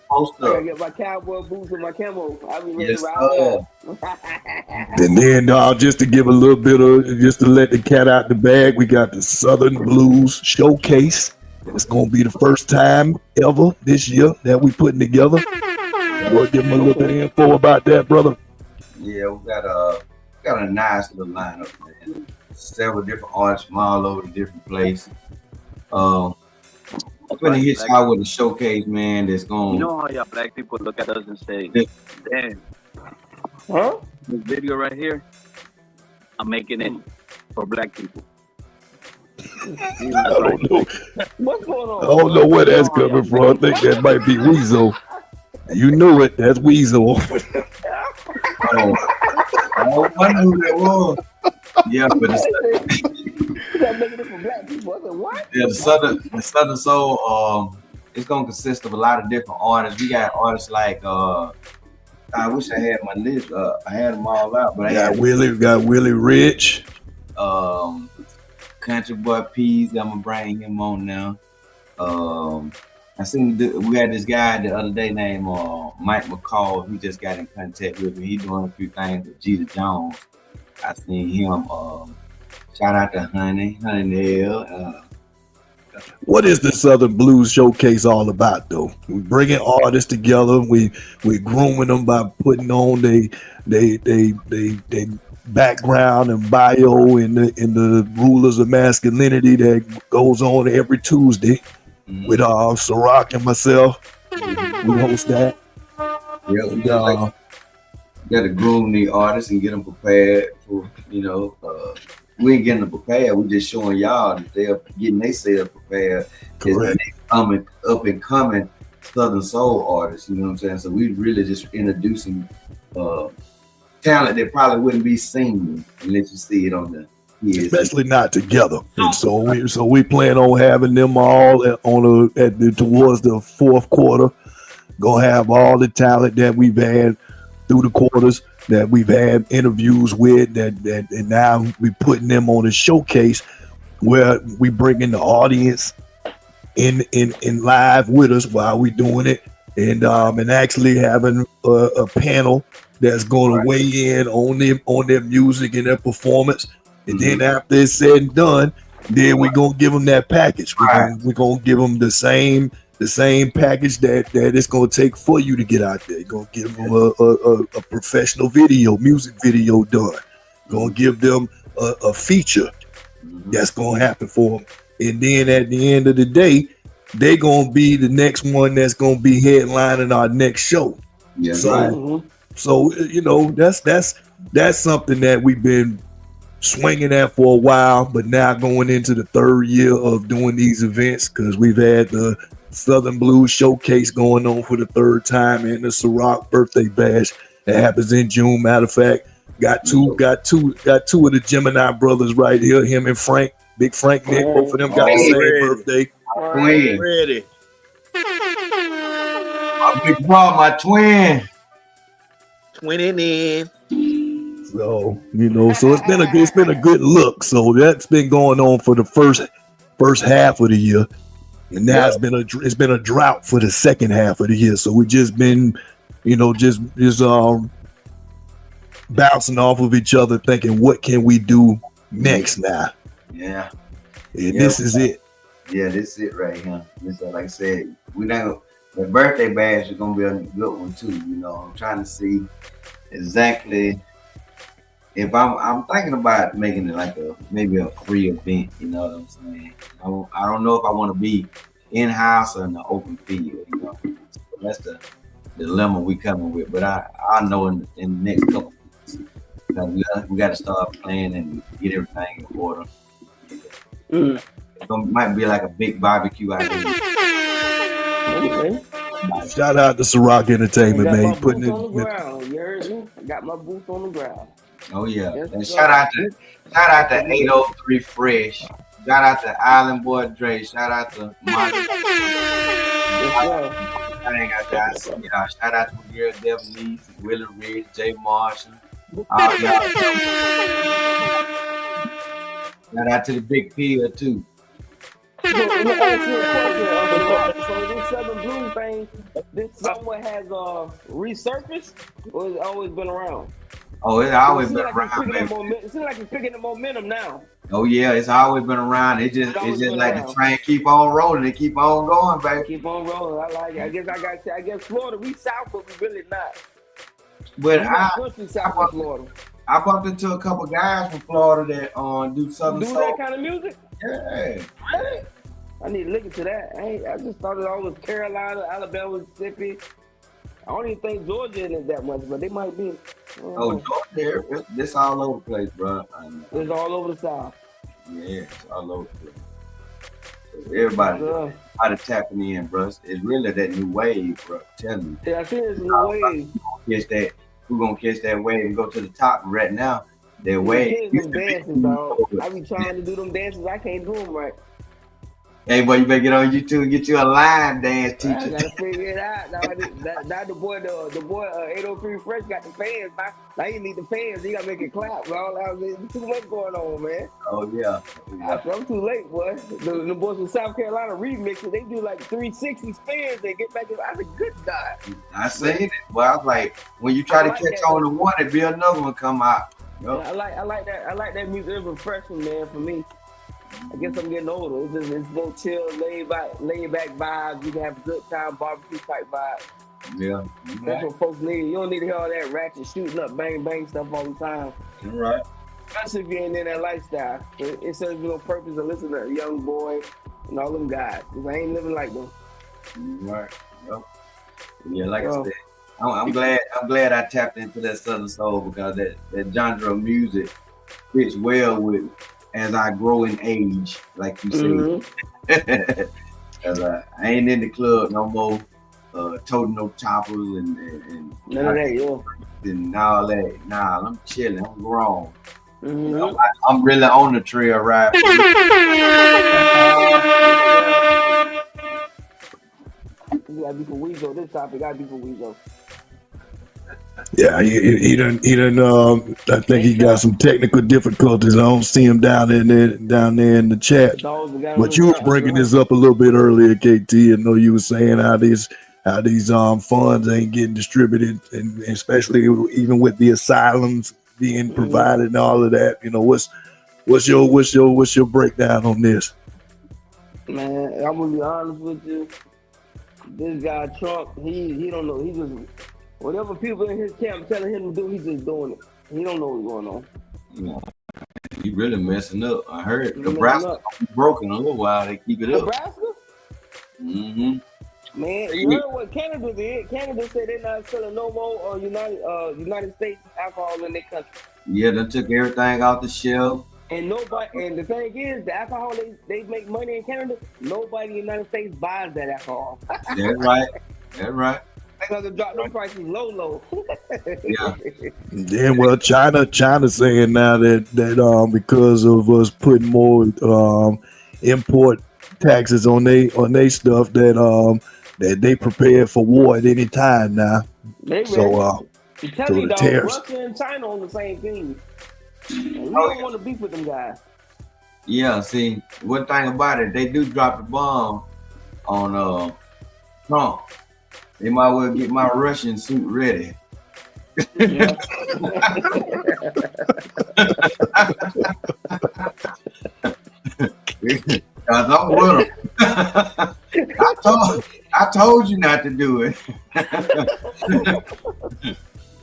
[SPEAKER 11] Post up.
[SPEAKER 7] I get my cowboy boots and my camo. I'll be ready to ride there.
[SPEAKER 6] And then, just to give a little bit of, just to let the cat out the bag, we got the Southern Blues Showcase. It's going to be the first time ever this year that we putting together. We'll give them a little bit of info about that, brother.
[SPEAKER 11] Yeah, we got a nice little lineup, man. Several different artists from all over the different places. I'm gonna hit y'all with a showcase, man. That's going.
[SPEAKER 12] You know how y'all black people look at us and say, "Damn, this video right here, I'm making it for black people."
[SPEAKER 6] I don't know.
[SPEAKER 7] What's going on?
[SPEAKER 6] I don't know where that's coming from. I think that might be Weasel. You knew it. That's Weasel.
[SPEAKER 11] I don't know who that was. Yeah, but
[SPEAKER 7] start making it for black people. I said, what?
[SPEAKER 11] Yeah, the Southern Soul, it's gonna consist of a lot of different artists. We got artists like I wish I had my list. I had them all out, but I
[SPEAKER 6] got Willie Rich.
[SPEAKER 11] Country Boy Peas. I'm gonna bring him on now. I seen we had this guy the other day named Mike McCall. He just got in contact with me. He doing a few things with Jeter Jones. I seen him. Shout out to Honey Nail.
[SPEAKER 6] What is the Southern Blues Showcase all about, though? We bringing artists together. We grooming them by putting on they background and bio in the Rulers of Masculinity that goes on every Tuesday with Ciroc and myself. We host that.
[SPEAKER 11] Yeah, we got to groom the artists and get them prepared for we ain't getting them prepared. We just showing y'all that they're getting themselves prepared.
[SPEAKER 6] Correct.
[SPEAKER 11] Coming up and coming Southern Soul artists. You know what I'm saying? So we really just introducing talent that probably wouldn't be seen unless you see it on the.
[SPEAKER 6] Especially not together. And so we plan on having them all towards the fourth quarter. Gonna have all the talent that we've had through the quarters, that we've had interviews with, that and now we putting them on a showcase where we bring in the audience in live with us while we doing it, and actually having a panel that's going to weigh in on their music and their performance. And then after it's said and done, then we're gonna give them that package. We're gonna give them the same package that it's gonna take for you to get out there. You're gonna give them a professional music video done. Gonna give them a feature that's gonna happen for them. And then at the end of the day, they're gonna be the next one that's gonna be headlining our next show.
[SPEAKER 11] Yeah,
[SPEAKER 6] so that's something that we've been swinging at for a while, but now going into the third year of doing these events, because we've had the Southern Blues Showcase going on for the third time and the Ciroc birthday bash that happens in June. Matter of fact, got two of the Gemini brothers right here, him and Frank, Big Frank Nick, both of them got the same birthday.
[SPEAKER 11] Ready. My big bro, my twin.
[SPEAKER 8] Twinning in.
[SPEAKER 6] So so it's been a good look. So that's been going on for the first half of the year, and now it's been a drought for the second half of the year. So we just been, just bouncing off of each other, thinking what can we do next now.
[SPEAKER 11] Yeah,
[SPEAKER 6] and this is it.
[SPEAKER 11] Yeah, this is it right here. This is, like I said, the birthday bash is gonna be a good one too. I'm trying to see exactly. If I'm thinking about making it like maybe a free event, you know what I'm saying? I don't know if I want to be in house or in the open field. So that's the dilemma we coming with. But I know in the next couple of weeks we got to start playing and get everything in order. It might be like a big barbecue out there.
[SPEAKER 6] Shout out to Ciroc Entertainment, man.
[SPEAKER 7] Putting it on the ground. You heard me? I got my boots on the ground.
[SPEAKER 11] Oh yeah, and shout out to 803 Fresh. Shout out to Island Boy Dre. Shout out to Monty. Shout out to Miguel Devonese, Willie Rich, Jay Marshall. Shout out to the Big P too.
[SPEAKER 7] So this Southern Blues thing, this somewhat has resurfaced, or has it always been around?
[SPEAKER 11] Oh, it's always been around.
[SPEAKER 7] It seems like it's picking the momentum now.
[SPEAKER 11] Oh yeah, it's always been around. It's just like the train keep on rolling. It keep on going, baby.
[SPEAKER 7] Keep on rolling. I like it. I guess Florida, we south, but we really not.
[SPEAKER 11] But I bumped into a couple guys from Florida that do Southern Soul.
[SPEAKER 7] that kind of music.
[SPEAKER 11] Yeah.
[SPEAKER 7] Really? I need to look into that. I just thought it all was Carolina, Alabama, Mississippi. I don't even think Georgia in it that much, but they might be.
[SPEAKER 11] Georgia, this all over the place, bro.
[SPEAKER 7] It's all over the South.
[SPEAKER 11] Yeah, it's all over the place. So everybody tapping in, bro. It's really that new wave, bro. I'm telling you.
[SPEAKER 7] Yeah, I think it's a new wave.
[SPEAKER 11] We're gonna catch that wave and go to the top. Right now, That way.
[SPEAKER 7] Them dances, dog. I be trying to do them dances. I can't do them right.
[SPEAKER 11] Hey, boy, you better get on YouTube and get you a line dance teacher.
[SPEAKER 7] I gotta figure it out. Now the boy 803 Fresh got the fans. Now you need the fans. You gotta make it clap, bro. There's too much going on, man.
[SPEAKER 11] Oh yeah.
[SPEAKER 7] I'm too late, boy. The boys from South Carolina remixes. They do like 360 spins. They get back. I said, good God.
[SPEAKER 11] I seen it. Well, I was like, when you try to catch on to one, it be another one come out. Yep.
[SPEAKER 7] Yeah, I like that. I like that music. It's refreshing, man. For me. I guess I'm getting older. It's more chill, laid back vibes. You can have a good time, barbecue type vibes.
[SPEAKER 11] Yeah.
[SPEAKER 7] That's what folks need. You don't need to hear all that ratchet shooting up, bang, bang stuff all the time.
[SPEAKER 11] You're right.
[SPEAKER 7] Especially if you ain't in that lifestyle. It serves no purpose to listen to a young boy and all them guys. Because I ain't living like them.
[SPEAKER 11] Right. Yep. Yeah, like I said, I'm glad I tapped into that Southern Soul because that genre of music fits well with as I grow in age, like you said. As I ain't in the club no more, toting no choppers and
[SPEAKER 7] none of that,
[SPEAKER 11] and all that. Nah, I'm chilling. I'm grown. I'm really on the trail ride.
[SPEAKER 7] You gotta be for Weezo. This topic gotta be for Weezo.
[SPEAKER 6] Yeah, he done. I think he got some technical difficulties. I don't see him down there in the chat. But you was bringing this up a little bit earlier, KT. I know you were saying how these funds ain't getting distributed, and especially even with the asylums being provided and all of that. You know, what's your breakdown on this?
[SPEAKER 7] Man, I'm gonna be honest with you. This guy Trump, he don't know. He just whatever people in his camp telling him to do, he's just doing it. He don't know what's going on.
[SPEAKER 11] Yeah. He really messing up. I heard Nebraska broken a little while. They keep it up.
[SPEAKER 7] Nebraska? Man, you heard what Canada did? Canada said they're not selling no more United States alcohol in their country.
[SPEAKER 11] Yeah, they took everything off the shelf.
[SPEAKER 7] And the thing is, the alcohol they make money in Canada, nobody in the United States buys that alcohol.
[SPEAKER 11] That's right. That's right.
[SPEAKER 7] They're gonna drop those prices low.
[SPEAKER 11] Yeah.
[SPEAKER 6] Then well, China saying now that because of us putting more import taxes on they stuff that they prepared for war at any time now. So
[SPEAKER 7] tell me, Russia and China on the same thing. And we don't want to beef with them guys.
[SPEAKER 11] Yeah, see, one thing about it, they do drop the bomb on Trump. They might well get my Russian suit ready.
[SPEAKER 7] Yeah.
[SPEAKER 11] Cause I'm with them. I told you not to do it.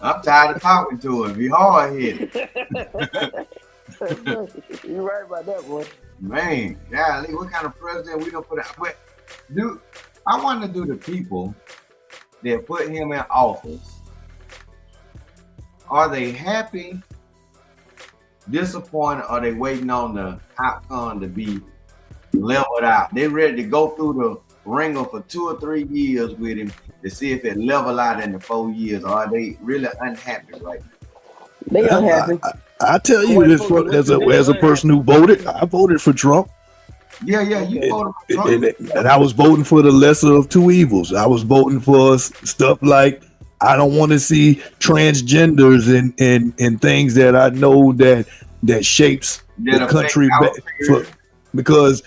[SPEAKER 11] I'm tired of talking to him. Be hard headed.
[SPEAKER 7] You're right about that, boy.
[SPEAKER 11] Man, golly, what kind of president we gonna put out? But dude, I want to do the people that put him in office. Are they happy, disappointed, or are they waiting on the outcome to be leveled out? They ready to go through the ringer for 2 or 3 years with him to see if it level out in the 4 years, or are they really unhappy right now?
[SPEAKER 7] They unhappy.
[SPEAKER 6] I tell you this as a person who voted. I voted for Trump.
[SPEAKER 11] Yeah, you voted for Trump.
[SPEAKER 6] And I was voting for the lesser of two evils. I was voting for stuff like I don't want to see transgenders and things that I know that shapes the country because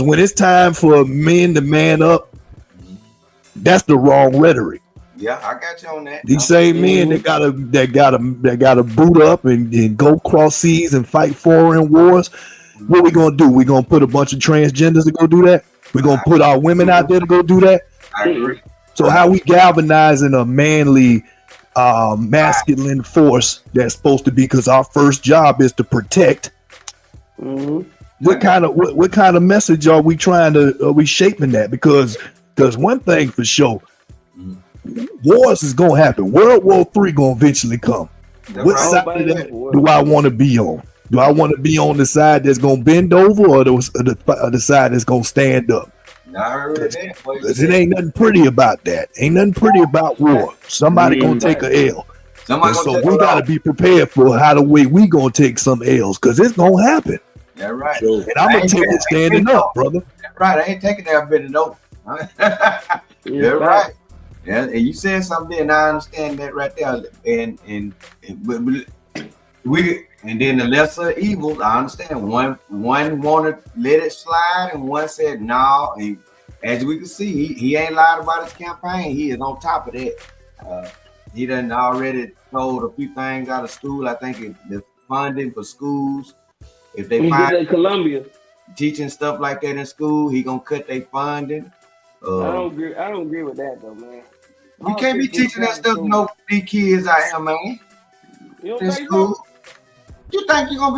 [SPEAKER 6] when it's time for men to man up, that's the wrong rhetoric.
[SPEAKER 11] Yeah, I got you on that.
[SPEAKER 6] These same men that gotta boot up and go cross seas and fight foreign wars. What we gonna do? We gonna put a bunch of transgenders to go do that? We gonna put our women out there to go do that?
[SPEAKER 11] I agree.
[SPEAKER 6] So how we galvanizing a manly, masculine force that's supposed to be? Because our first job is to protect. What kind of message are we shaping that? Because one thing for sure, wars is gonna happen. World War III gonna eventually come. What side of that do I want to be on? Do I want to be on the side that's gonna bend over, or the side that's gonna stand up?
[SPEAKER 11] I heard that.
[SPEAKER 6] Because it ain't nothing pretty about that. Ain't nothing pretty about war. Somebody gonna take a L.
[SPEAKER 11] Somebody
[SPEAKER 6] And so
[SPEAKER 11] gonna
[SPEAKER 6] we
[SPEAKER 11] take
[SPEAKER 6] got to be prepared for how the way we gonna take some L's, because it's gonna happen.
[SPEAKER 11] Yeah, right.
[SPEAKER 6] So, and I'm gonna take it standing up, brother.
[SPEAKER 11] That's right. I ain't taking that bit of note. Yeah, right. Yeah, and you said something, and I understand that right there. And we and then the lesser evils, I understand. One wanted to let it slide, and one said no. And as we can see, he ain't lied about his campaign. He is on top of that. He done already told a few things out of school. I think the funding for schools, if they find
[SPEAKER 7] Columbia
[SPEAKER 11] teaching stuff like that in school, he gonna cut their funding.
[SPEAKER 7] I don't agree with that though, man.
[SPEAKER 11] You can't be teaching that stuff to no these kids out here, man.
[SPEAKER 7] You don't
[SPEAKER 11] In
[SPEAKER 7] think
[SPEAKER 11] school.
[SPEAKER 7] so?
[SPEAKER 11] You think I'm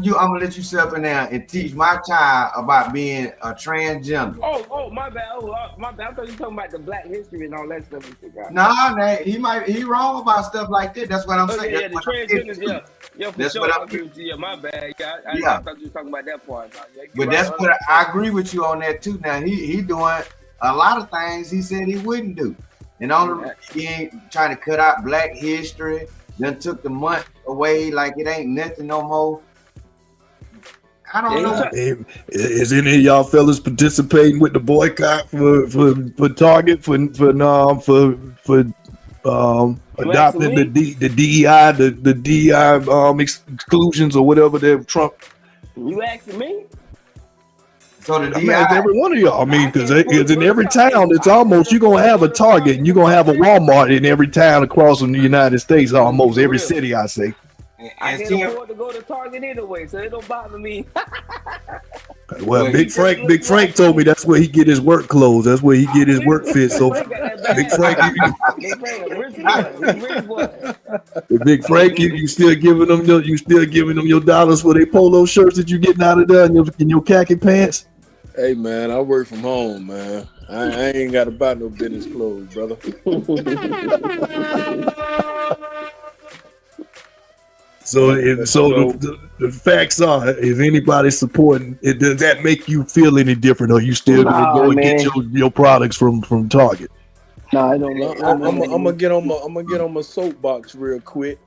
[SPEAKER 11] gonna let you sit up in there and teach my child about being a transgender?
[SPEAKER 7] Oh, my bad. My bad. I thought you were talking about the Black history and all that stuff.
[SPEAKER 11] Nah, he wrong about stuff like that. That's what I'm saying.
[SPEAKER 7] Yeah, the transgenders, yeah, for
[SPEAKER 11] that's
[SPEAKER 7] sure.
[SPEAKER 11] what
[SPEAKER 7] I agree with you. Yeah, my bad. I thought you were talking about that part.
[SPEAKER 11] But that's what I agree with you on that too. Now he doing a lot of things he said he wouldn't do, and he ain't trying to cut out Black history. Then took the month away like it ain't nothing no more. I don't know.
[SPEAKER 6] Is any of y'all fellas participating with the boycott for Target for adopting the DEI the DEI exclusions or whatever that Trump?
[SPEAKER 7] You asking me?
[SPEAKER 11] So the
[SPEAKER 6] DEI, every one of y'all. I mean, because in every town, it's almost you're gonna have a Target and you're gonna have a Walmart in every town across the United States, almost every city. I say.
[SPEAKER 7] I can't afford to go to Target anyway, so it don't bother me.
[SPEAKER 6] Well, Big Frank told me that's where he get his work clothes. That's where he get his work fit. So Big Frank, you still giving them your dollars for their polo shirts that you getting out of there in your khaki pants?
[SPEAKER 9] Hey man, I work from home, man. I ain't got to buy no business clothes, brother.
[SPEAKER 6] So the facts are, if anybody's supporting it, does that make you feel any different, or you still gonna go and get your products from Target?
[SPEAKER 7] No, I don't know.
[SPEAKER 9] I'm gonna get on my soapbox real quick.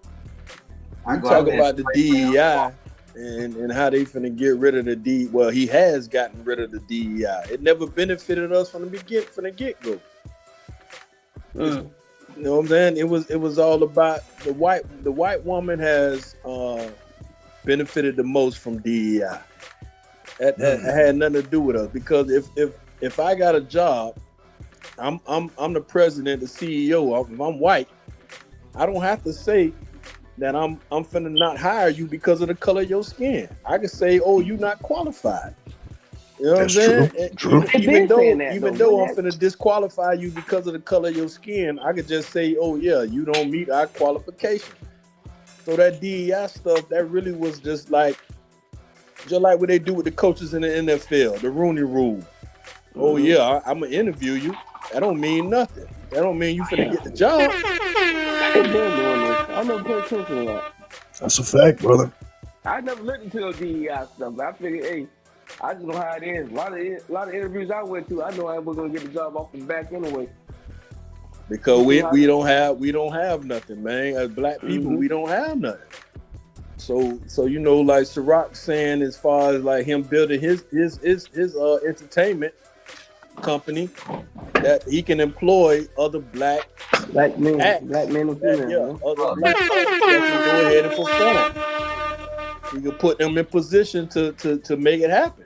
[SPEAKER 9] I talk about the DEI and how they finna get rid of the DEI. Well, he has gotten rid of the DEI. It never benefited us from the get go. You know what I'm saying? It was all about the white woman has benefited the most from DEI. That had nothing to do with us, because if I got a job, I'm the president, the CEO. If I'm white, I don't have to say that I'm finna not hire you because of the color of your skin. I can say, oh, you're not qualified. You know what I'm saying?
[SPEAKER 6] True.
[SPEAKER 9] Even though I'm finna disqualify you because of the color of your skin, I could just say, oh yeah, you don't meet our qualification. So that DEI stuff, that really was just like what they do with the coaches in the NFL, the Rooney Rule. Oh yeah, I'm gonna interview you. That don't mean nothing. That don't mean you finna get the job.
[SPEAKER 7] I never paid attention to that.
[SPEAKER 6] That's a fact, brother.
[SPEAKER 7] I never looked into those DEI stuff, but I figured, hey, I just know how it is. A lot of interviews I went to, I know I was gonna get the job off the back anyway.
[SPEAKER 9] Because we don't have nothing, man. As black people, we don't have nothing. So you know, like Ciroc saying, as far as like him building his entertainment company, that he can employ other black men and females. Other black acts that can go ahead and perform. He could put them in position to make it happen.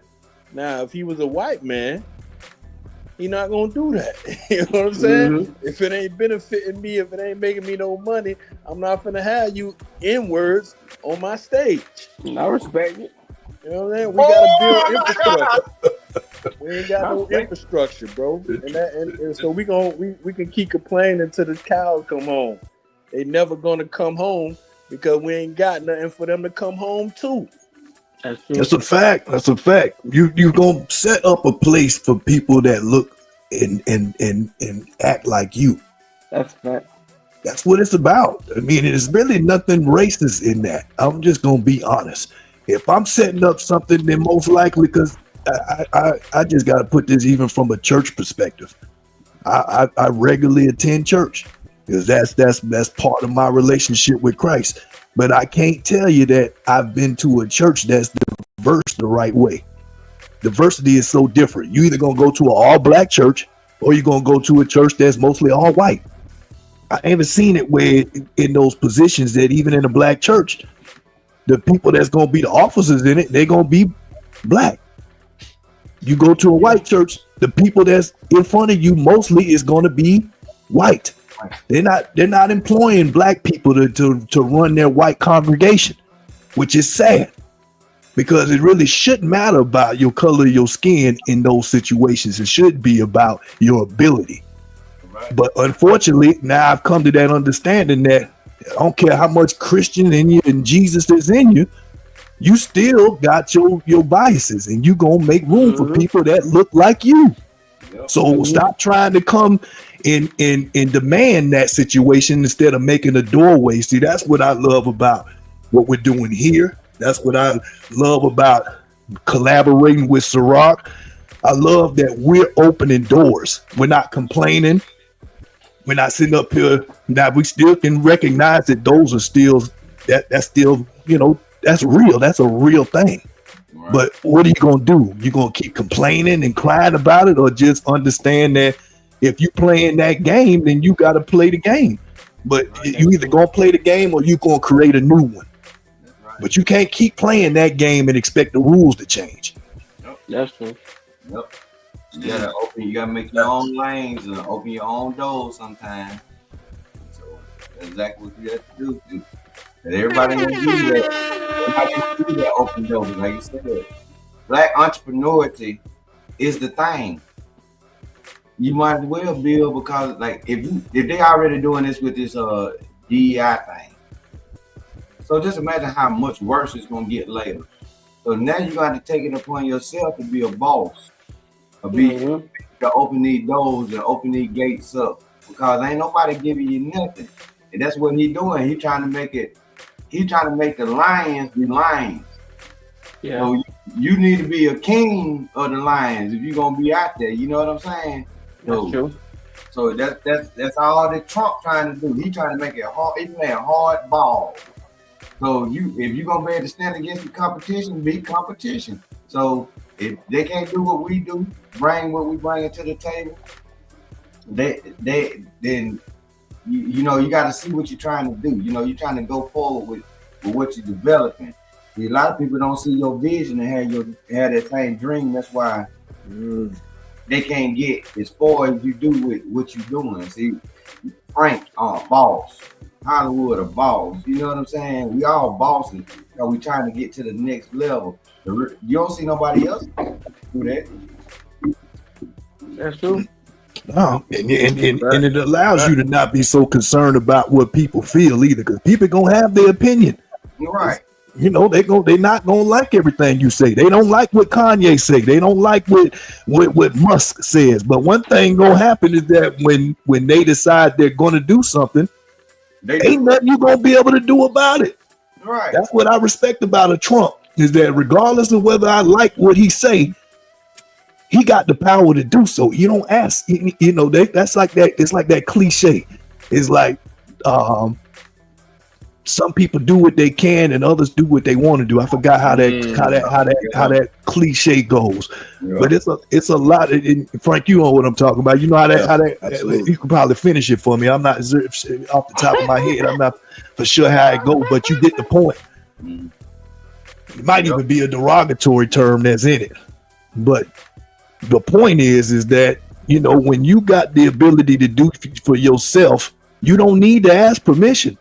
[SPEAKER 9] Now, if he was a white man, he not gonna do that. You know what I'm saying? If it ain't benefiting me, if it ain't making me no money, I'm not gonna have you N-words on my stage.
[SPEAKER 7] I respect it.
[SPEAKER 9] You know what I'm saying? We gotta build infrastructure. We ain't got no infrastructure, bro. And so we can keep complaining until the cows come home. They never gonna come home because we ain't got nothing for them to come home to.
[SPEAKER 6] That's a fact. That's a fact. You gonna set up a place for people that look and act like you.
[SPEAKER 7] That's fact.
[SPEAKER 6] That's what it's about. I mean, there's really nothing racist in that. I'm just gonna be honest. If I'm setting up something, then most likely, because I just gotta put this even from a church perspective. I regularly attend church. because that's part of my relationship with Christ. But I can't tell you that I've been to a church that's diverse the right way. Diversity is so different. You either gonna go to an all black church or you're gonna go to a church that's mostly all white. I haven't seen it where in those positions that even in a black church, the people that's gonna be the officers in it, they're gonna be black. You go to a white church, the people that's in front of you mostly is gonna be white. They're not employing black people to run their white congregation, which is sad. Because it really shouldn't matter about your color of your skin in those situations. It should be about your ability. Right. But unfortunately, now I've come to that understanding that I don't care how much Christian in you and Jesus is in you, you still got your biases, and you gonna make room for people that look like you. Yep. So stop trying to come and demand that situation instead of making a doorway. See, that's what I love about what we're doing here. That's what I love about collaborating with Ciroc. I love that we're opening doors. We're not complaining. We're not sitting up here. Now we still can recognize that those are still that's still, that's real. That's a real thing. Right. But what are you gonna do? You gonna keep complaining and crying about it, or just understand that if you playing that game, then you gotta play the game. But you either gonna play the game or you gonna create a new one. But you can't keep playing that game and expect the rules to change.
[SPEAKER 7] Yep. That's true.
[SPEAKER 11] Yep. You gotta make your own lanes and open your own doors sometimes. So that's exactly what you have to do. And everybody can do that. Everybody can do that open doors, like you said. Black entrepreneurship is the thing. You might as well build, because like if they already doing this with this DEI thing. So just imagine how much worse it's gonna get later. So now you got to take it upon yourself to be a boss, to open these doors and open these gates up, because ain't nobody giving you nothing. And that's what he's doing. He's trying to make the lions be lions. Yeah. So you need to be a king of the lions if you're gonna be out there. You know what I'm saying?
[SPEAKER 7] That's true.
[SPEAKER 11] So that's all that Trump trying to do. He's trying to make it hard. He's playing hard ball. So if you're gonna be able to stand against the competition, be competition. So if they can't do what we do, bring what we bring to the table, then you got to see what you're trying to do. You're trying to go forward with what you're developing. See, a lot of people don't see your vision and have that same dream. That's why they can't get as far as you do with what you're doing. See, Frank, boss. Hollywood a boss. You know what I'm saying? We all bosses. We trying to get to the next level. You don't see nobody else do that.
[SPEAKER 7] That's true.
[SPEAKER 6] No, and it allows you to not be so concerned about what people feel either, because people gonna have their opinion.
[SPEAKER 11] Right.
[SPEAKER 6] They not gonna like everything you say. They don't like what Kanye say. They don't like what Musk says. But one thing gonna happen is that when they decide they're gonna do something, ain't nothing you gonna be able to do about it.
[SPEAKER 11] Right.
[SPEAKER 6] That's what I respect about a Trump, is that regardless of whether I like what he say, he got the power to do so. You don't ask. That's like that. It's like that cliche. It's like some people do what they can and others do what they want to do. I forgot how that cliche goes. Yeah. But it's a lot. Frank, you know what I'm talking about. You know how that you can probably finish it for me. I'm not off the top of my head. I'm not for sure how it goes, but you get the point. It might even be a derogatory term that's in it, but the point is that when you got the ability to do for yourself, you don't need to ask permission.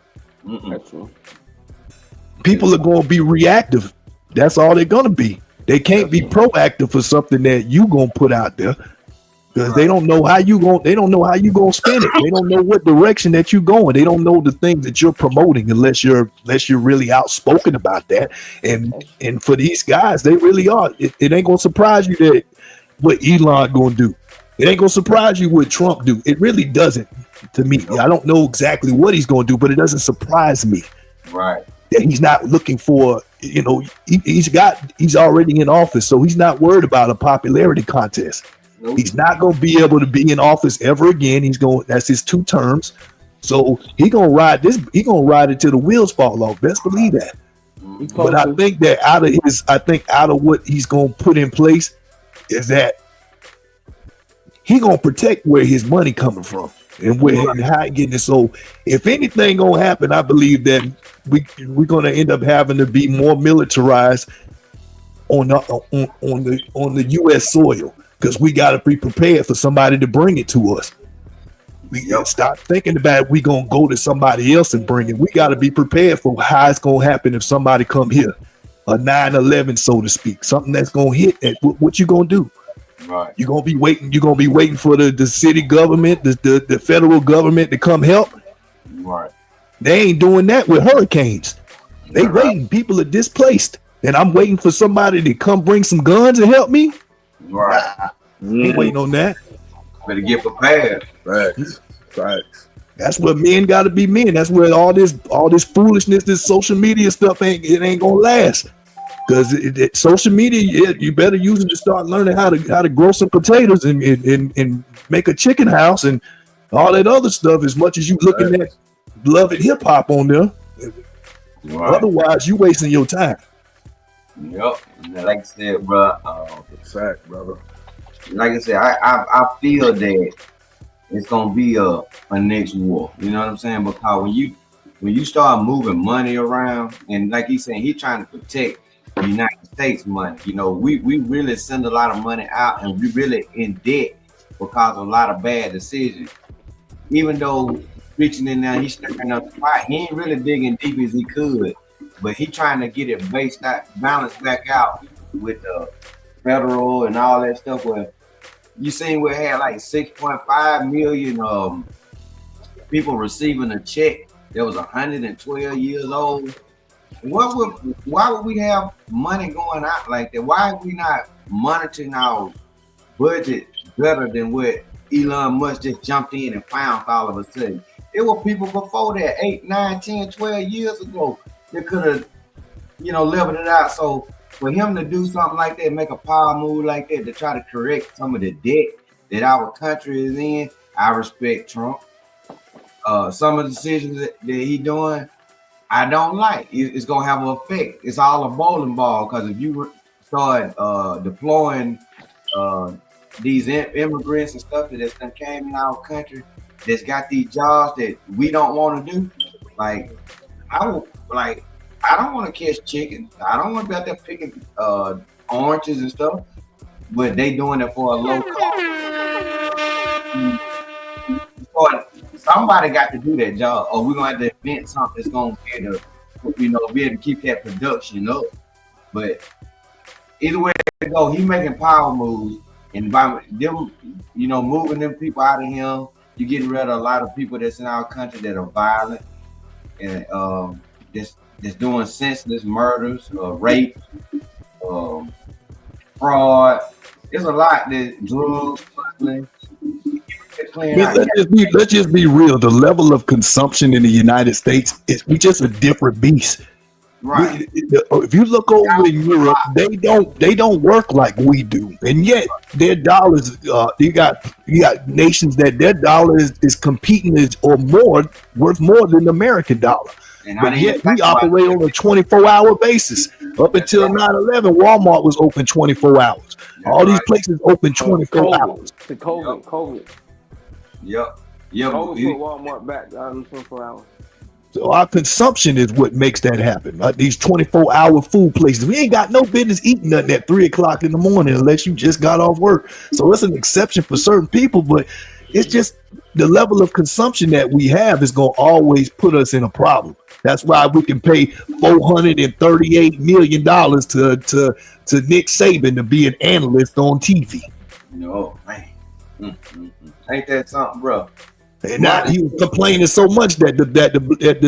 [SPEAKER 6] People are going to be reactive. That's all they're going to be. They can't be proactive for something that you going to put out there, because they don't know how you going. They don't know how you going to spin it. They don't know what direction that you're going. They don't know the things that you're promoting unless you're really outspoken about that. And for these guys, they really are. It ain't going to surprise you that what Elon going to do. It ain't going to surprise you what Trump do. It really doesn't. To me, I don't know exactly what he's going to do, but it doesn't surprise me.
[SPEAKER 11] Right.
[SPEAKER 6] That he's not looking for, he's already in office, so he's not worried about a popularity contest. Nope. He's not going to be able to be in office ever again. That's his 2 terms. So he gonna ride this. He gonna ride it till the wheels fall off. Best believe that. But I think that out of what he's gonna put in place is that he gonna protect where his money coming from and how he getting it. So if anything gonna happen, I believe that we're gonna end up having to be more militarized on the U.S. soil, because we got to be prepared for somebody to bring it to us. We stop thinking about we gonna go to somebody else and bring it. We got to be prepared for how it's gonna happen if somebody come here, a 9/11, so to speak, something that's gonna hit. What you gonna do?
[SPEAKER 11] Right.
[SPEAKER 6] You're gonna be waiting for the city government, the federal government to come help.
[SPEAKER 11] Right.
[SPEAKER 6] They ain't doing that with hurricanes. They waiting. People are displaced, and I'm waiting for somebody to come bring some guns and help me.
[SPEAKER 11] Right.
[SPEAKER 6] Ain't waiting on that.
[SPEAKER 11] Better get prepared.
[SPEAKER 6] Right. That's where men got to be men. That's where all this foolishness, this social media stuff ain't gonna last. Because social media, you better use it to start learning how to grow some potatoes and make a chicken house and all that other stuff. As much as you looking at beloved hip hop on there, otherwise you wasting your time.
[SPEAKER 11] Yep. Like I said, bro.
[SPEAKER 6] Fact, brother.
[SPEAKER 11] Like I said, I feel that it's gonna be a next war. You know what I'm saying? Because when you start moving money around, and like he's saying, he's trying to protect the United States money. You know, we really send a lot of money out, and we really in debt because of a lot of bad decisions. Even though reaching in there, he's stirring up the pot. He ain't really digging deep as he could, but he trying to get it balanced back out with the federal and all that stuff. Where you seen we had like 6.5 million people receiving a check that was 112 years old. Why would we have money going out like that? Why are we not monitoring our budget better than what Elon Musk just jumped in and found all of a sudden? There were people before that, 8, 9, 10, 12 years ago, that could have, leveled it out. So for him to do something like that, make a power move like that to try to correct some of the debt that our country is in, I respect Trump. Some of the decisions that he doing, I don't like. It's gonna have an effect. It's all a bowling ball, because if you start deploying these immigrants and stuff that came in our country, that's got these jobs that we don't want to do, I don't want to catch chickens. I don't want to be out there picking oranges and stuff, but they doing it for a low cost. Somebody got to do that job, or we're gonna have to invent something that's gonna be able to keep that production up. But either way it go, he making power moves, and by them, moving them people out of him, you getting rid of a lot of people that's in our country that are violent and that's doing senseless murders, rape, fraud. There's a lot that drugs, smuggling.
[SPEAKER 6] Let's just be real. The level of consumption in the United States is just a different beast.
[SPEAKER 11] Right.
[SPEAKER 6] If you look over in Europe, they don't work like we do, and yet their dollars. You got nations that their dollar is competing worth more than the American dollar. But yet we operate on a 24-hour basis. Up until 9/11, Walmart was open 24 hours. All these places open 24 hours.
[SPEAKER 7] To COVID.
[SPEAKER 11] Yep.
[SPEAKER 7] COVID put Walmart back down in 24 hours.
[SPEAKER 6] So our consumption is what makes that happen. Like these 24-hour food places, we ain't got no business eating nothing at 3 o'clock in the morning unless you just got off work. So it's an exception for certain people, but it's just the level of consumption that we have is going to always put us in a problem. That's why we can pay $438 million to Nick Saban to be an analyst on TV.
[SPEAKER 11] No, man. Ain't that something, bro?
[SPEAKER 6] And now he was complaining so much that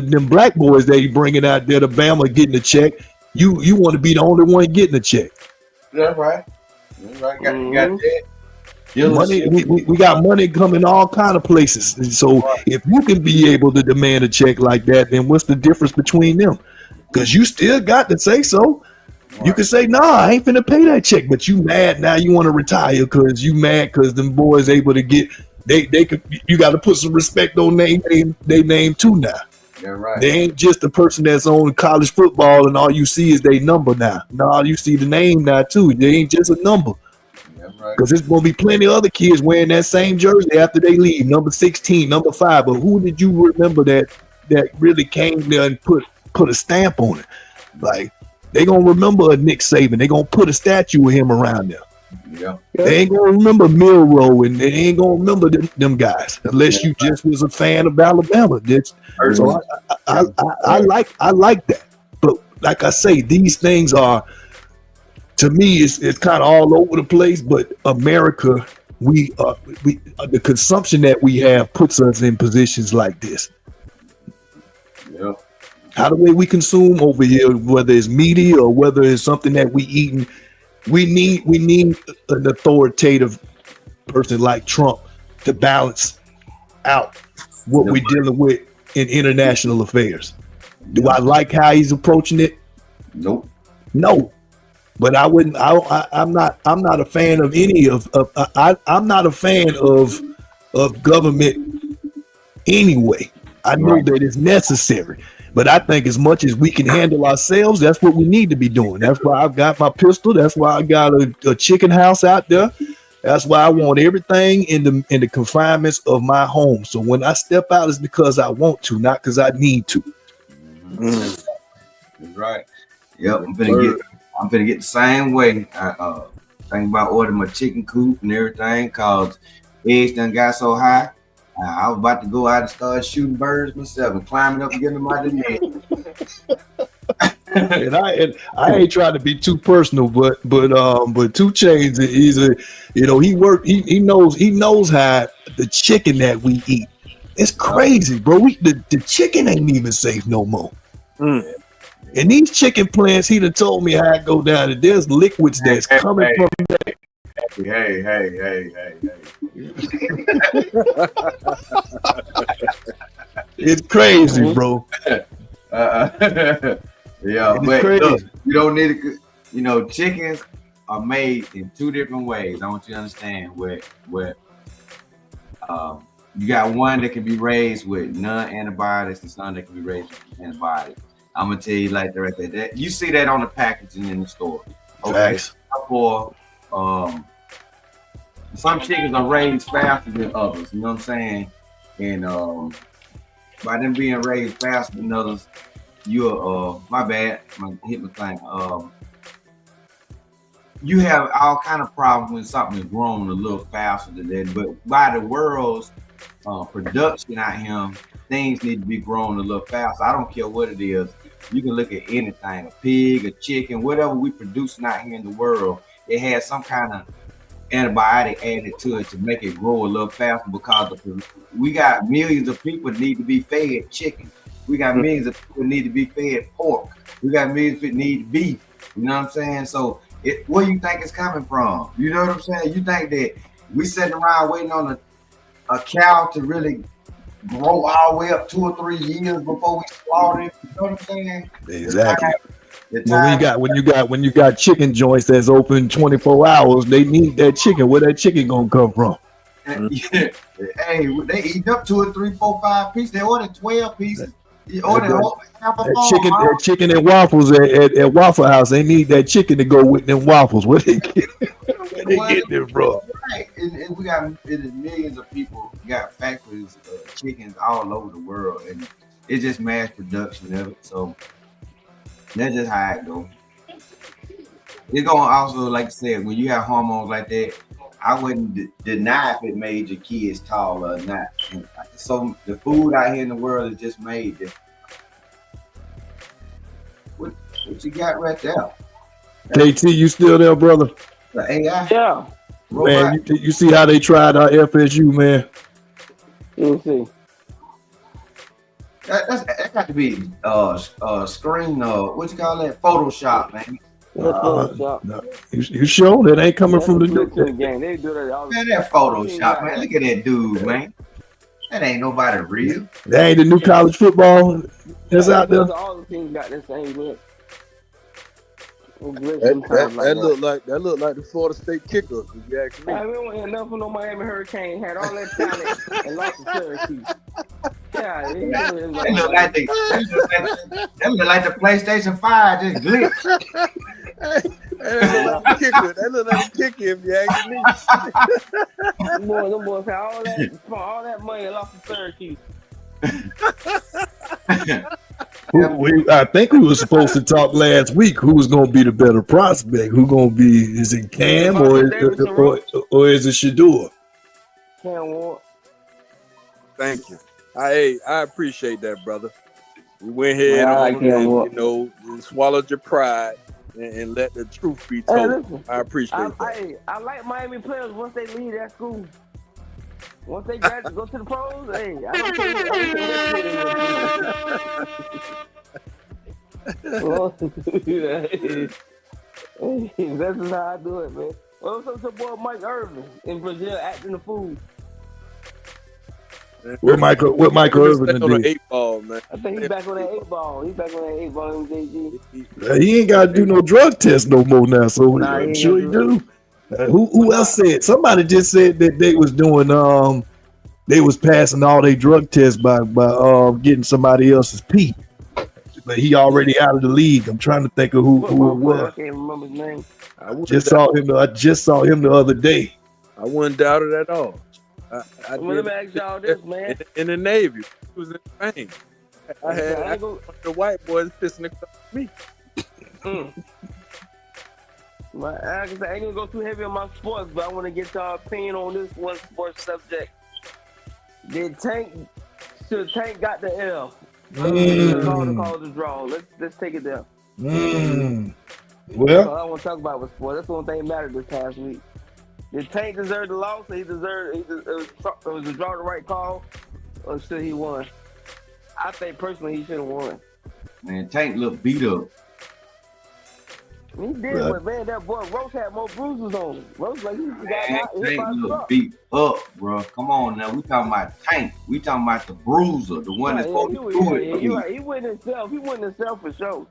[SPEAKER 6] them black boys that he bringing out there to Bama getting a check. You want to be the only one getting a check.
[SPEAKER 11] That's right. That's right. Got that.
[SPEAKER 6] Money, we got money coming all kind of places. And so if you can be able to demand a check like that, then what's the difference between them? Because you still got to say so. Right. You can say, nah, I ain't finna pay that check, but you mad now, you want to retire because you mad because them boys able to get they could. You got to put some respect on they name too now.
[SPEAKER 11] Yeah, right.
[SPEAKER 6] They ain't just the person that's on college football and all you see is their number now. No, you see the name now too. They ain't just a number. Because there's going to be plenty of other kids wearing that same jersey after they leave, number 16, number 5. But who did you remember that really came there and put a stamp on it? Like, they going to remember a Nick Saban. They going to put a statue of him around there.
[SPEAKER 11] Yeah.
[SPEAKER 6] They ain't going to remember Milroe, and they ain't going to remember them guys unless you just was a fan of Alabama. So I like that. But like I say, these things are, to me, it's kind of all over the place. But America, we the consumption that we have puts us in positions like this.
[SPEAKER 11] Yeah.
[SPEAKER 6] How the way we consume over here, whether it's media or whether it's something that we eating, we need an authoritative person like Trump to balance out what we're dealing with in international affairs. Do I like how he's approaching it?
[SPEAKER 11] Nope.
[SPEAKER 6] No. But I wouldn't. I'm not a fan of any of. I'm not a fan of government anyway. I know that it's necessary, but I think as much as we can handle ourselves, that's what we need to be doing. That's why I've got my pistol. That's why I got a chicken house out there. That's why I want everything in the confinements of my home. So when I step out, it's because I want to, not because I need to.
[SPEAKER 11] That's right. Yep. I'm gonna get the same way. I think about ordering my chicken coop and everything because eggs done got so high. I was about to go out and start shooting birds myself and climbing up and getting them out of the net.
[SPEAKER 6] And I ain't trying to be too personal, but 2 Chainz, he knows how the chicken that we eat. It's crazy, bro. The chicken ain't even safe no more. And these chicken plants, he done told me how I go down, and there's liquids that's coming from there.
[SPEAKER 11] Hey.
[SPEAKER 6] It's crazy, bro.
[SPEAKER 11] Yeah, but look, you don't need to. Chickens are made in 2 different ways. I want you to understand where you got one that can be raised with non-antibiotics and some that can be raised with antibiotics. I'm gonna tell you like that right there. That you see that on the packaging in the store. Okay. For some chickens are raised faster than others. You know what I'm saying? And by them being raised faster than others, you're my bad. I'm gonna hit my thing. You have all kind of problems when something is grown a little faster than that. But by the world's production out here, things need to be grown a little faster. I don't care what it is. You can look at anything, a pig, a chicken, whatever we producing out here in the world, it has some kind of antibiotic added to it to make it grow a little faster because we got millions of people need to be fed chicken. We got millions of people need to be fed pork. We got millions of people need beef. You know what I'm saying? So where you think it's coming from? You know what I'm saying? You think that we sitting around waiting on a cow to really grow all the way up 2 or 3 years before we slaughter it? You know what I'm saying?
[SPEAKER 6] Exactly. When you got chicken joints that's open 24 hours, they need that chicken. Where that chicken gonna come from?
[SPEAKER 11] Yeah. Hey, they eat up 2 or 3, 4, 5 pieces. They order 12 pieces.
[SPEAKER 6] That chicken and waffles at Waffle House. They need that chicken to go with them waffles. Where they get it from?
[SPEAKER 11] Right, and we got millions of people got factories of chickens all over the world, and it's just mass production of it. So that's just how it goes. It's gonna also, like I said, when you have hormones like that, I wouldn't deny if it made your kids taller or not. So the food out here in the world is just made different. What you got right there?
[SPEAKER 6] KT, you still there, brother?
[SPEAKER 11] The AI?
[SPEAKER 7] Yeah.
[SPEAKER 6] Man, you see how they tried our FSU, man?
[SPEAKER 7] You see.
[SPEAKER 11] That got to be screen, what you call that? Photoshop, man.
[SPEAKER 6] No. You sure that ain't coming from the
[SPEAKER 7] game? They do that all the
[SPEAKER 11] time. Man, that Photoshop, man. Look at that dude, man. That ain't nobody real.
[SPEAKER 6] That ain't the new college football that's out there.
[SPEAKER 7] All the teams got the same look.
[SPEAKER 9] That looked like the Florida State kicker. If you ask me.
[SPEAKER 7] I mean, we enough for no Miami Hurricane. Had all that talent and lost to Syracuse. Yeah,
[SPEAKER 11] they look like the PlayStation 5 just glitched.
[SPEAKER 9] That look like a kicker if you ask me.
[SPEAKER 7] Them boys had all that money and lost to Syracuse.
[SPEAKER 6] I think we were supposed to talk last week. Who was going to be the better prospect? Who going to be? Is it Cam or is it Shador?
[SPEAKER 7] Cam Ward.
[SPEAKER 9] Thank you. I appreciate that, brother. We went ahead and swallowed your pride and let the truth be told. Hey, listen, I appreciate that.
[SPEAKER 7] I like Miami players once they leave that school. Once they go to the pros, hey, I don't care. That's just how I do it, man. What's up to boy Mike Irvin in Brazil acting the fool?
[SPEAKER 6] What Mike Irvin
[SPEAKER 9] on the 8-ball, man.
[SPEAKER 7] I think he's back on that 8-ball. He's back on that 8-ball in JG.
[SPEAKER 6] He ain't got to do no drug test no more now, so I'm sure he do. Who else said? Somebody just said that they was doing they was passing all their drug tests by getting somebody else's pee. But he already out of the league. I'm trying to think of who it was.
[SPEAKER 7] I can't remember his name.
[SPEAKER 6] I just saw him the other day.
[SPEAKER 9] I wouldn't doubt it at all.
[SPEAKER 7] Let me ask y'all this, man.
[SPEAKER 9] In the Navy, he was in Spain. I had the white boys pissing across me.
[SPEAKER 7] I ain't gonna go too heavy on my sports, but I want to get y'all opinion on this one sports subject. Should Tank got the L? Call the draw. Let's take it there.
[SPEAKER 6] Well,
[SPEAKER 7] all I want to talk about was sports. That's the one thing that mattered this past week. Did Tank deserve the loss? Or it was a draw the right call, or should he won? I think personally he should have won.
[SPEAKER 11] Man, Tank looked beat up.
[SPEAKER 7] He did, but man, that boy Roach had more bruises on him. Roach like he got out.
[SPEAKER 11] Tank looked beat up, bro. Come on now, we talking about Tank. We talking about the bruiser, the one that's supposed to do it.
[SPEAKER 7] You're right. He went himself. He went himself for sure.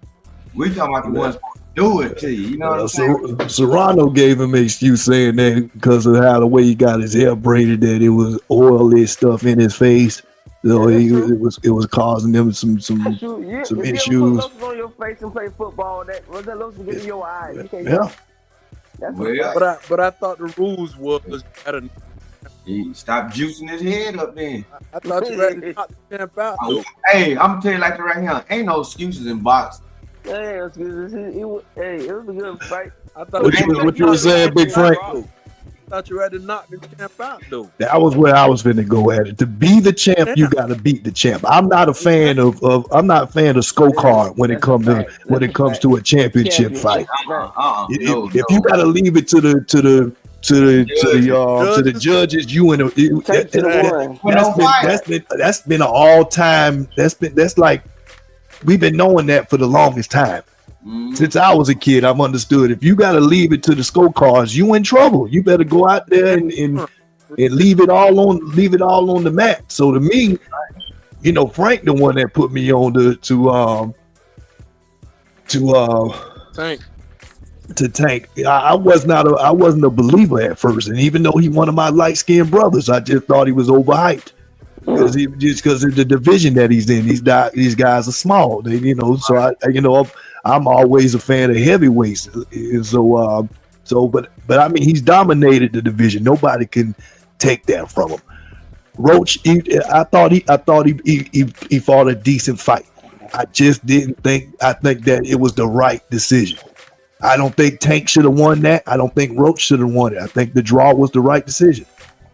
[SPEAKER 11] We talking about the one supposed to do it to you. You know what I'm saying?
[SPEAKER 6] Serrano gave him an excuse saying that because of how the way he got his hair braided, that it was oily stuff in his face. So it was causing them some issues.
[SPEAKER 7] You put lotion on your face and play football. What's that lotion get in your eyes? You can't
[SPEAKER 9] But I thought the rules was better.
[SPEAKER 11] He stopped juicing his head up then.
[SPEAKER 9] I thought you had to knock the champ out.
[SPEAKER 11] Hey, I'm gonna tell you like right here, ain't no excuses in boxing.
[SPEAKER 7] Hey, excuses. It was a good fight.
[SPEAKER 9] I thought
[SPEAKER 6] what you were saying, Big Frank?
[SPEAKER 9] I thought you had to knock the champ out, though.
[SPEAKER 6] That was where I was finna go at it. To be the champ, you gotta beat the champ. I'm not a fan of scorecard when it comes to a championship fight. If you gotta leave it to the judges, you and that's been an all time. That's like we've been knowing that for the longest time. Since I was a kid, I've understood if you got to leave it to the scorecards, you in trouble. You better go out there and leave it all on the mat. So to me, Frank, the one that put me on to Tank. I wasn't a believer at first, and even though he one of my light skinned brothers, I just thought he was overhyped. Because of the division that he's in, these guys are small. So I'm always a fan of heavyweights. But I mean, he's dominated the division. Nobody can take that from him. Roach, I thought he fought a decent fight. I just didn't think. I think that it was the right decision. I don't think Tank should have won that. I don't think Roach should have won it. I think the draw was the right decision.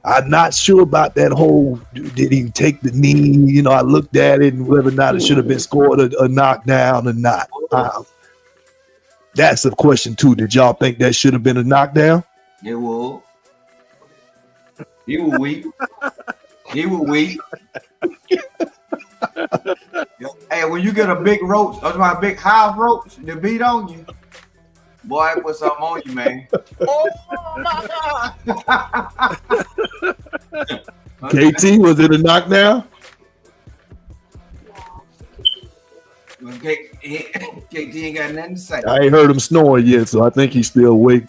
[SPEAKER 6] I'm not sure about that whole, did he take the knee? I looked at it and whether or not it should have been scored a knockdown or not. That's a question too. Did y'all think that should have been a knockdown?
[SPEAKER 11] It was. He was weak. Hey, when you get a big roach, or my big house roach to beat on you, boy, I put something on you, man. Oh my God!
[SPEAKER 6] KT, was it a knockdown?
[SPEAKER 11] KT ain't got nothing to say.
[SPEAKER 6] I ain't heard him snoring yet, so I think he's still awake.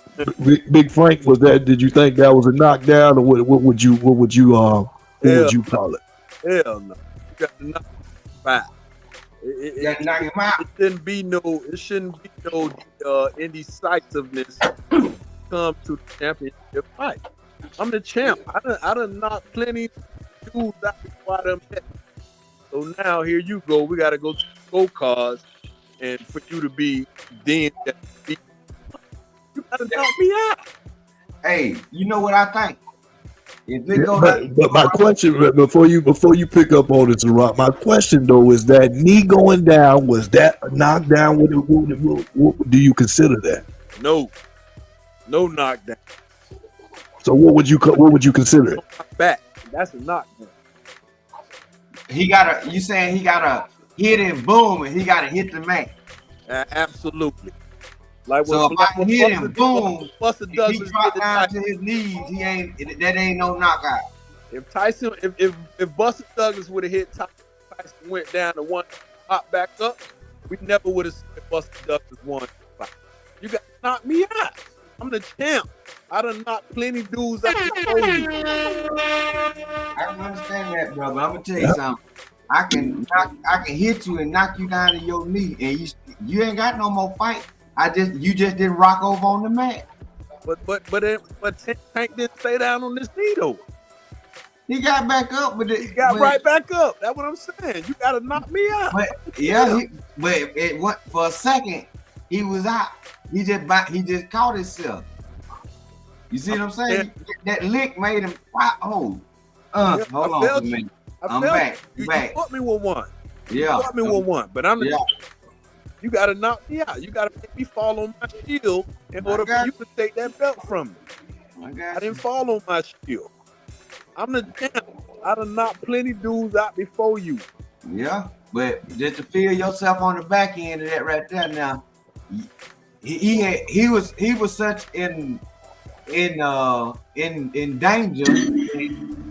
[SPEAKER 6] Big Frank, was that? Did you think that was a knockdown, or what would you call it?
[SPEAKER 9] Hell no. You got to knock him out.
[SPEAKER 11] You got to knock him out.
[SPEAKER 9] It shouldn't be no indecisiveness come to the championship fight. I'm the champ. I done knocked plenty of dudes out before them. So now here you go. We got to go to the scorecards, and for you to be deemed that you got to knock me out.
[SPEAKER 11] Hey, you know what I think?
[SPEAKER 6] But my question before you pick up on it, Rock, my question though is that knee going down, was that a knockdown? What do you consider that?
[SPEAKER 9] No knockdown.
[SPEAKER 6] So what would you consider it?
[SPEAKER 9] Back. That's a knockdown.
[SPEAKER 11] You saying he gotta hit and boom, and he gotta hit the man?
[SPEAKER 9] Absolutely. Like
[SPEAKER 11] so if I hit him, boom,
[SPEAKER 9] if
[SPEAKER 11] he dropped down to his knees, that ain't no knockout.
[SPEAKER 9] If Tyson, if Buster Douglas would have hit Tyson went down to one, hop back up, we never would have seen Buster Douglas won. You got to knock me out. I'm the champ. I done knocked plenty dudes out before you.
[SPEAKER 11] I can understand that, brother. I'm gonna tell you something. I can hit you and knock you down to your knee, and you ain't got no more fight. You just didn't rock over on the mat.
[SPEAKER 9] But Tank didn't stay down on this knee though.
[SPEAKER 11] He got back up, but
[SPEAKER 9] he got right back up. That's what I'm saying. You gotta knock me out.
[SPEAKER 11] But yeah, it went for a second. He was out. He just caught himself. You see what I'm saying? That lick made him hold on for a minute. I'm back.
[SPEAKER 9] You put me with one.
[SPEAKER 11] Yeah.
[SPEAKER 9] You put me with one, but I'm you gotta knock me out. You gotta make me fall on my shield in order for you to take that belt from me. I didn't fall on my shield. I'm the champ. I done knocked plenty dudes out before you.
[SPEAKER 11] Yeah, but just to feel yourself on the back end of that right there now, he was such in danger.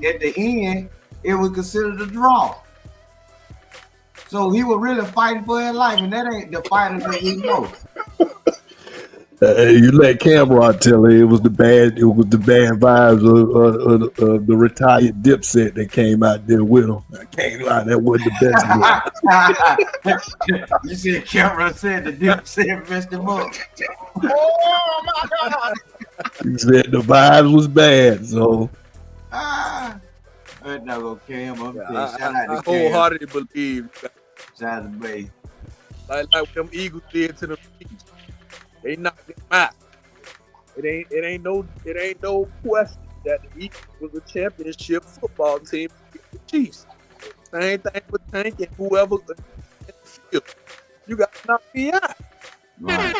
[SPEAKER 11] At the end, it was considered a draw. So he was really fighting for his life, and that ain't the fighter that we know.
[SPEAKER 6] You let Cameron tell her it was the bad vibes of the retired Dipset that came out there with him. I can't lie, that wasn't
[SPEAKER 11] the best. You said Cameron said the Dipset messed him up. Oh my God!
[SPEAKER 6] He said the vibes was bad, so.
[SPEAKER 11] That's not gonna kill him.
[SPEAKER 9] I wholeheartedly believe.
[SPEAKER 11] Shout out to Bay.
[SPEAKER 9] Like what them Eagles did to the Chiefs. They knocked him out. It ain't no question that the Eagles was a championship football team against the Chiefs. Same thing with Tank and whoever in the field. You got to knock me out. Right.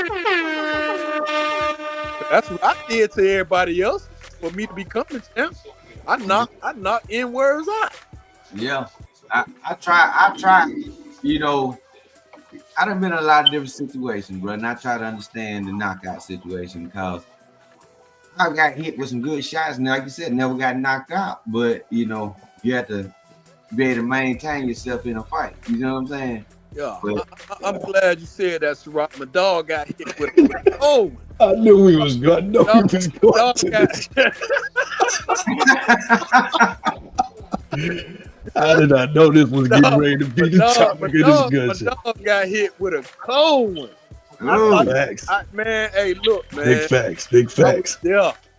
[SPEAKER 9] That's what I did to everybody else for me to become the champ. I knocked Hwrs out.
[SPEAKER 11] Yeah. I try, you know, I done been in a lot of different situations, bro, and I try to understand the knockout situation because I got hit with some good shots, and like you said, never got knocked out. But you know, you have to be able to maintain yourself in a fight. You know what I'm saying?
[SPEAKER 9] Yeah, I'm glad you said that, Ciroc. My dog got hit with it. Oh,
[SPEAKER 6] I knew he was going. I knew he was going to this. I did not know this was getting ready to be the topic of this discussion.
[SPEAKER 9] My dog got hit with a cold one. Man, hey, look, man.
[SPEAKER 6] Big facts.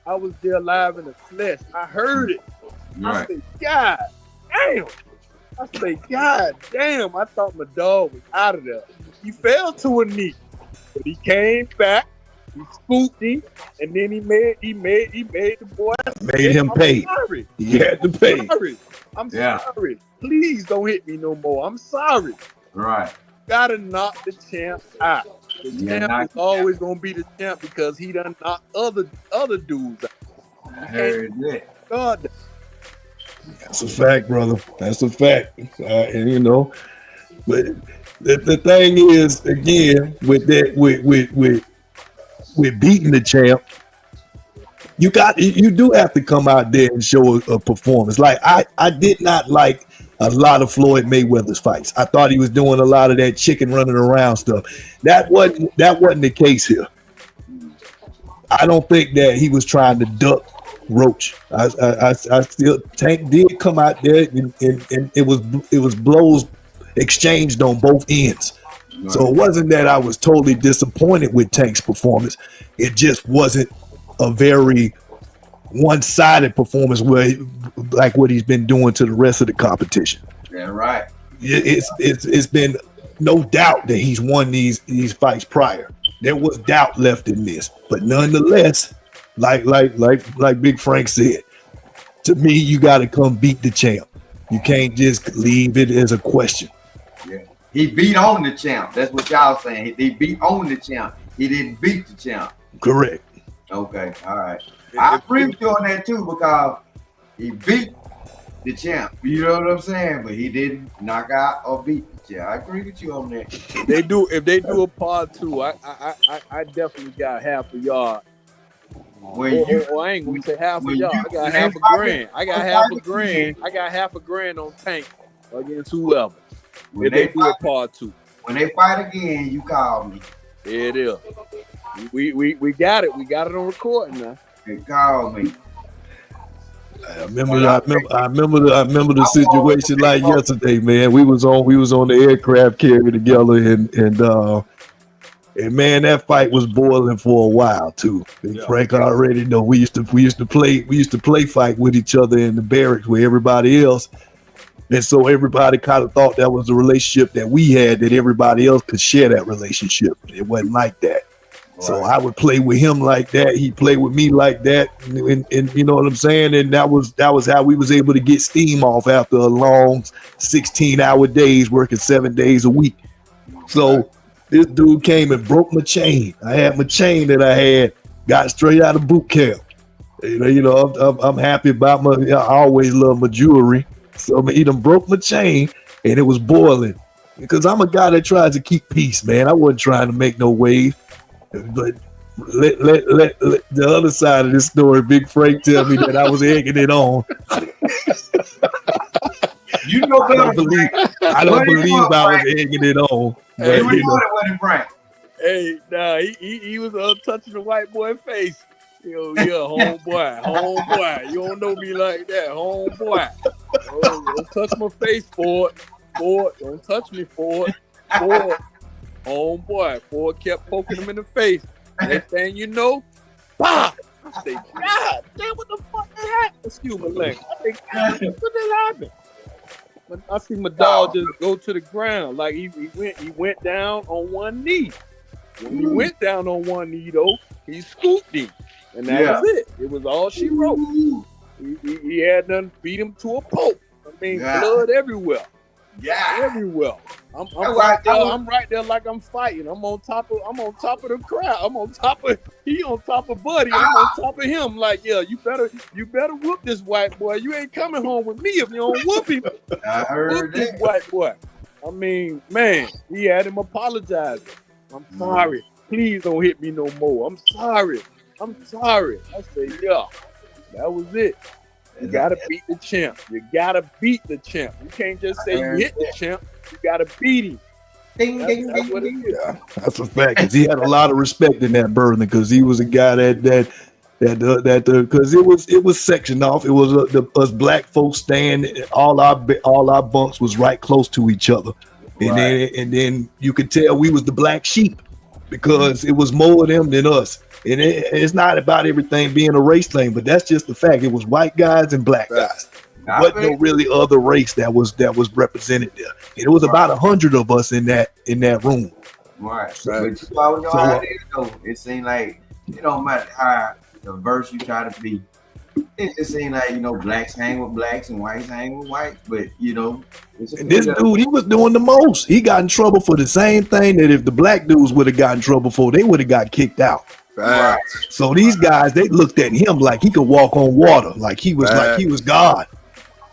[SPEAKER 9] I was there live in the flesh. I heard it.
[SPEAKER 11] Right.
[SPEAKER 9] I said, God damn. I thought my dog was out of there. He fell to a knee, but he came back. He scooped him, and then he made the boy.
[SPEAKER 6] Made him pay.
[SPEAKER 9] Sorry.
[SPEAKER 6] He had to pay.
[SPEAKER 9] I'm sorry. Please don't hit me no more. I'm sorry.
[SPEAKER 11] Right.
[SPEAKER 9] Gotta knock the champ out. The champ is always gonna be the champ because he done knocked other dudes out.
[SPEAKER 11] I heard that.
[SPEAKER 9] God.
[SPEAKER 6] That's a fact, brother. That's a fact. And you know, but the thing is, again, with that, with beating the champ, you do have to come out there and show a performance. Like I did not like a lot of Floyd Mayweather's fights. I thought he was doing a lot of that chicken running around stuff. That wasn't the case here. I don't think that he was trying to duck Roach. I still Tank did come out there and it was blows exchanged on both ends. Right. So it wasn't that I was totally disappointed with Tank's performance. It just wasn't a very one-sided performance where like what he's been doing to the rest of the competition.
[SPEAKER 11] Yeah, right.
[SPEAKER 6] It's been no doubt that he's won these fights prior. There was doubt left in this, but nonetheless, like Big Frank said, to me, you got to come beat the champ. You can't just leave it as a question.
[SPEAKER 11] Yeah, he beat on the champ. That's what y'all saying. He beat on the champ. He didn't beat the champ.
[SPEAKER 6] Correct.
[SPEAKER 11] Okay, all right. I agree with you on that too because he beat the champ. You know what I'm saying? But he didn't knock out or beat the champ. I agree with you on that.
[SPEAKER 9] If they do a part 2, I definitely got half a yard. I ain't gonna say half a yard. I got half a grand. I got half a grand. I got half a grand on Tank against whoever. If they do a part 2.
[SPEAKER 11] When they fight again, you call me.
[SPEAKER 9] There it is. We got it. We got it on recording now.
[SPEAKER 11] They call me.
[SPEAKER 6] I remember the situation like yesterday, man. We was on the aircraft carrier together, and man, that fight was boiling for a while too. Yeah. Frank already know we used to play fight with each other in the barracks with everybody else, and so everybody kind of thought that was the relationship that we had, that everybody else could share that relationship. It wasn't like that. Right. So I would play with him like that. He played with me like that, and you know what I'm saying. And that was how we was able to get steam off after a long 16-hour days working 7 days a week. So. Right. This dude came and broke my chain. I had my chain that I had, got straight out of boot camp. You know, I'm happy about I always love my jewelry. So he done broke my chain and it was boiling. Because I'm a guy that tries to keep peace, man. I wasn't trying to make no wave. But let the other side of this story, Big Frank, tell me that I was egging it on.
[SPEAKER 11] You know better.
[SPEAKER 6] I don't believe I was egging it on.
[SPEAKER 11] Hey, Frank.
[SPEAKER 9] Hey, nah, he was touching the white boy face. Yo, yeah, homeboy. You don't know me like that, homeboy. Don't touch my face, Ford. Don't touch me, Ford. Homeboy. Ford kept poking him in the face. Next thing you know, bah! I say, God damn, what the fuck happened? Excuse me, Link. I say, God, what did happen? I see my dog just go to the ground. Like he went down on one knee. When he went down on one knee, though, he scooped him. And that was it. It was all she wrote. He had done beat him to a pulp. I mean, blood everywhere. Yeah. Everywhere. I'm right there like I'm fighting. I'm on top of the crowd. He on top of Buddy. I'm on top of him. Like, yeah, you better whoop this white boy. You ain't coming home with me if you don't whoop him.
[SPEAKER 11] I heard
[SPEAKER 9] this white boy. I mean, man, he had him apologizing. I'm sorry. Please don't hit me no more. I'm sorry. I say, yeah, that was it. You gotta beat the champ. You can't just say you hit the champ. You gotta beat him. That's what it is.
[SPEAKER 6] Yeah, that's a fact. Cause he had a lot of respect in that burden. Because he was a guy that because it was sectioned off. It was us black folks staying. All our bunks was right close to each other, and then you could tell we was the black sheep because it was more of them than us. And it's not about everything being a race thing, but that's just the fact. It was white guys and black guys. Wasn't no really other race that was represented there. And it was about 100 of us in that room.
[SPEAKER 11] Right. But you always know how it is, though. It seemed like it don't matter how diverse you try to be. It just seemed like, blacks hang with blacks and whites hang with whites. But,
[SPEAKER 6] and this dude, he was doing the most. He got in trouble for the same thing that if the black dudes would have gotten in trouble for, they would have got kicked out. Right. So these guys, they looked at him like he could walk on water, like he was God.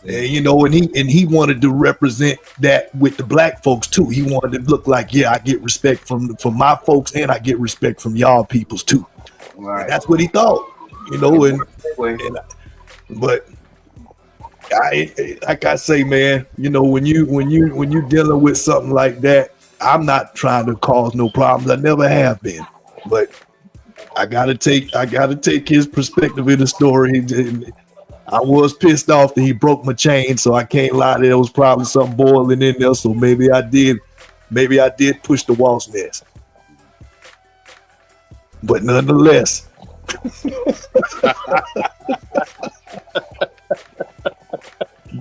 [SPEAKER 6] And, and he wanted to represent that with the black folks too. He wanted to look like, I get respect from my folks and I get respect from y'all peoples too. Right. And that's what he thought, but Like I say, man, you know, when you dealing with something like that, I'm not trying to cause no problems. I never have been, but I gotta take his perspective in the story. I was pissed off that he broke my chain, so I can't lie. There was probably something boiling in there, so maybe I did push the wasp nest. But nonetheless.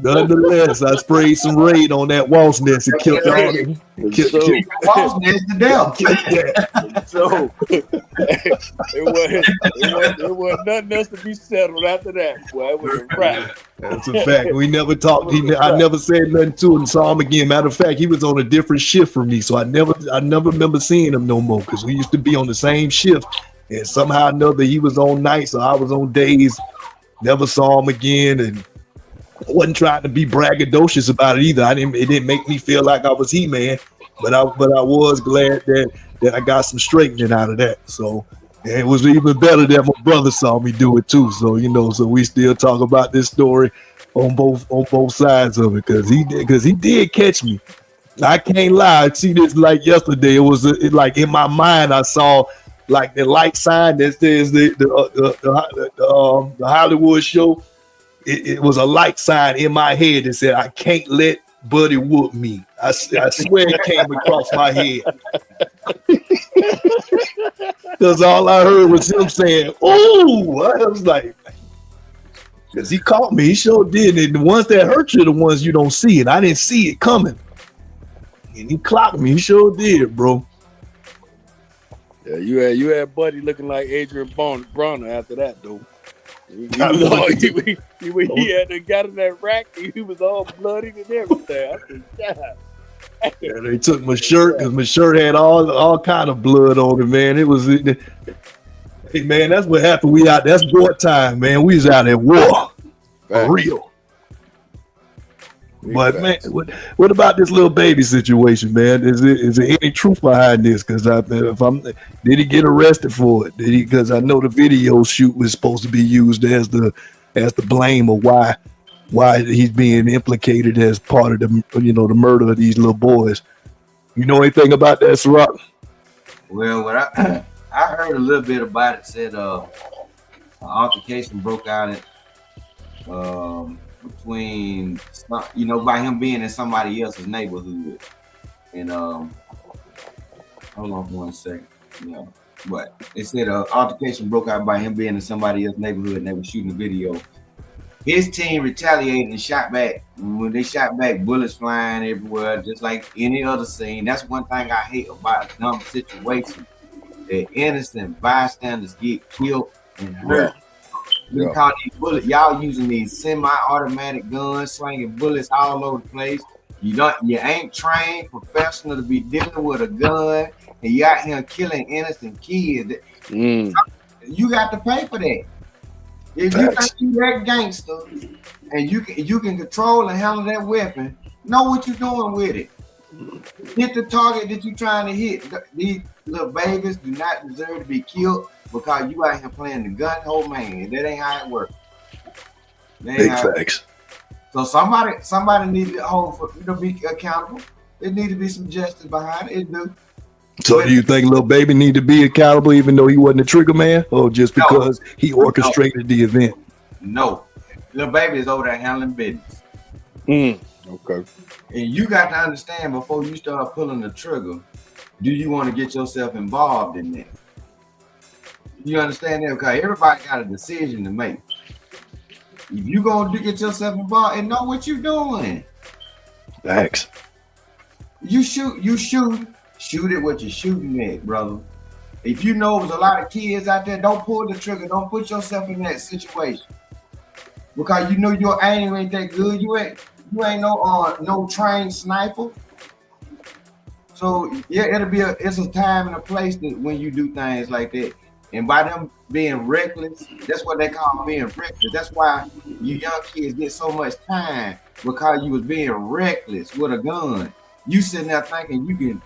[SPEAKER 6] Nonetheless, I sprayed some Raid on that wasp nest and killed
[SPEAKER 11] the wasp nest to death.
[SPEAKER 9] So it was nothing else to be settled after that. Well, it was a wrap.
[SPEAKER 6] That's a fact. We never talked. I never said nothing to him. Saw him again. Matter of fact, he was on a different shift from me, so I never remember seeing him no more because we used to be on the same shift. And somehow or another, he was on nights, so I was on days. Never saw him again, and I wasn't trying to be braggadocious about it either. It didn't make me feel like I was He-Man, but I was glad that I got some straightening out of that. So and it was even better that my brother saw me do it too. So so we still talk about this story on both sides of it because he did catch me. I can't lie. I see this like yesterday. It was like in my mind I saw like the light sign that says the Hollywood show. It was a light sign in my head that said, I can't let Buddy whoop me. I swear it came across my head. Because all I heard was him saying, oh, I was like, because he caught me. He sure did. And the ones that hurt you are the ones you don't see. And I didn't see it coming. And he clocked me. He sure did, bro.
[SPEAKER 9] Yeah, you had Buddy looking like Adrian Bronner after that, though. He had to got in that rack. He was all bloody and everything. I said, God.
[SPEAKER 6] Yeah, they took my shirt because my shirt had all kind of blood on it, man. It was, hey man, that's what happened. We out. That's wartime, man. We was out at war, for real. But man, what about this little baby situation, man? Is there any truth behind this? Because did he get arrested for it? Did he? Because I know the video shoot was supposed to be used as the blame of why he's being implicated as part of the murder of these little boys. You know anything about that, Ciroc?
[SPEAKER 11] Well, what I heard a little bit about it. Said an altercation broke out at between by him being in somebody else's neighborhood, and hold on for 1 second. But it said an altercation broke out by him being in somebody else's neighborhood, and they were shooting a video. His team retaliated and shot back. When they shot back, bullets flying everywhere, just like any other scene. That's one thing I hate about a dumb situation. That innocent bystanders get killed and hurt. You call these bullets, y'all using these semi-automatic guns, slinging bullets all over the place. You ain't trained professional to be dealing with a gun, and you out here killing innocent kids. You got to pay for that. If you think you that gangster and you can control and handle that weapon, know what you're doing with it. Hit the target that you're trying to hit. These little babies do not deserve to be killed because you out here playing the gun hole man. That ain't how it works.
[SPEAKER 6] Big facts.
[SPEAKER 11] So somebody needs to be accountable. There need to be some justice behind it. It do.
[SPEAKER 6] So do you think little baby need to be accountable even though he wasn't a trigger man, or just because he orchestrated the event?
[SPEAKER 11] No. Little baby is over there handling business.
[SPEAKER 9] Okay.
[SPEAKER 11] And you got to understand before you start pulling the trigger, do you want to get yourself involved in that? You understand that? Because everybody got a decision to make. If you gonna get yourself involved and know what you're doing.
[SPEAKER 6] Thanks.
[SPEAKER 11] You shoot it what you're shooting at, brother. If you know there's a lot of kids out there, don't pull the trigger. Don't put yourself in that situation. Because you know your aim ain't that good. You ain't no trained sniper. So yeah, it's a time and a place that when you do things like that. And by them being reckless, that's what they call being reckless. That's why you young kids get so much time, because you was being reckless with a gun. You sitting there thinking you can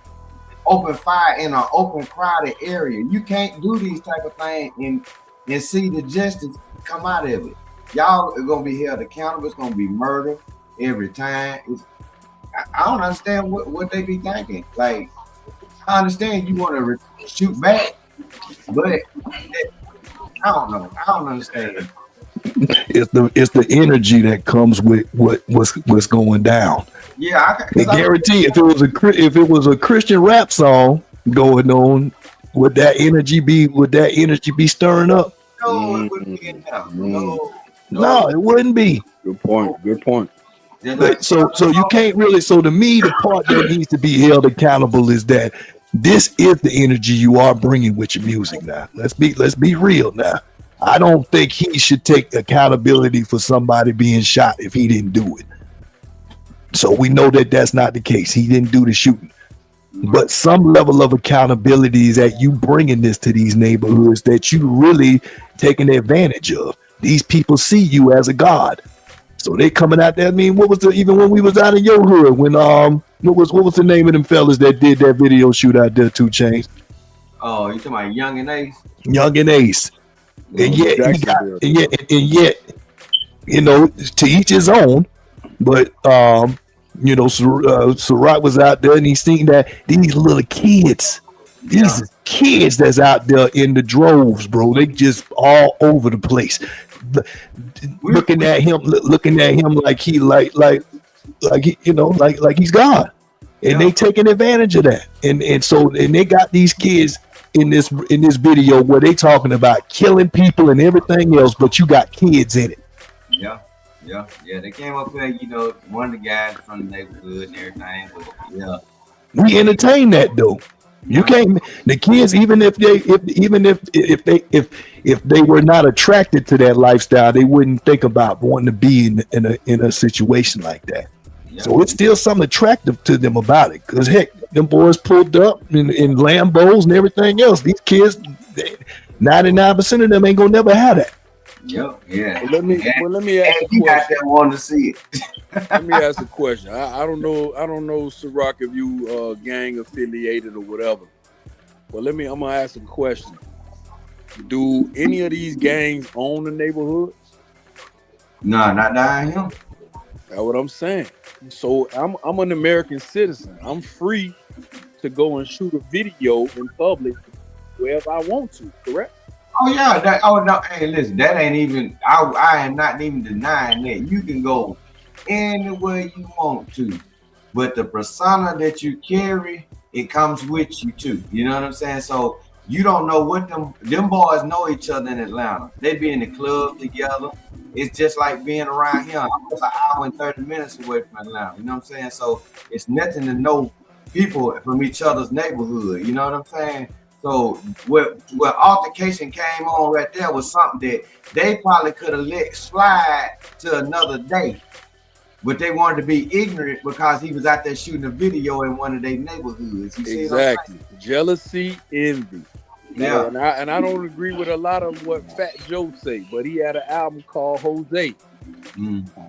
[SPEAKER 11] open fire in an open, crowded area. You can't do these type of things and see the justice come out of it. y'all are gonna be held accountable. It's gonna be murder every time. I don't understand what they be thinking. Like, I understand you want to shoot back, but I don't know. I don't understand.
[SPEAKER 6] It's the energy that comes with what's going down.
[SPEAKER 11] Yeah,
[SPEAKER 6] I guarantee if it was a Christian rap song going on, would that energy be stirring up?
[SPEAKER 11] No, it wouldn't be enough.
[SPEAKER 6] No, it wouldn't be.
[SPEAKER 9] Good point.
[SPEAKER 6] So you can't really. So to me, the part that needs to be held accountable is that this is the energy you are bringing with your music. Now, let's be real. Now, I don't think he should take accountability for somebody being shot if he didn't do it. So we know that that's not the case. He didn't do the shooting. But some level of accountability is that you bringing this to these neighborhoods that you really taking advantage of. These people see you as a god. So they coming out there. I mean, even when we was out in your hood, when what was the name of them fellas that did that video shoot out there, 2 Chainz?
[SPEAKER 11] Oh, you talking about Young and Ace?
[SPEAKER 6] Young and Ace. And yet, you know, to each his own. But you know, Ciroc was out there and he seen that these little kids, these kids that's out there in the droves, bro. They just all over the place. Looking at him like he like you know, like he's God. And they taking advantage of that. And so they got these kids in this video where they talking about killing people and everything else, but you got kids in it.
[SPEAKER 11] Yeah. They came up here, you know, one of the guys from the neighborhood and everything. But yeah,
[SPEAKER 6] we entertain that though. You can't. The kids, even if they were not attracted to that lifestyle, they wouldn't think about wanting to be in a situation like that. Yeah. So it's still something attractive to them about it. Because heck, them boys pulled up in Lambos and everything else. These kids, 99% of them ain't gonna never have that.
[SPEAKER 11] Yep. Yeah.
[SPEAKER 9] Well, let me ask a question.
[SPEAKER 11] Want to see it.
[SPEAKER 9] Let me ask a question. I don't know, Ciroc, if you gang affiliated or whatever. But I'm gonna ask a question. Do any of these gangs own the neighborhood?
[SPEAKER 11] No, not down here.
[SPEAKER 9] That's what I'm saying. So I'm an American citizen. I'm free to go and shoot a video in public wherever I want to, correct?
[SPEAKER 11] Oh yeah, no, hey, listen, that ain't even. I am not even denying that. You can go anywhere you want to, but the persona that you carry, it comes with you too. You know what I'm saying? So you don't know what them boys know each other in Atlanta. They be in the club together. It's just like being around here. I'm just an hour and 30 minutes away from Atlanta. You know what I'm saying? So it's nothing to know people from each other's neighborhood. You know what I'm saying? So what altercation came on right there was something that they probably could have let slide to another day, but they wanted to be ignorant because he was out there shooting a video in one of their neighborhoods.
[SPEAKER 9] Exactly. Jealousy, envy.
[SPEAKER 11] Yeah.
[SPEAKER 9] And I don't agree with a lot of what Fat Joe say, but he had an album called Jose.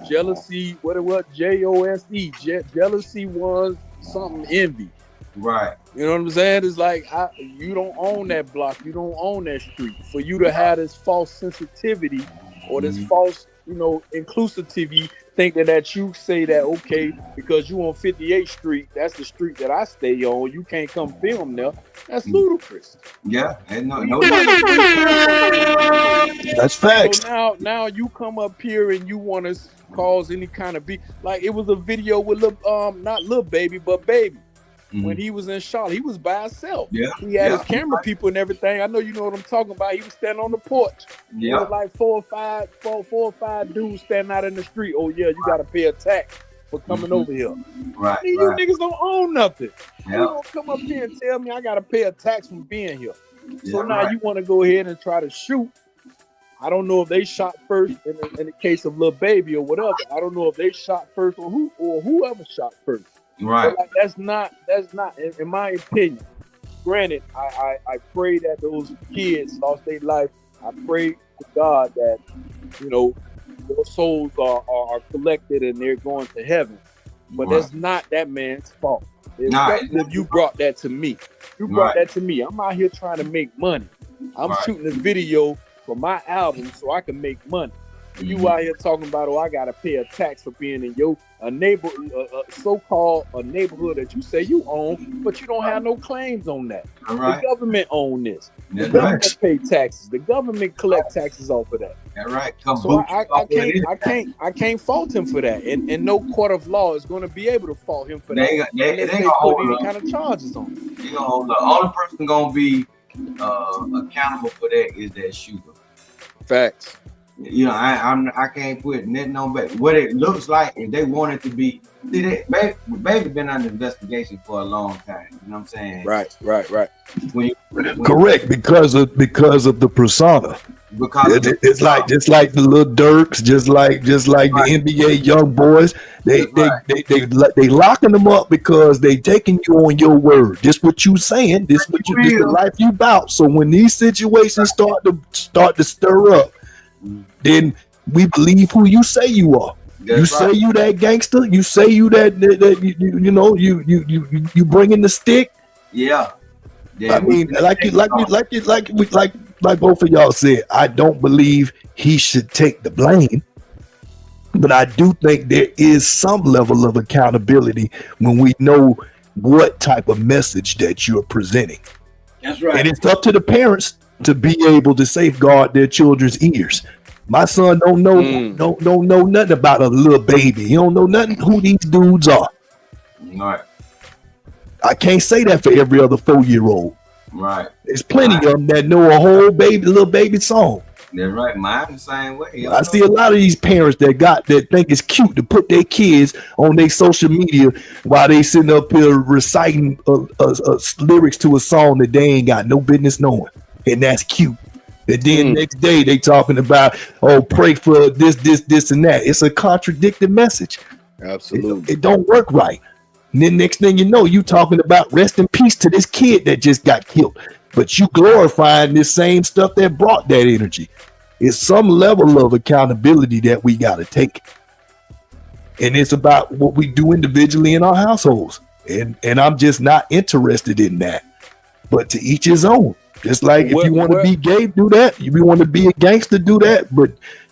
[SPEAKER 9] Jealousy, what it was? Jose. Jealousy was something envy.
[SPEAKER 11] Right.
[SPEAKER 9] You know what I'm saying? It's like you don't own that block, you don't own that street. For you to have this false sensitivity or this false, you know, inclusivity, thinking that you say that okay, because you on 58th Street, that's the street that I stay on. You can't come film there. That's ludicrous.
[SPEAKER 11] Yeah, and no.
[SPEAKER 6] That's facts.
[SPEAKER 9] So now you come up here and you want to cause any kind of beef. Like it was a video with not Lil Baby, but Baby. When he was in Charlotte, he was by himself. Yeah, he had his camera people and everything. I know you know what I'm talking about. He was standing on the porch. Yeah, there was like four or five dudes standing out in the street. Oh yeah, you got to pay a tax for coming over here.
[SPEAKER 11] Right.
[SPEAKER 9] You niggas don't own nothing. You don't come up here and tell me I got to pay a tax from being here. So now you want to go ahead and try to shoot. I don't know if they shot first in the case of Lil Baby or whatever. I don't know if they shot first or whoever shot first.
[SPEAKER 11] Right.
[SPEAKER 9] Like, that's not in my opinion. Granted, I pray that those kids lost their life. I pray to God that, you know, their souls are collected and they're going to heaven. But that's not that man's fault. If you brought that to me. You brought that to me. I'm out here trying to make money. I'm shooting a video for my album so I can make money. You out here talking about, oh, I gotta pay a tax for being in your so-called a neighborhood that you say you own, but you don't have no claims on that.
[SPEAKER 11] Right.
[SPEAKER 9] The government own this. The
[SPEAKER 11] That's
[SPEAKER 9] government
[SPEAKER 11] right.
[SPEAKER 9] pay taxes. The government collect taxes off of that.
[SPEAKER 11] That's right.
[SPEAKER 9] So I can't fault him for that, and no court of law is going to be able to fault him for that.
[SPEAKER 11] They
[SPEAKER 9] unless they
[SPEAKER 11] gonna
[SPEAKER 9] put
[SPEAKER 11] hold
[SPEAKER 9] any
[SPEAKER 11] up.
[SPEAKER 9] kind of charges on him.
[SPEAKER 11] They gonna hold up. Only person gonna be accountable for that is that shooter.
[SPEAKER 9] Facts.
[SPEAKER 11] You know, I can't put nothing on back. What it looks like, if they want it to be, see that baby been under investigation for a long time. You know what I'm saying?
[SPEAKER 9] Right.
[SPEAKER 6] Correct, because of the persona.
[SPEAKER 11] Because
[SPEAKER 6] it's like just like the little Dirks, just like the NBA young boys. They locking them up because they taking you on your word. This what you saying. This the life you bout. So when these situations start to stir up, then we believe who you say you are. You say you that gangster. You say you that you bringing the stick.
[SPEAKER 11] Yeah.
[SPEAKER 6] I mean, like both of y'all said, I don't believe he should take the blame, but I do think there is some level of accountability when we know what type of message that you're presenting.
[SPEAKER 11] That's right.
[SPEAKER 6] And it's up to the parents to be able to safeguard their children's ears. My son don't know nothing about a little baby. He don't know nothing who these dudes are.
[SPEAKER 11] Right.
[SPEAKER 6] I can't say that for every other 4-year-old.
[SPEAKER 11] Right.
[SPEAKER 6] There's plenty of them that know a whole little baby song.
[SPEAKER 11] That's right. Mine the same way.
[SPEAKER 6] I see a lot of these parents that think it's cute to put their kids on their social media while they sitting up here reciting lyrics to a song that they ain't got no business knowing, and that's cute. And then next day they talking about, oh, pray for this, and that. It's a contradicted message.
[SPEAKER 9] Absolutely,
[SPEAKER 6] it don't work right. And then next thing you know, you talking about rest in peace to this kid that just got killed. But you glorifying this same stuff that brought that energy. It's some level of accountability that we got to take. And it's about what we do individually in our households. And I'm just not interested in that. But to each his own. Just like if you want to be gay, do that. If you want to be a gangster, do that.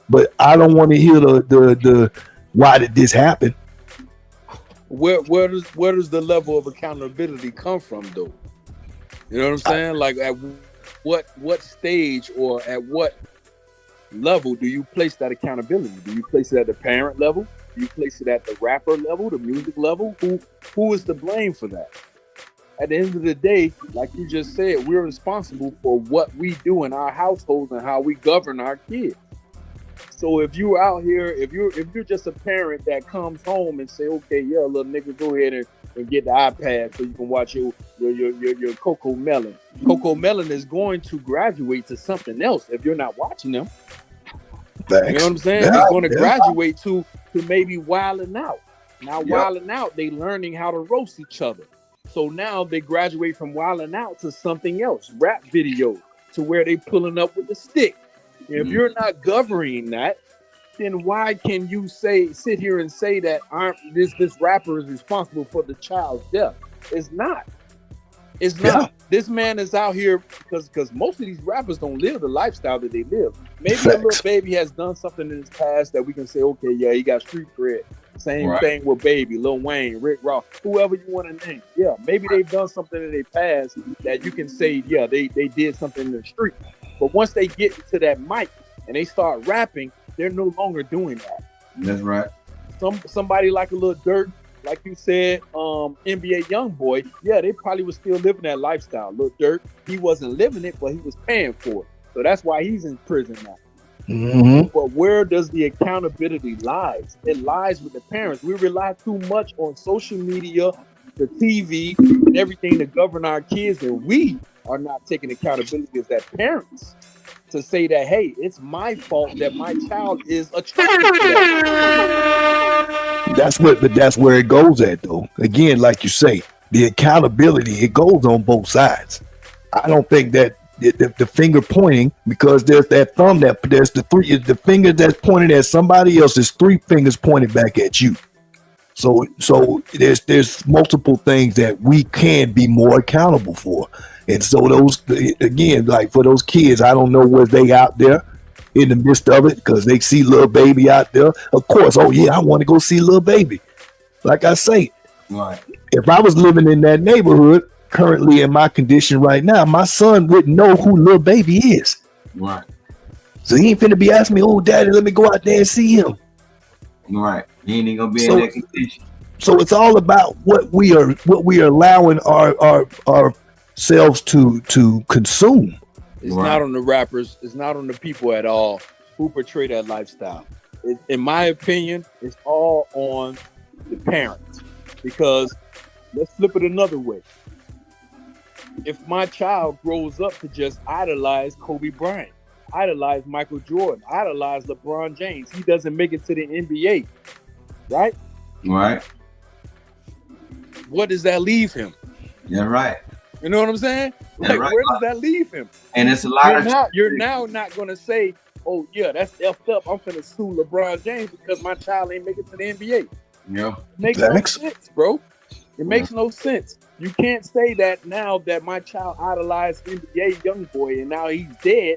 [SPEAKER 6] But I don't want to hear the why did this happen?
[SPEAKER 9] Where does the level of accountability come from, though? You know what I'm saying? Like at what stage or at what level do you place that accountability? Do you place it at the parent level? Do you place it at the rapper level, the music level? Who is to blame for that? At the end of the day, like you just said, we're responsible for what we do in our households and how we govern our kids. So if you're out here, if you're just a parent that comes home and say, okay, yeah, little nigga, go ahead and get the iPad so you can watch your Coco Melon. Coco Melon is going to graduate to something else if you're not watching them.
[SPEAKER 6] Thanks.
[SPEAKER 9] You know what I'm saying?
[SPEAKER 6] Yeah,
[SPEAKER 9] it's going to graduate to maybe wilding out. Now, wilding out, they learning how to roast each other. So now they graduate from wilding out to something else, rap video, to where they pulling up with the stick. If you're not governing that, then why can you sit here and say that this rapper is responsible for the child's death? It's not. It's not. Yeah. This man is out here because most of these rappers don't live the lifestyle that they live. Maybe a little baby has done something in his past that we can say, okay, yeah, he got street cred. Same thing with Baby, Lil Wayne, Rick Ross, whoever you want to name. Yeah, maybe they've done something in their past that you can say, yeah, they did something in the street. But once they get to that mic and they start rapping, they're no longer doing that.
[SPEAKER 11] That's right.
[SPEAKER 9] Somebody like a little Dirk, like you said, NBA YoungBoy, yeah, they probably was still living that lifestyle. Lil Dirk, he wasn't living it, but he was paying for it. So that's why he's in prison now.
[SPEAKER 6] Mm-hmm.
[SPEAKER 9] But where does the accountability lies? It lies with the parents. We rely too much on social media, the TV, and everything to govern our kids, and we are not taking accountability as that parents to say that, hey, it's my fault that my child is attracted to that.
[SPEAKER 6] That's where it goes at, though. Again, like you say, the accountability, it goes on both sides. I don't think that the finger pointing, because there's that thumb there's the finger that's pointed at somebody else, there's 3 fingers pointed back at you. So there's multiple things that we can be more accountable for. And so those, again, like for those kids, I don't know where they out there. in the midst of it because they see Lil Baby out there. Of course, oh yeah, I want to go see Lil Baby. Like I say,
[SPEAKER 11] Right.
[SPEAKER 6] if I was living in that neighborhood currently in my condition right now, my son wouldn't know who Lil Baby is.
[SPEAKER 11] Right.
[SPEAKER 6] So he ain't finna be asking me, oh daddy, let me go out there and see him.
[SPEAKER 11] Right. He ain't gonna be in that condition.
[SPEAKER 6] So it's all about what we are allowing ourselves to consume.
[SPEAKER 9] It's not on the rappers, it's not on the people at all who portray that lifestyle. In my opinion, it's all on the parents. Because let's flip it another way. If my child grows up to just idolize Kobe Bryant, idolize Michael Jordan, idolize LeBron James, he doesn't make it to the NBA, right?
[SPEAKER 11] Right.
[SPEAKER 9] What does that leave him?
[SPEAKER 11] Yeah, right.
[SPEAKER 9] You know what I'm saying?
[SPEAKER 11] Yeah,
[SPEAKER 9] Like,
[SPEAKER 11] right.
[SPEAKER 9] where does that leave him?
[SPEAKER 11] And it's a lot
[SPEAKER 9] You're now not going to say, oh, yeah, that's effed up. I'm finna sue LeBron James because my child ain't make it to the NBA.
[SPEAKER 11] Yeah.
[SPEAKER 9] It makes no sense, bro. It makes no sense. You can't say that now that my child idolized NBA Youngboy and now he's dead.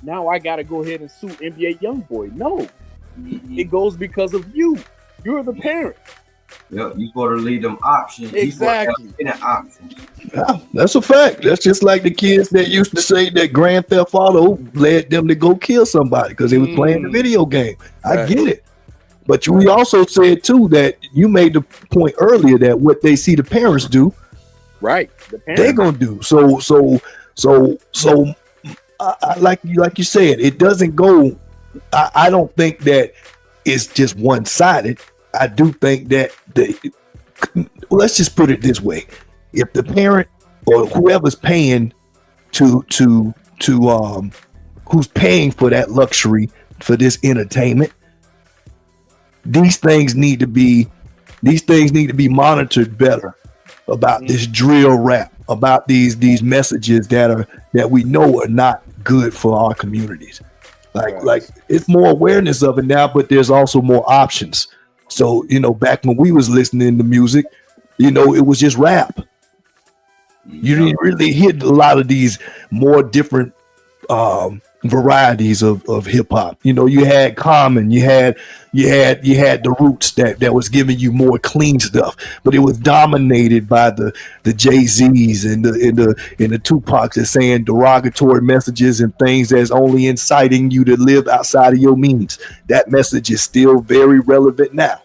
[SPEAKER 9] Now I got to go ahead and sue NBA Youngboy. No. It goes because of you. You're the parent.
[SPEAKER 11] Yeah, you got to leave them options.
[SPEAKER 9] Exactly.
[SPEAKER 11] You gotta have an option.
[SPEAKER 6] Yeah, that's a fact. That's just like the kids that used to say that Grand Theft Auto led them to go kill somebody because they was playing the video game. I get it. But we also said too that you made the point earlier that what they see the parents do,
[SPEAKER 9] right?
[SPEAKER 6] They're gonna do. So I like you said, it doesn't go. I don't think that it's just one sided. I do think that let's just put it this way: if the parent or whoever's paying to who's paying for that luxury for this entertainment, these things need to be monitored better about this drill rap, about these messages that we know are not good for our communities. Like it's more awareness of it now, but there's also more options. So, back when we was listening to music, it was just rap. You didn't really hear a lot of these more different varieties of hip hop. You had Common, you had the Roots that was giving you more clean stuff, but it was dominated by the Jay-Z's and the Tupacs that's saying derogatory messages and things that's only inciting you to live outside of your means. That message is still very relevant now.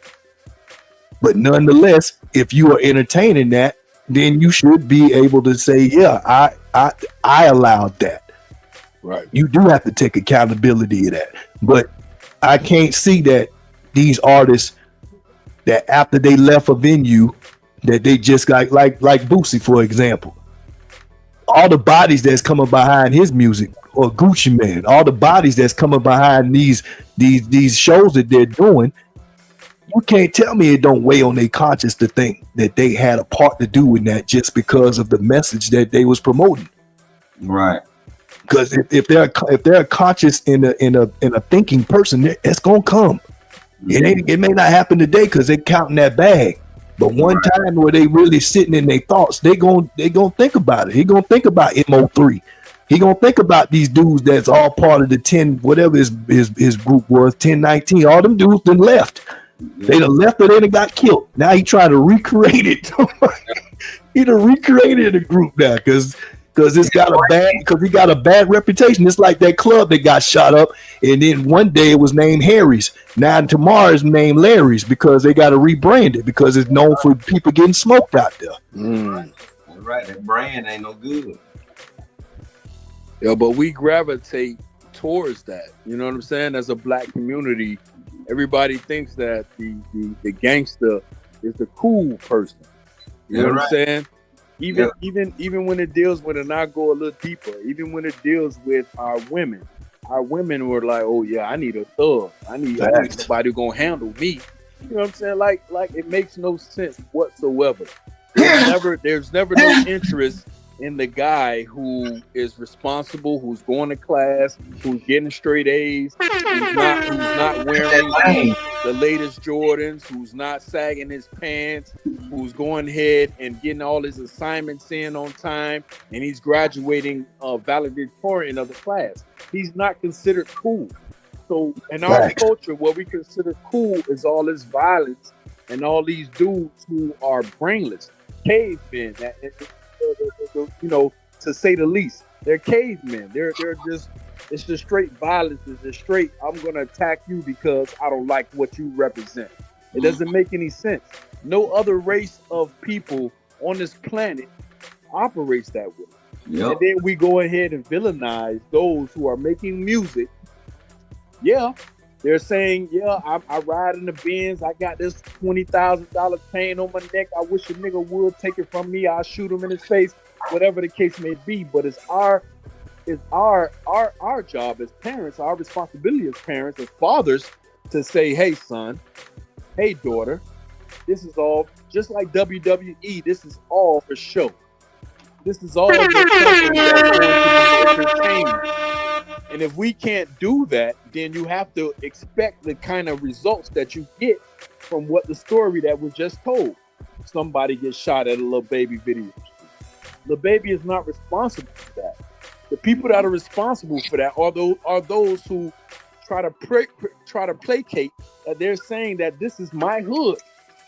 [SPEAKER 6] But nonetheless, if you are entertaining that, then you should be able to say, yeah, I allowed that.
[SPEAKER 9] Right.
[SPEAKER 6] You do have to take accountability of that. But I can't see that these artists that after they left a venue that they just got like Boosie, for example. All the bodies that's coming behind his music, or Gucci Man, all the bodies that's coming behind these shows that they're doing, you can't tell me it don't weigh on their conscience to think that they had a part to do in that just because of the message that they was promoting.
[SPEAKER 11] Right.
[SPEAKER 6] Because if they're conscious in a thinking person, it's gonna come. It may not happen today because they're counting that bag. But one time where they really sitting in their thoughts, they gonna think about it. He gonna think about MO3. He gonna think about these dudes that's all part of the 10, whatever his group was, 1019. All them dudes done left. They done left or they done got killed. Now he trying to recreate it. He done recreated the group now because he got a bad reputation. It's like that club that got shot up, and then one day it was named Harry's. Now tomorrow it's named Larry's because they got to rebrand it because it's known for people getting smoked out there.
[SPEAKER 11] That's right. That brand ain't no good.
[SPEAKER 9] Yeah, but we gravitate towards that. You know what I'm saying? As a black community, everybody thinks that the gangster is the cool person. You know what I'm saying? Even when it deals with, and I go a little deeper, even when it deals with our women were like, oh yeah, I need a thug. I need somebody who gonna handle me. You know what I'm saying? Like it makes no sense whatsoever. There's never no interest in the guy who is responsible, who's going to class, who's getting straight A's, who's not wearing the latest Jordans, who's not sagging his pants, who's going ahead and getting all his assignments in on time, and he's graduating valedictorian of the class. He's not considered cool. So in our culture, what we consider cool is all this violence and all these dudes who are brainless, cavemen. You know, to say the least, they're cavemen. They're just, it's just straight violence. It's just straight, I'm gonna attack you because I don't like what you represent. It doesn't make any sense. No other race of people on this planet operates that way. Yep. And then we go ahead and villainize those who are making music. Yeah, they're saying, yeah, I ride in the Benz. I got this $20,000 chain on my neck. I wish a nigga would take it from me. I'll shoot him in his face, whatever the case may be. But it's our job as parents, our responsibility as parents, as fathers, to say, hey, son, hey, daughter, this is all just like WWE. This is all for show. This is all just something that's going to be entertainment. And if we can't do that, then you have to expect the kind of results that you get from what the story that was just told. Somebody gets shot at a little baby video. The baby is not responsible for that. The people that are responsible for that are those who try to placate that they're saying that this is my hood.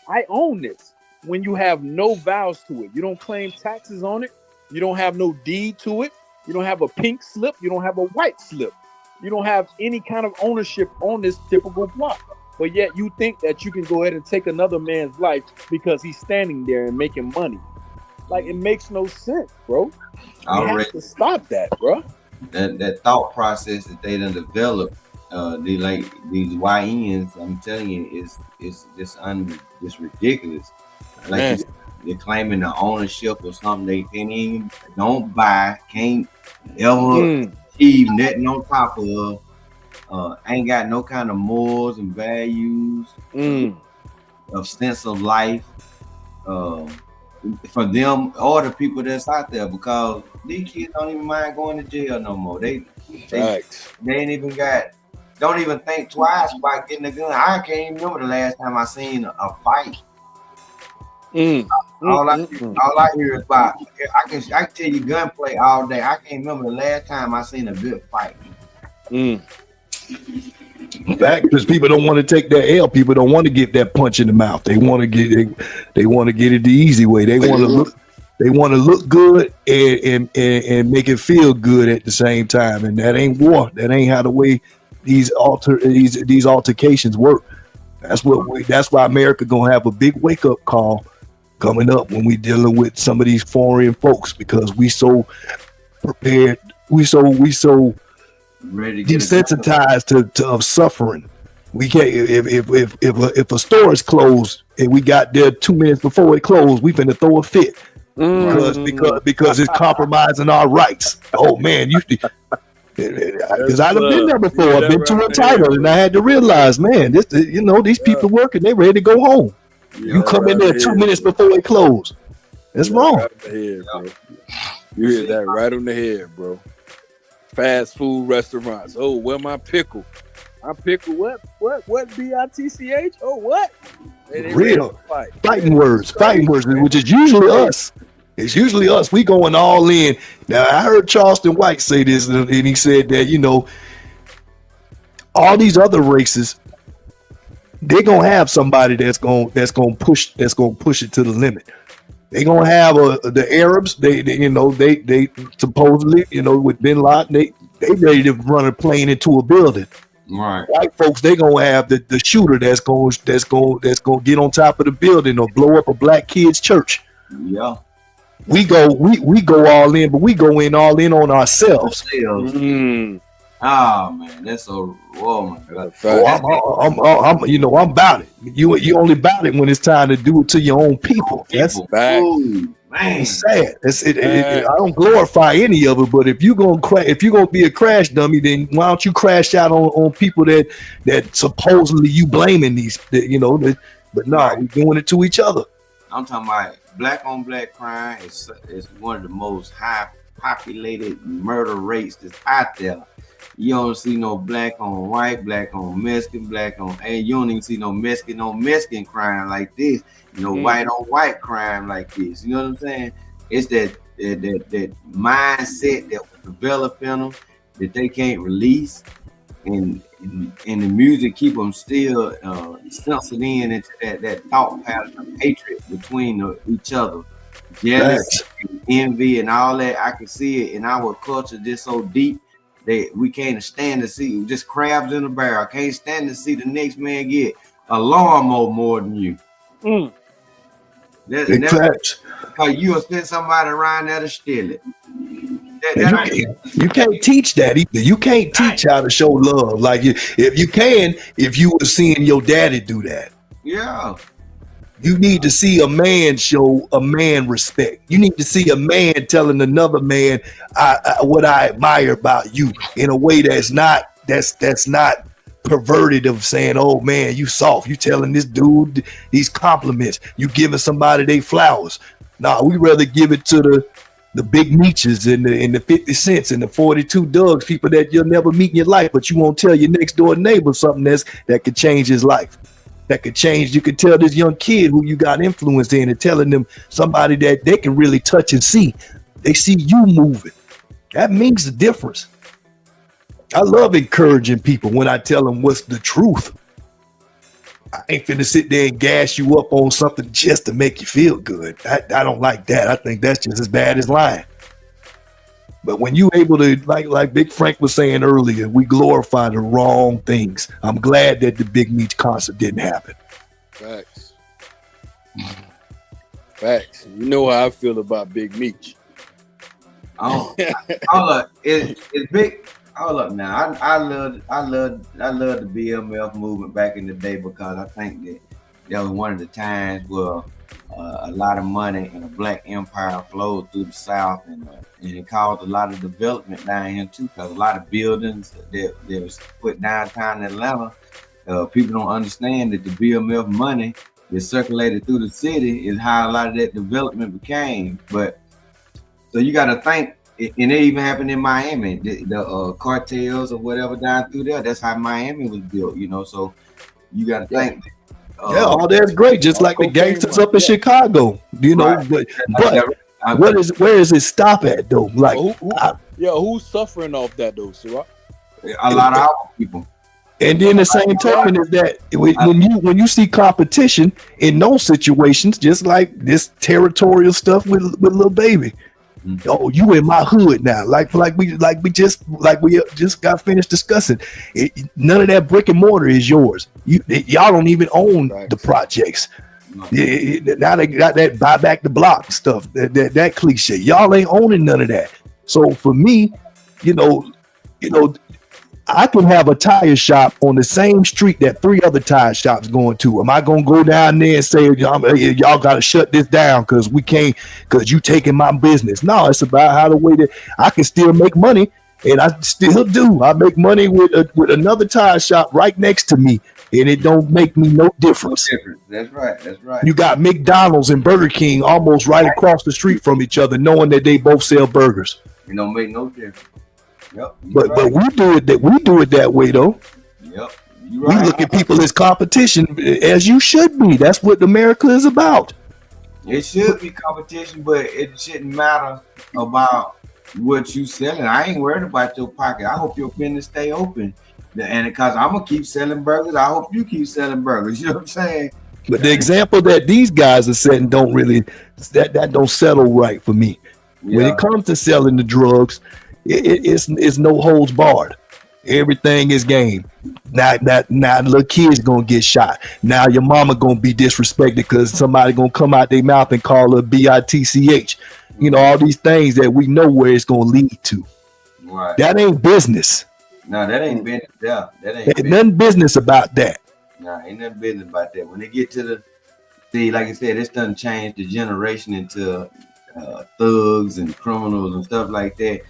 [SPEAKER 9] I own this. When you have no vows to it, you don't claim taxes on it. You don't have no deed to it. You don't have a pink slip. You don't have a white slip. You don't have any kind of ownership on this typical block. But yet you think that you can go ahead and take another man's life because he's standing there and making money. Like, it makes no sense, bro. We have to stop that, bro.
[SPEAKER 11] That thought process that they done developed, they like these YNs, I'm telling you, it's just ridiculous. Like, they're claiming the ownership or something they can't even, don't buy, can't ever achieve nothing on top of, ain't got no kind of morals and values, of sense of life, for them or the people that's out there, because these kids don't even mind going to jail no more. They ain't even don't even think twice about getting a gun. I can't even remember the last time I seen a fight. All I hear is about, I can tell you gunplay all day. I can't remember the last time I seen a good fight.
[SPEAKER 6] Back because people don't want to take that L. People don't want to get that punch in the mouth. They want to get it. They want to get it the easy way. They want to look. They want to look good and make it feel good at the same time. And that ain't war. That ain't how the way these altercations work. That's why America gonna have a big wake up call coming up when we dealing with some of these foreign folks, because we so prepared. We so ready desensitized to suffering. We can't, if a store is closed and we got there 2 minutes before it closed, we finna throw a fit because it's compromising our rights. Oh man, because I've been there before. I've been too entitled, and I had to realize, man, these people working, they ready to go home. You come in there 2 minutes before it close. That's wrong.
[SPEAKER 9] Right on the head, bro. You hit that right on the head, bro. Fast food restaurants. Oh, where my pickle? My pickle. What? BITCH? Oh, what?
[SPEAKER 6] Real fighting words, which is usually us. It's usually us. We going all in. Now I heard Charleston White say this, and he said that all these other races, they're gonna have somebody that's gonna push it to the limit. They're gonna have the Arabs. They supposedly, with Bin Laden, they ready to run a plane into a building.
[SPEAKER 11] Right.
[SPEAKER 6] White folks, they gonna have the shooter that's gonna get on top of the building or blow up a black kid's church.
[SPEAKER 11] Yeah.
[SPEAKER 6] We go all in, but we go in all in on ourselves.
[SPEAKER 11] Oh man, that's so wrong.
[SPEAKER 6] I'm about it. You only about it when it's time to do it to your own people. That's
[SPEAKER 11] man.
[SPEAKER 6] It's sad. I don't glorify any of it, but if you're gonna be a crash dummy, then why don't you crash out on people that supposedly you blaming these? But no, we're doing it to each other.
[SPEAKER 11] I'm talking about black on black crime is one of the most high populated murder rates that's out there. You don't see no black on white, black on Mexican, and you don't even see no Mexican on Mexican crime like this. White on white crime like this. You know what I'm saying? It's that mindset that was developed in them that they can't release. and the music keep them still censored in into that thought pattern of hatred between each other, jealousy, envy, and all that. I can see it in our culture just so deep that we can't stand to see just crabs in a barrel. Can't stand to see the next man get a lawnmower more than you. That's because you'll send somebody around there to steal it.
[SPEAKER 6] You can't teach that either. You can't teach how to show love. Like if you were seeing your daddy do that.
[SPEAKER 11] Yeah.
[SPEAKER 6] You need to see a man show a man respect. You need to see a man telling another man what I admire about you in a way that's not perverted of saying, oh man, you soft. You telling this dude these compliments. You giving somebody they flowers. Nah, we rather give it to the big Meaches and the 50 cents and the 42 Dougs, people that you'll never meet in your life, but you won't tell your next door neighbor something that could change his life. That could change. You could tell this young kid who you got influence in and telling them somebody that they can really touch and see. They see you moving. That means the difference. I love encouraging people when I tell them what's the truth. I ain't finna sit there and gas you up on something just to make you feel good. I don't like that. I think that's just as bad as lying. But when you able to, like Big Frank was saying earlier, we glorify the wrong things. I'm glad that the Big Meech concert didn't happen.
[SPEAKER 9] Facts. Facts. You know how I feel about Big Meech.
[SPEAKER 11] Hold up, it's big. Hold up now. I love the BMF movement back in the day because I think that was one of the times where a lot of money and a black empire flowed through the South, and it caused a lot of development down here too. Because a lot of buildings that was put downtown Atlanta, people don't understand that the BMF money that circulated through the city is how a lot of that development became. But so you got to think. And it even happened in Miami, the cartels or whatever down through there. That's how Miami was built, you know. So you got to think.
[SPEAKER 6] All that's great, just like the gangsters up in Chicago, you know. Right. But where does it stop at though? Like,
[SPEAKER 9] who's suffering off that though, Ciroc?
[SPEAKER 11] A lot of our people.
[SPEAKER 6] And then the same token is that when you see competition in those situations, just like this territorial stuff with Lil Baby. Oh, you in my hood now, like we just got finished discussing. None of that brick and mortar is yours. Y'all don't even own the projects. Now they got that buy back the block stuff. That cliche. Y'all ain't owning none of that. So for me, you know, I can have a tire shop on the same street that 3 other tire shops going to. Am I gonna go down there and say y'all got to shut this down because we can't, because you taking my business? No, it's about how the way that I can still make money, and I still do. I make money with another tire shop right next to me, and it don't make me no difference.
[SPEAKER 11] That's right. That's right.
[SPEAKER 6] You got McDonald's and Burger King almost right across the street from each other, knowing that they both sell burgers.
[SPEAKER 11] It don't make no difference. Yep,
[SPEAKER 6] but we do it that way though.
[SPEAKER 11] Yep,
[SPEAKER 6] we look at people as competition, as you should be. That's what America is about.
[SPEAKER 11] It should be competition, but it shouldn't matter about what you selling. I ain't worried about your pocket. I hope your business stay open, and because I'm gonna keep selling burgers, I hope you keep selling burgers. You know what I'm saying?
[SPEAKER 6] But the example that these guys are setting don't really that don't settle right for me. Yeah. When it comes to selling the drugs. It's no holds barred. Everything is game. Now little kids gonna get shot. Now your mama gonna be disrespected because somebody gonna come out their mouth and call her BITCH. You know, all these things that we know where it's gonna lead to.
[SPEAKER 11] Right.
[SPEAKER 6] That ain't business.
[SPEAKER 11] No, that ain't business. Yeah, that ain't
[SPEAKER 6] business. Nothing business about that.
[SPEAKER 11] No, ain't nothing business about that. When they get to like I said, it's done changed the generation into thugs and criminals and stuff like that.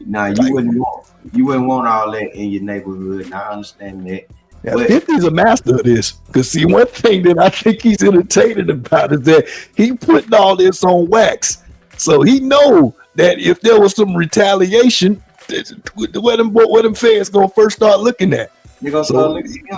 [SPEAKER 11] Now you wouldn't want all that in your neighborhood, and I understand that.
[SPEAKER 6] Yeah, 50's a master of this. Because see, one thing that I think he's entertaining about is that he putting all this on wax. So he know that if there was some retaliation, where them fans gonna first start looking at.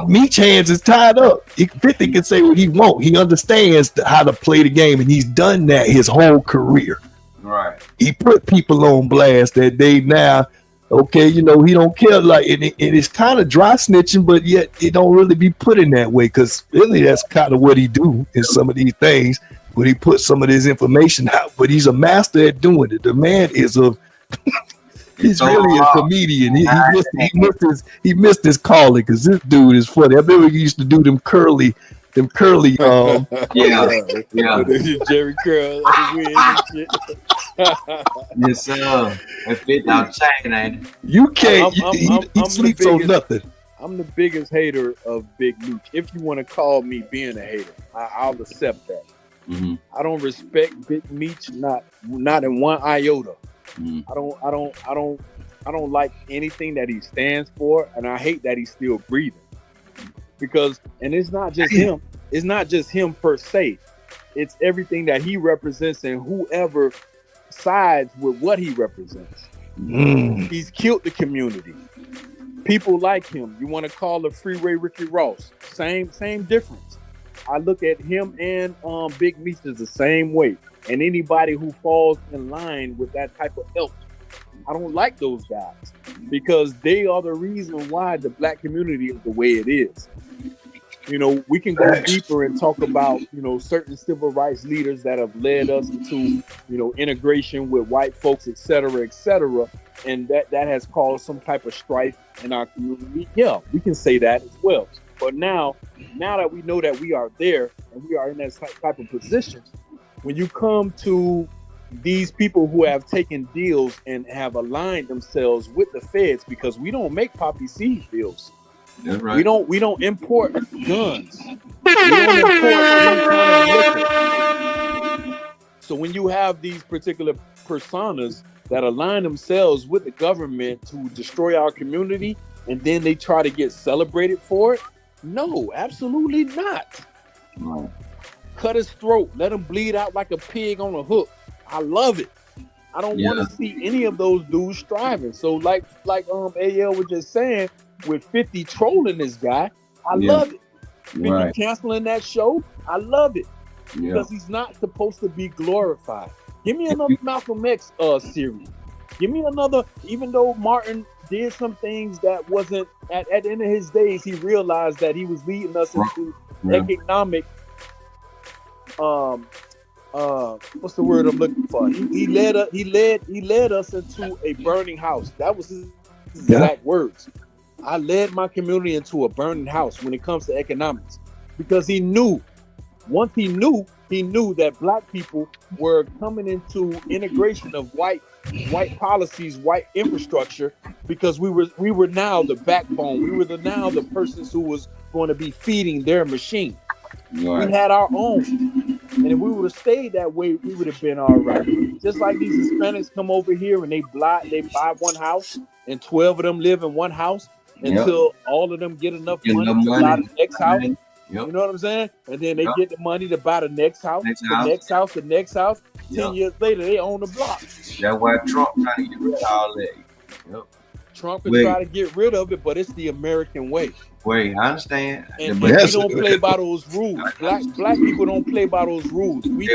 [SPEAKER 6] Meech hands is tied up. 50 can say what he want. He understands how to play the game, and he's done that his whole career.
[SPEAKER 11] Right.
[SPEAKER 6] He put people on blast that they now Okay, he don't care, like, and it's kind of dry snitching, but yet it don't really be put in that way, because really that's kind of what he do in some of these things, when he put some of this information out. But he's a master at doing it. The man is he's really a comedian. He missed his calling, because this dude is funny. I remember he used to do them curly
[SPEAKER 9] yeah.
[SPEAKER 7] Jerry curl
[SPEAKER 11] yes sir. That fit out chain, ain't it?
[SPEAKER 6] You can't. He sleeps on nothing.
[SPEAKER 9] I'm the biggest hater of Big Meech. If you want to call me being a hater, I'll accept that.
[SPEAKER 11] Mm-hmm.
[SPEAKER 9] I don't respect Big Meech, not in one iota.
[SPEAKER 11] Mm-hmm.
[SPEAKER 9] I don't like anything that he stands for, and I hate that he's still breathing. Because, and it's not just him. It's not just him per se. It's everything that he represents and whoever sides with what he represents. He's killed the community. People like him. You want to call the Freeway Ricky Ross? Same difference. I look at him and Big Meech is the same way. And anybody who falls in line with that type of ilk, I don't like those guys, because they are the reason why the black community is the way it is. We can go deeper and talk about, certain civil rights leaders that have led us into, integration with white folks, et cetera, and that has caused some type of strife in our community. Yeah, we can say that as well. But now that we know that we are there and we are in that type of position, when you come to these people who have taken deals and have aligned themselves with the feds, because we don't make poppy seed fields.
[SPEAKER 11] That's right.
[SPEAKER 9] We don't import guns. We don't import any kind of liquor. So when you have these particular personas that align themselves with the government to destroy our community, and then they try to get celebrated for it, no, absolutely not.
[SPEAKER 11] Right.
[SPEAKER 9] Cut his throat, let him bleed out like a pig on a hook. I love it. I don't want to see any of those dudes striving. So like AL was just saying, with 50 trolling this guy, I love it. 50 canceling that show, I love it. Because he's not supposed to be glorified. Give me another Malcolm X series. Give me another, even though Martin did some things that wasn't, at the end of his days, he realized that he was leading us into economic, what's the word I'm looking for? He led us into a burning house. That was his exact words. I led my community into a burning house when it comes to economics, because he knew that black people were coming into integration of white policies, white infrastructure, because we were now the backbone. We were now the persons who was going to be feeding their machine. Right. We had our own, and if we would have stayed that way, we would have been all right. Just like these Hispanics come over here and they buy one house, and 12 of them live in one house until all of them get enough money to buy the next house. You know what I'm saying? And then they get the money to buy the next house, the next house. 10 years later, they own the block.
[SPEAKER 11] That's why Trump trying to get rid of all that.
[SPEAKER 9] Trump is trying to get rid of it, but it's the American way.
[SPEAKER 11] Wait, I understand.
[SPEAKER 9] And we don't play by those rules. Black people don't play by those rules. We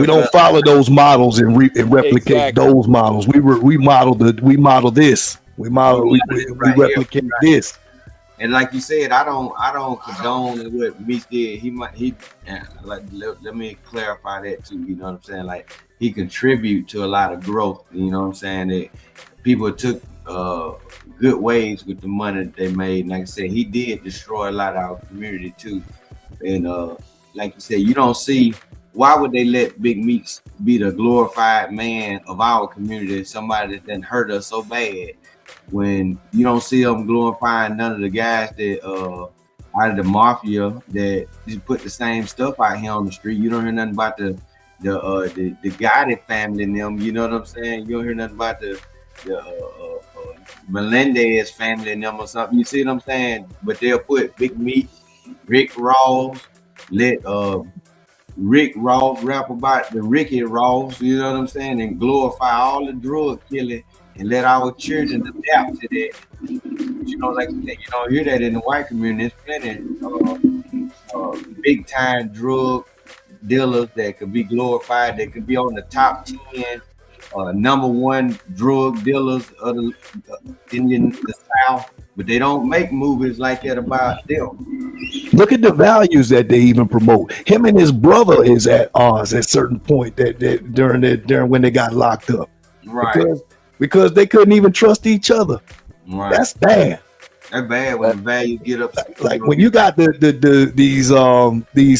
[SPEAKER 6] don't follow those models and replicate those models. We model this. We replicate this.
[SPEAKER 11] And like you said, I don't condone what Meech did. Let me clarify that too. You know what I'm saying? Like, he contribute to a lot of growth. You know what I'm saying? That people took good ways with the money that they made. Like I said, he did destroy a lot of our community too. And like you said, you don't see, why would they let Big Meech be the glorified man of our community, somebody that done hurt us so bad, when you don't see them glorifying none of the guys that out of the mafia that just put the same stuff out here on the street. You don't hear nothing about the Gotti family and them. You know what I'm saying? You don't hear nothing about the Melendez family and them or something. You see what I'm saying? But they'll put Big Meech, Rick Ross, let Rick Ross rap about the Ricky Ross. You know what I'm saying? And glorify all the drug killing, and let our children adapt to that. You know, like you don't hear that in the white community. There's plenty big time drug dealers that could be glorified, that could be on the top 10 number one drug dealers of the the South, but they don't make movies like that about them.
[SPEAKER 6] Look at the values that they even promote. Him and his brother is at odds at certain point that during when they got locked up,
[SPEAKER 11] right?
[SPEAKER 6] Because they couldn't even trust each other.
[SPEAKER 11] Right.
[SPEAKER 6] That's bad.
[SPEAKER 11] That's bad when the values get up.
[SPEAKER 6] Like when you got these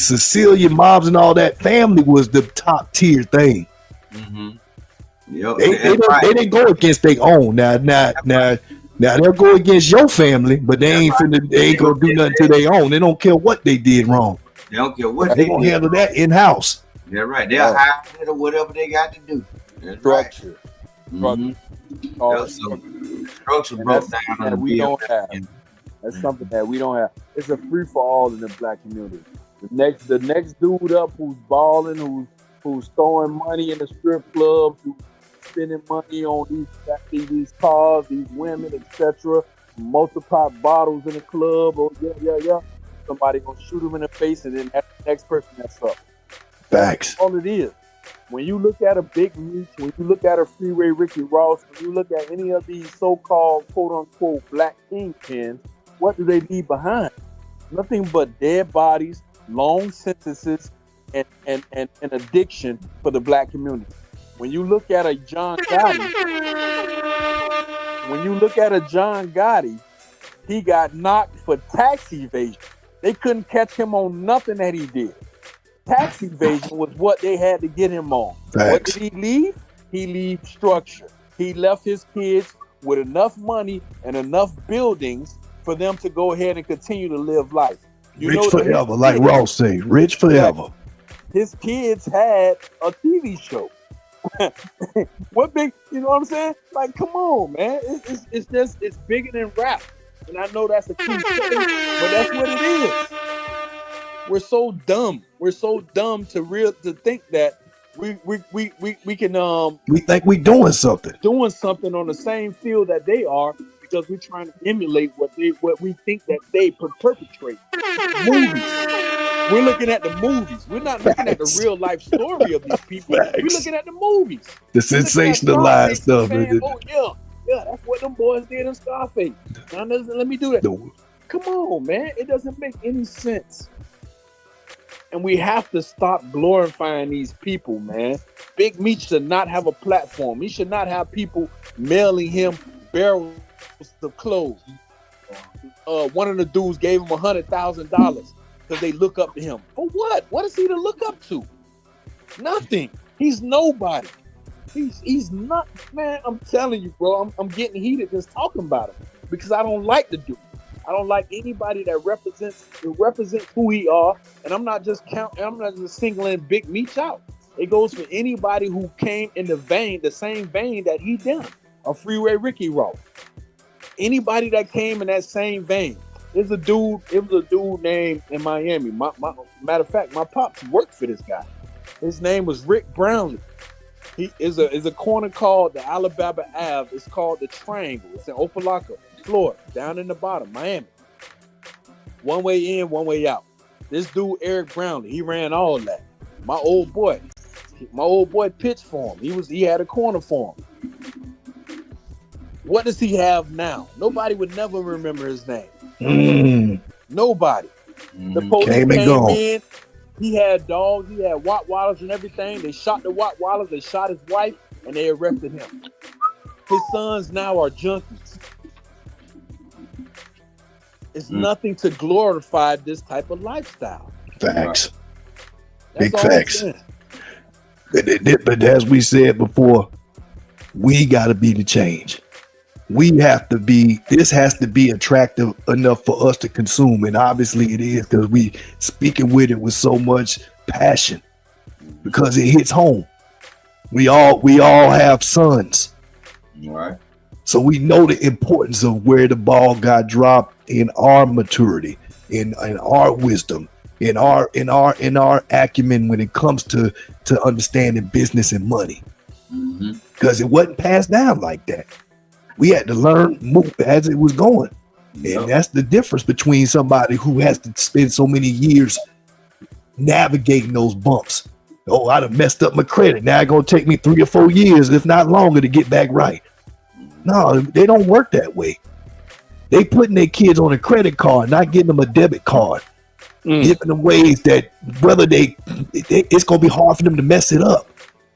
[SPEAKER 6] Sicilian mobs and all that, family was the top tier thing.
[SPEAKER 11] Mm-hmm. Yep.
[SPEAKER 6] They didn't go against their own. Now they'll go against your family, but they ain't gonna do nothing to their own. They don't care what they did wrong.
[SPEAKER 11] They don't care what
[SPEAKER 6] they gonna handle that in house.
[SPEAKER 11] They're right. They'll hide it or whatever they got to do. That's
[SPEAKER 9] Structure.
[SPEAKER 11] Right. Mm-hmm. Structure broke down on the
[SPEAKER 9] we don't have. That's something that we don't have. It's a free for all in the black community. The next dude up who's balling, who's throwing money in the strip clubs, who's spending money on these cars, these women, etc. Multiply bottles in the club. Oh yeah. Somebody gonna shoot him in the face, and then that's the next person that's up.
[SPEAKER 6] Facts.
[SPEAKER 9] All it is. When you look at a Big Meech, when you look at a Freeway Ricky Ross, when you look at any of these so-called quote-unquote black kingpins, what do they leave behind? Nothing but dead bodies, long sentences, and addiction for the black community. When you look at a John Gotti, he got knocked for tax evasion. They couldn't catch him on nothing that he did. Tax evasion was what they had to get him on.
[SPEAKER 6] Facts.
[SPEAKER 9] What did he leave? He left structure. He left his kids with enough money and enough buildings for them to go ahead and continue to live life.
[SPEAKER 6] Rich forever, like Ross say, rich forever.
[SPEAKER 9] His kids had a TV show. What big, you know what I'm saying? Like, come on, man. It's bigger than rap. And I know that's a cliche, but that's what it is. We're so dumb. We're so dumb to think that we can
[SPEAKER 6] we think we doing something
[SPEAKER 9] on the same field that they are, because we're trying to emulate what we think that they perpetrate. Movies. We're looking at the movies. We're not looking at the real life story of these people. We're looking at the movies.
[SPEAKER 6] The sensationalized stuff.
[SPEAKER 9] Saying, oh yeah, that's what them boys did in Scarface. Now let me do that. Come on, man. It doesn't make any sense. And we have to stop glorifying these people, man. Big Meech should not have a platform. He should not have people mailing him barrels of clothes. One of the dudes gave him $100,000 because they look up to him. For what? What is he to look up to? Nothing. He's nobody. He's not, man. I'm telling you, bro. I'm getting heated just talking about him because I don't like the dude. I don't like anybody that represents who we are, and I'm not just singling Big Meech out. It goes for anybody who came in the same vein that he done. A Freeway Ricky Ross. Anybody that came in that same vein. It was a dude named in Miami. Matter of fact, my pops worked for this guy. His name was Rick Brownlee. He is a corner called the Alabama Ave. It's called the Triangle. It's in Opelika, Florida, down in the bottom, Miami. One way in, one way out. This dude, Eric Brownlee, he ran all that. My old boy pitched for him. He had a corner for him. What does he have now? Nobody would never remember his name. Nobody. The police came in. He had dogs. He had Rottweilers and everything. They shot the Rottweilers. They shot his wife, and they arrested him. His sons now are junkies. It's nothing to glorify this type of lifestyle.
[SPEAKER 6] Facts. Big facts. But as we said before, we got to be the change. We have to be, this has to be attractive enough for us to consume. And obviously it is, because we speaking with it with so much passion, because it hits home. We all have sons.
[SPEAKER 11] Right.
[SPEAKER 6] So we know the importance of where the ball got dropped in our maturity, in our wisdom, in our acumen when it comes to understanding business and money. Because it wasn't passed down like that. We had to learn as it was going. And that's the difference between somebody who has to spend so many years navigating those bumps Oh, I done messed up my credit. Now it's gonna take me 3 or 4 years, if not longer, to get back right. No, they don't work that way. They putting their kids on a credit card, not getting them a debit card, giving them ways that whether it's gonna be hard for them to mess it up.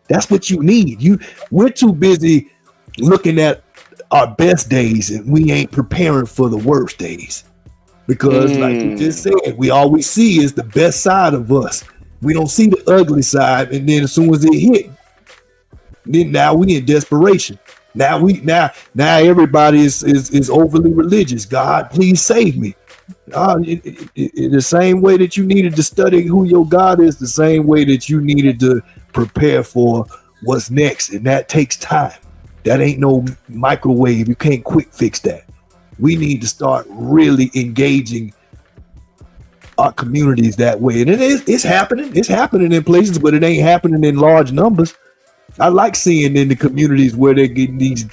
[SPEAKER 6] That's what you need. We're too busy looking at our best days, and we ain't preparing for the worst days. Because, like you just said, we always see is the best side of us. We don't see the ugly side, and then as soon as it hit, then now we in desperation. Now everybody is overly religious. God, please save me. In the same way that you needed to study who your God is, the same way that you needed to prepare for what's next, and that takes time. That ain't no microwave. You can't quick fix that. We need to start really engaging our communities that way, and it's happening. It's happening in places, but it ain't happening in large numbers. I like seeing in the communities where they're getting these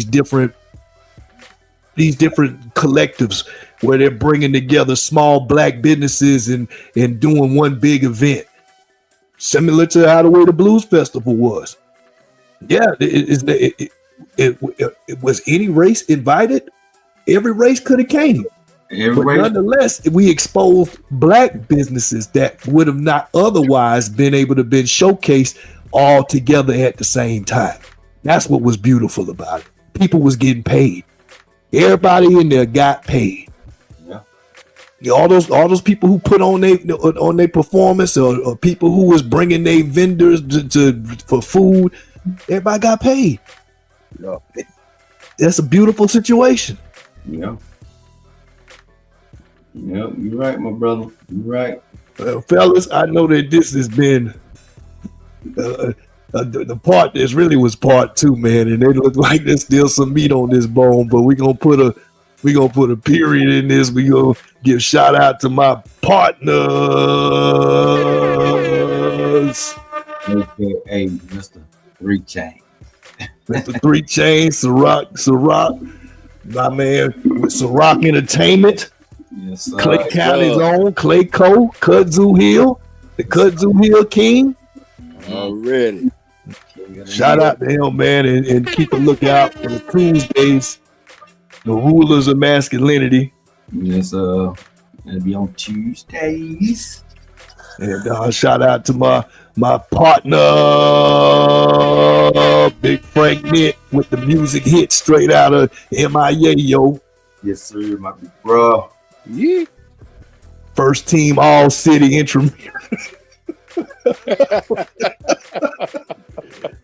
[SPEAKER 6] different collectives where they're bringing together small Black businesses and doing one big event, similar to how the way the Blues Festival was. Yeah, it was any race invited. Every race could have came. But nonetheless, we exposed Black businesses that would have not otherwise been able to been showcased all together at the same time. That's what was beautiful about it. People was getting paid. Everybody in there got paid. Yeah. All those people who put on their performance, or people who was bringing their vendors for food, everybody got paid. Yeah. That's a beautiful situation.
[SPEAKER 11] Yeah. Yep, you're right, my brother. You're right.
[SPEAKER 6] Fellas, I know that this has been the part that really was part 2, man, and it look like there's still some meat on this bone, but we're gonna put a period in this. We gonna give shout out to my partners.
[SPEAKER 11] Hey, Mr. 3 Chainz.
[SPEAKER 6] Mr. 3 Chainz, Ciroc, my man with Ciroc Entertainment.
[SPEAKER 11] Yes, sir.
[SPEAKER 6] Clay County's own Clay Cole, Kudzu Hill, the Kudzu Hill King.
[SPEAKER 9] Already.
[SPEAKER 6] Shout out to him, man, and keep a lookout for the Tuesdays, the Rulers of Masculinity.
[SPEAKER 11] Yes, it'll be on Tuesdays.
[SPEAKER 6] And shout out to my partner, Big Frank Nick, with the music hit straight out of MIA, yo.
[SPEAKER 11] Yes, sir, my big bro.
[SPEAKER 6] Yeah. First team All City Intramural.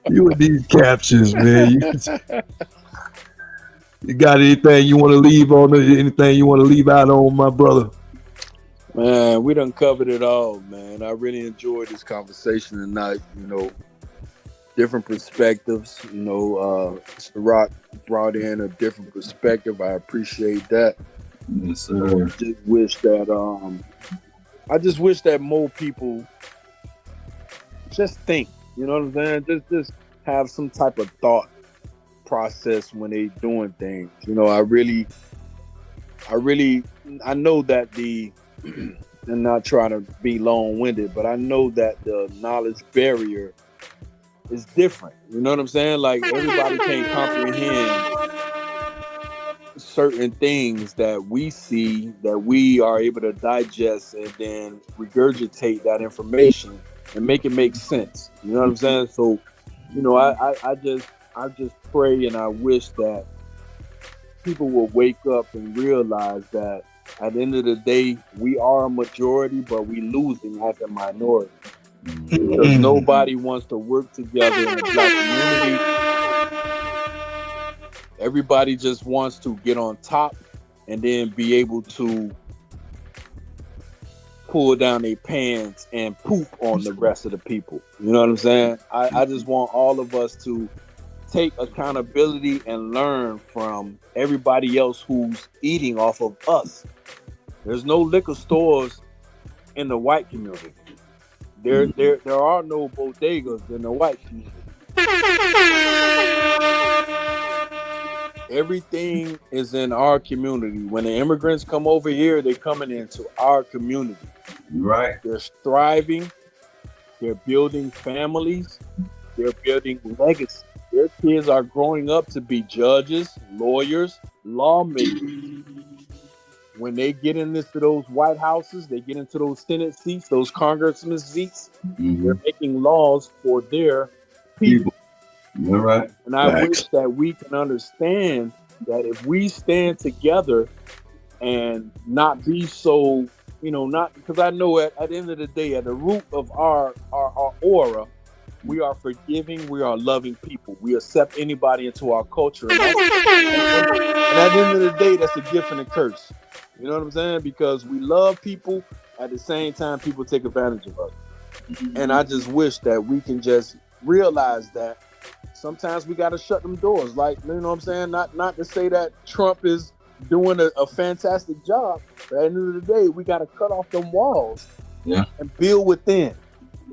[SPEAKER 6] You with these captions, man. You got anything you want to leave on? Anything you want to leave out on, my brother?
[SPEAKER 9] Man, we done covered it all, man. I really enjoyed this conversation tonight. You know, different perspectives. You know, Ciroc brought in a different perspective. I appreciate that.
[SPEAKER 11] Yes, sir.
[SPEAKER 9] I just wish that more people just think. You know what I'm saying? Just have some type of thought process when they doing things. You know, I know that I'm not trying to be long-winded, but I know that the knowledge barrier is different. You know what I'm saying? Like, everybody can't comprehend certain things that we see, that we are able to digest and then regurgitate that information and make it make sense. You know what I'm saying? So, you know, I just pray and I wish that people will wake up and realize that at the end of the day, we are a majority, but we losing as a minority. Because nobody wants to work together in a Black community. Everybody just wants to get on top and then be able to pull down their pants and poop on the rest of the people. You know what I'm saying? I just want all of us to take accountability and learn from everybody else who's eating off of us. There's no liquor stores in the white community. There are no bodegas in the white community. Everything is in our community. When the immigrants come over here, they're coming into our community.
[SPEAKER 11] Right.
[SPEAKER 9] They're thriving. They're building families. They're building legacy. Their kids are growing up to be judges, lawyers, lawmakers. When they get into those White Houses, they get into those Senate seats, those congressman seats, they're making laws for their people.
[SPEAKER 11] You're right.
[SPEAKER 9] And I wish that we can understand that if we stand together and not be so, not because I know at the end of the day, at the root of our aura, we are forgiving, we are loving people. We accept anybody into our culture. And at the end of the day, that's a gift and a curse. You know what I'm saying? Because we love people, at the same time, people take advantage of us. And I just wish that we can just realize that sometimes we got to shut them doors. Like, you know what I'm saying? Not to say that Trump is doing a fantastic job, but at the end of the day, we got to cut off them walls and build within.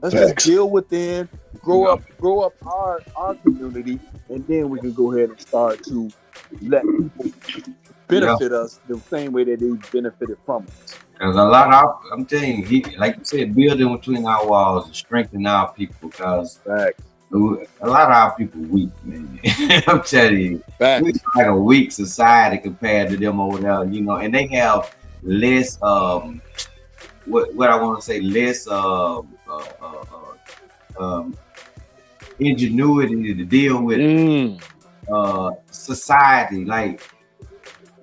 [SPEAKER 9] Let's just build within, grow up our community, and then we can go ahead and start to let people benefit us the same way that they benefited from us.
[SPEAKER 11] Because a lot of, I'm telling you, like you said, building between our walls and strengthening our people. Because a lot of our people weak, man. I'm telling you, we're like a weak society compared to them over there, and they have less, what I want to say, less ingenuity to deal with society. Like,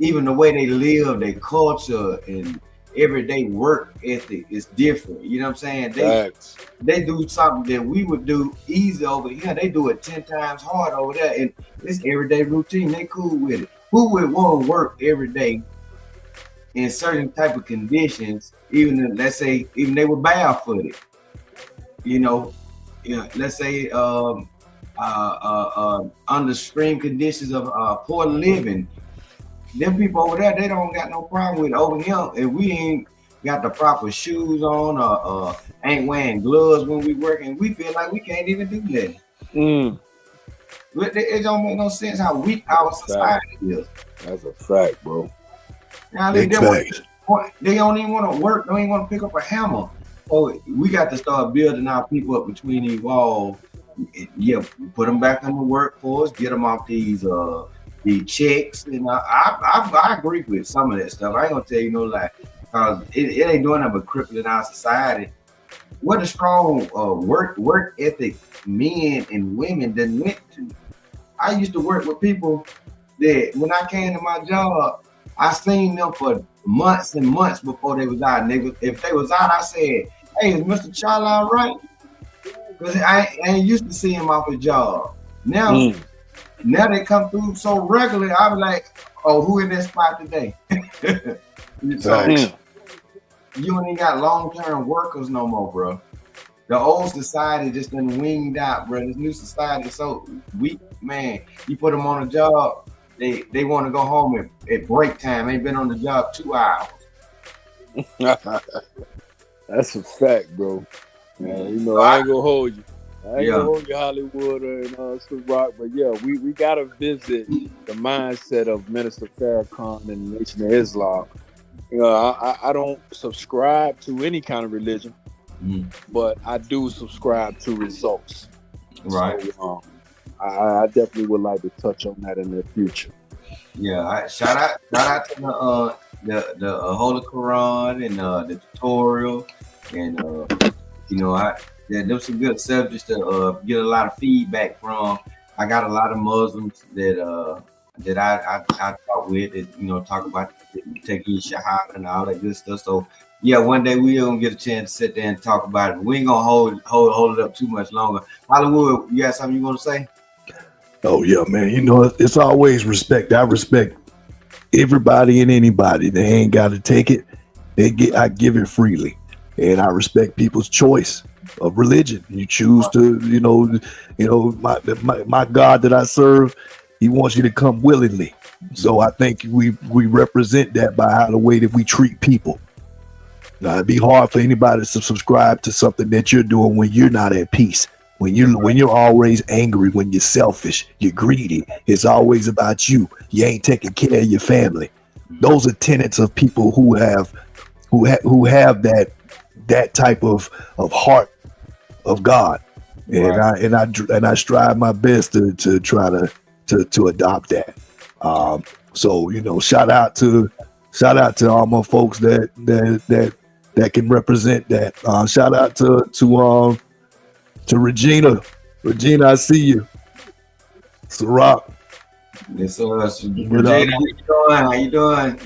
[SPEAKER 11] even the way they live, their culture and everyday work ethic is different. You know what I'm saying? They do something that we would do easy over here. They do it 10 times harder over there, and it's everyday routine. They cool with it. Who would want to work every day in certain type of conditions? Even let's say even they were barefooted. Let's say under extreme conditions of poor living. Them people over there, they don't got no problem with it. Over here, if we ain't got the proper shoes on or ain't wearing gloves when we working, we feel like we can't even do that. It don't make no sense how weak our society is.
[SPEAKER 9] That's a fact, bro.
[SPEAKER 11] Now they don't even want to work, don't even want to pick up a hammer. So we got to start building our people up between these walls. Yeah, put them back in the workforce, get them off these checks, and I agree with some of that stuff. I ain't gonna tell you no lie, because it ain't doing nothing but crippling our society. What a strong work ethic men and women that went to. I used to work with people that when I came to my job, I seen them for months and months before they was out. And if they was out, I said, "Hey, is Mr. Charlie all right?" Because I ain't used to see him off his job. Now they come through so regularly, I was like, "Oh, who in that spot today?" So, you ain't got long-term workers no more, bro. The old society just done winged out, bro. This new society is so weak, man. You put them on a job, they want to go home at break time. Ain't been on the job 2 hours.
[SPEAKER 9] That's a fact, bro. Man, I ain't gonna hold you. I ain't gonna hold you, Hollywood and some rock, but yeah, we gotta visit the mindset of Minister Farrakhan and the Nation of Islam. I don't subscribe to any kind of religion, but I do subscribe to results.
[SPEAKER 11] Right.
[SPEAKER 9] So, I definitely would like to touch on that in the future.
[SPEAKER 11] Yeah, shout out to the Holy Quran and the tutorial, and there's some good subjects to get a lot of feedback from. I got a lot of Muslims that I talk with, that, talk about taking shahada and all that good stuff. So yeah, one day we gonna get a chance to sit there and talk about it. We ain't gonna hold it up too much longer. Hollywood, you got something you want to say?
[SPEAKER 6] Oh yeah, man. It's always respect. I respect everybody and anybody. They ain't got to take it. I give it freely, and I respect people's choice of religion. You choose to, my God that I serve, He wants you to come willingly. So I think we represent that by how the way that we treat people. Now, it'd be hard for anybody to subscribe to something that you're doing when you're not at peace. When you're always angry, when you're selfish, you're greedy, it's always about you. You ain't taking care of your family. Those are tenets of people who have that type of heart of God, and I strive my best to try to adopt that. So shout out to all my folks that can represent that. Shout out to Regina. Regina, I see you. It's a rock.
[SPEAKER 11] Yes, sir. Regina, how you doing?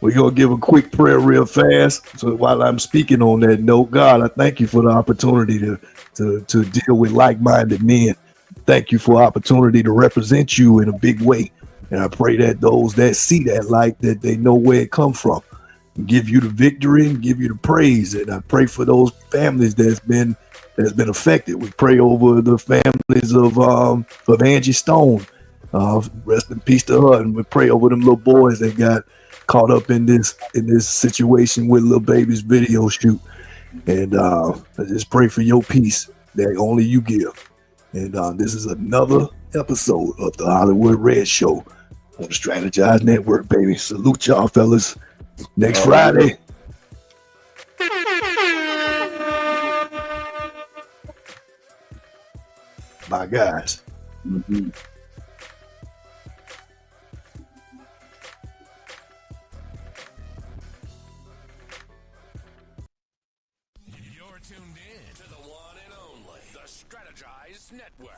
[SPEAKER 6] We're going to give a quick prayer real fast. So while I'm speaking on that note, God, I thank you for the opportunity to deal with like-minded men. Thank you for the opportunity to represent you in a big way. And I pray that those that see that light, that they know where it come from. Give you the victory and give you the praise. And I pray for those families that's been affected. We pray over the families of Angie Stone. Rest in peace to her. And we pray over them little boys that got caught up in this situation with Lil Baby's video shoot. And I just pray for your peace that only you give. And this is another episode of the Hollywood Red Show on the Strategize Network, baby. Salute y'all, fellas. Next Friday. My guys.
[SPEAKER 11] Mm-hmm.
[SPEAKER 5] You're tuned in to the one and only, the Strategize Network.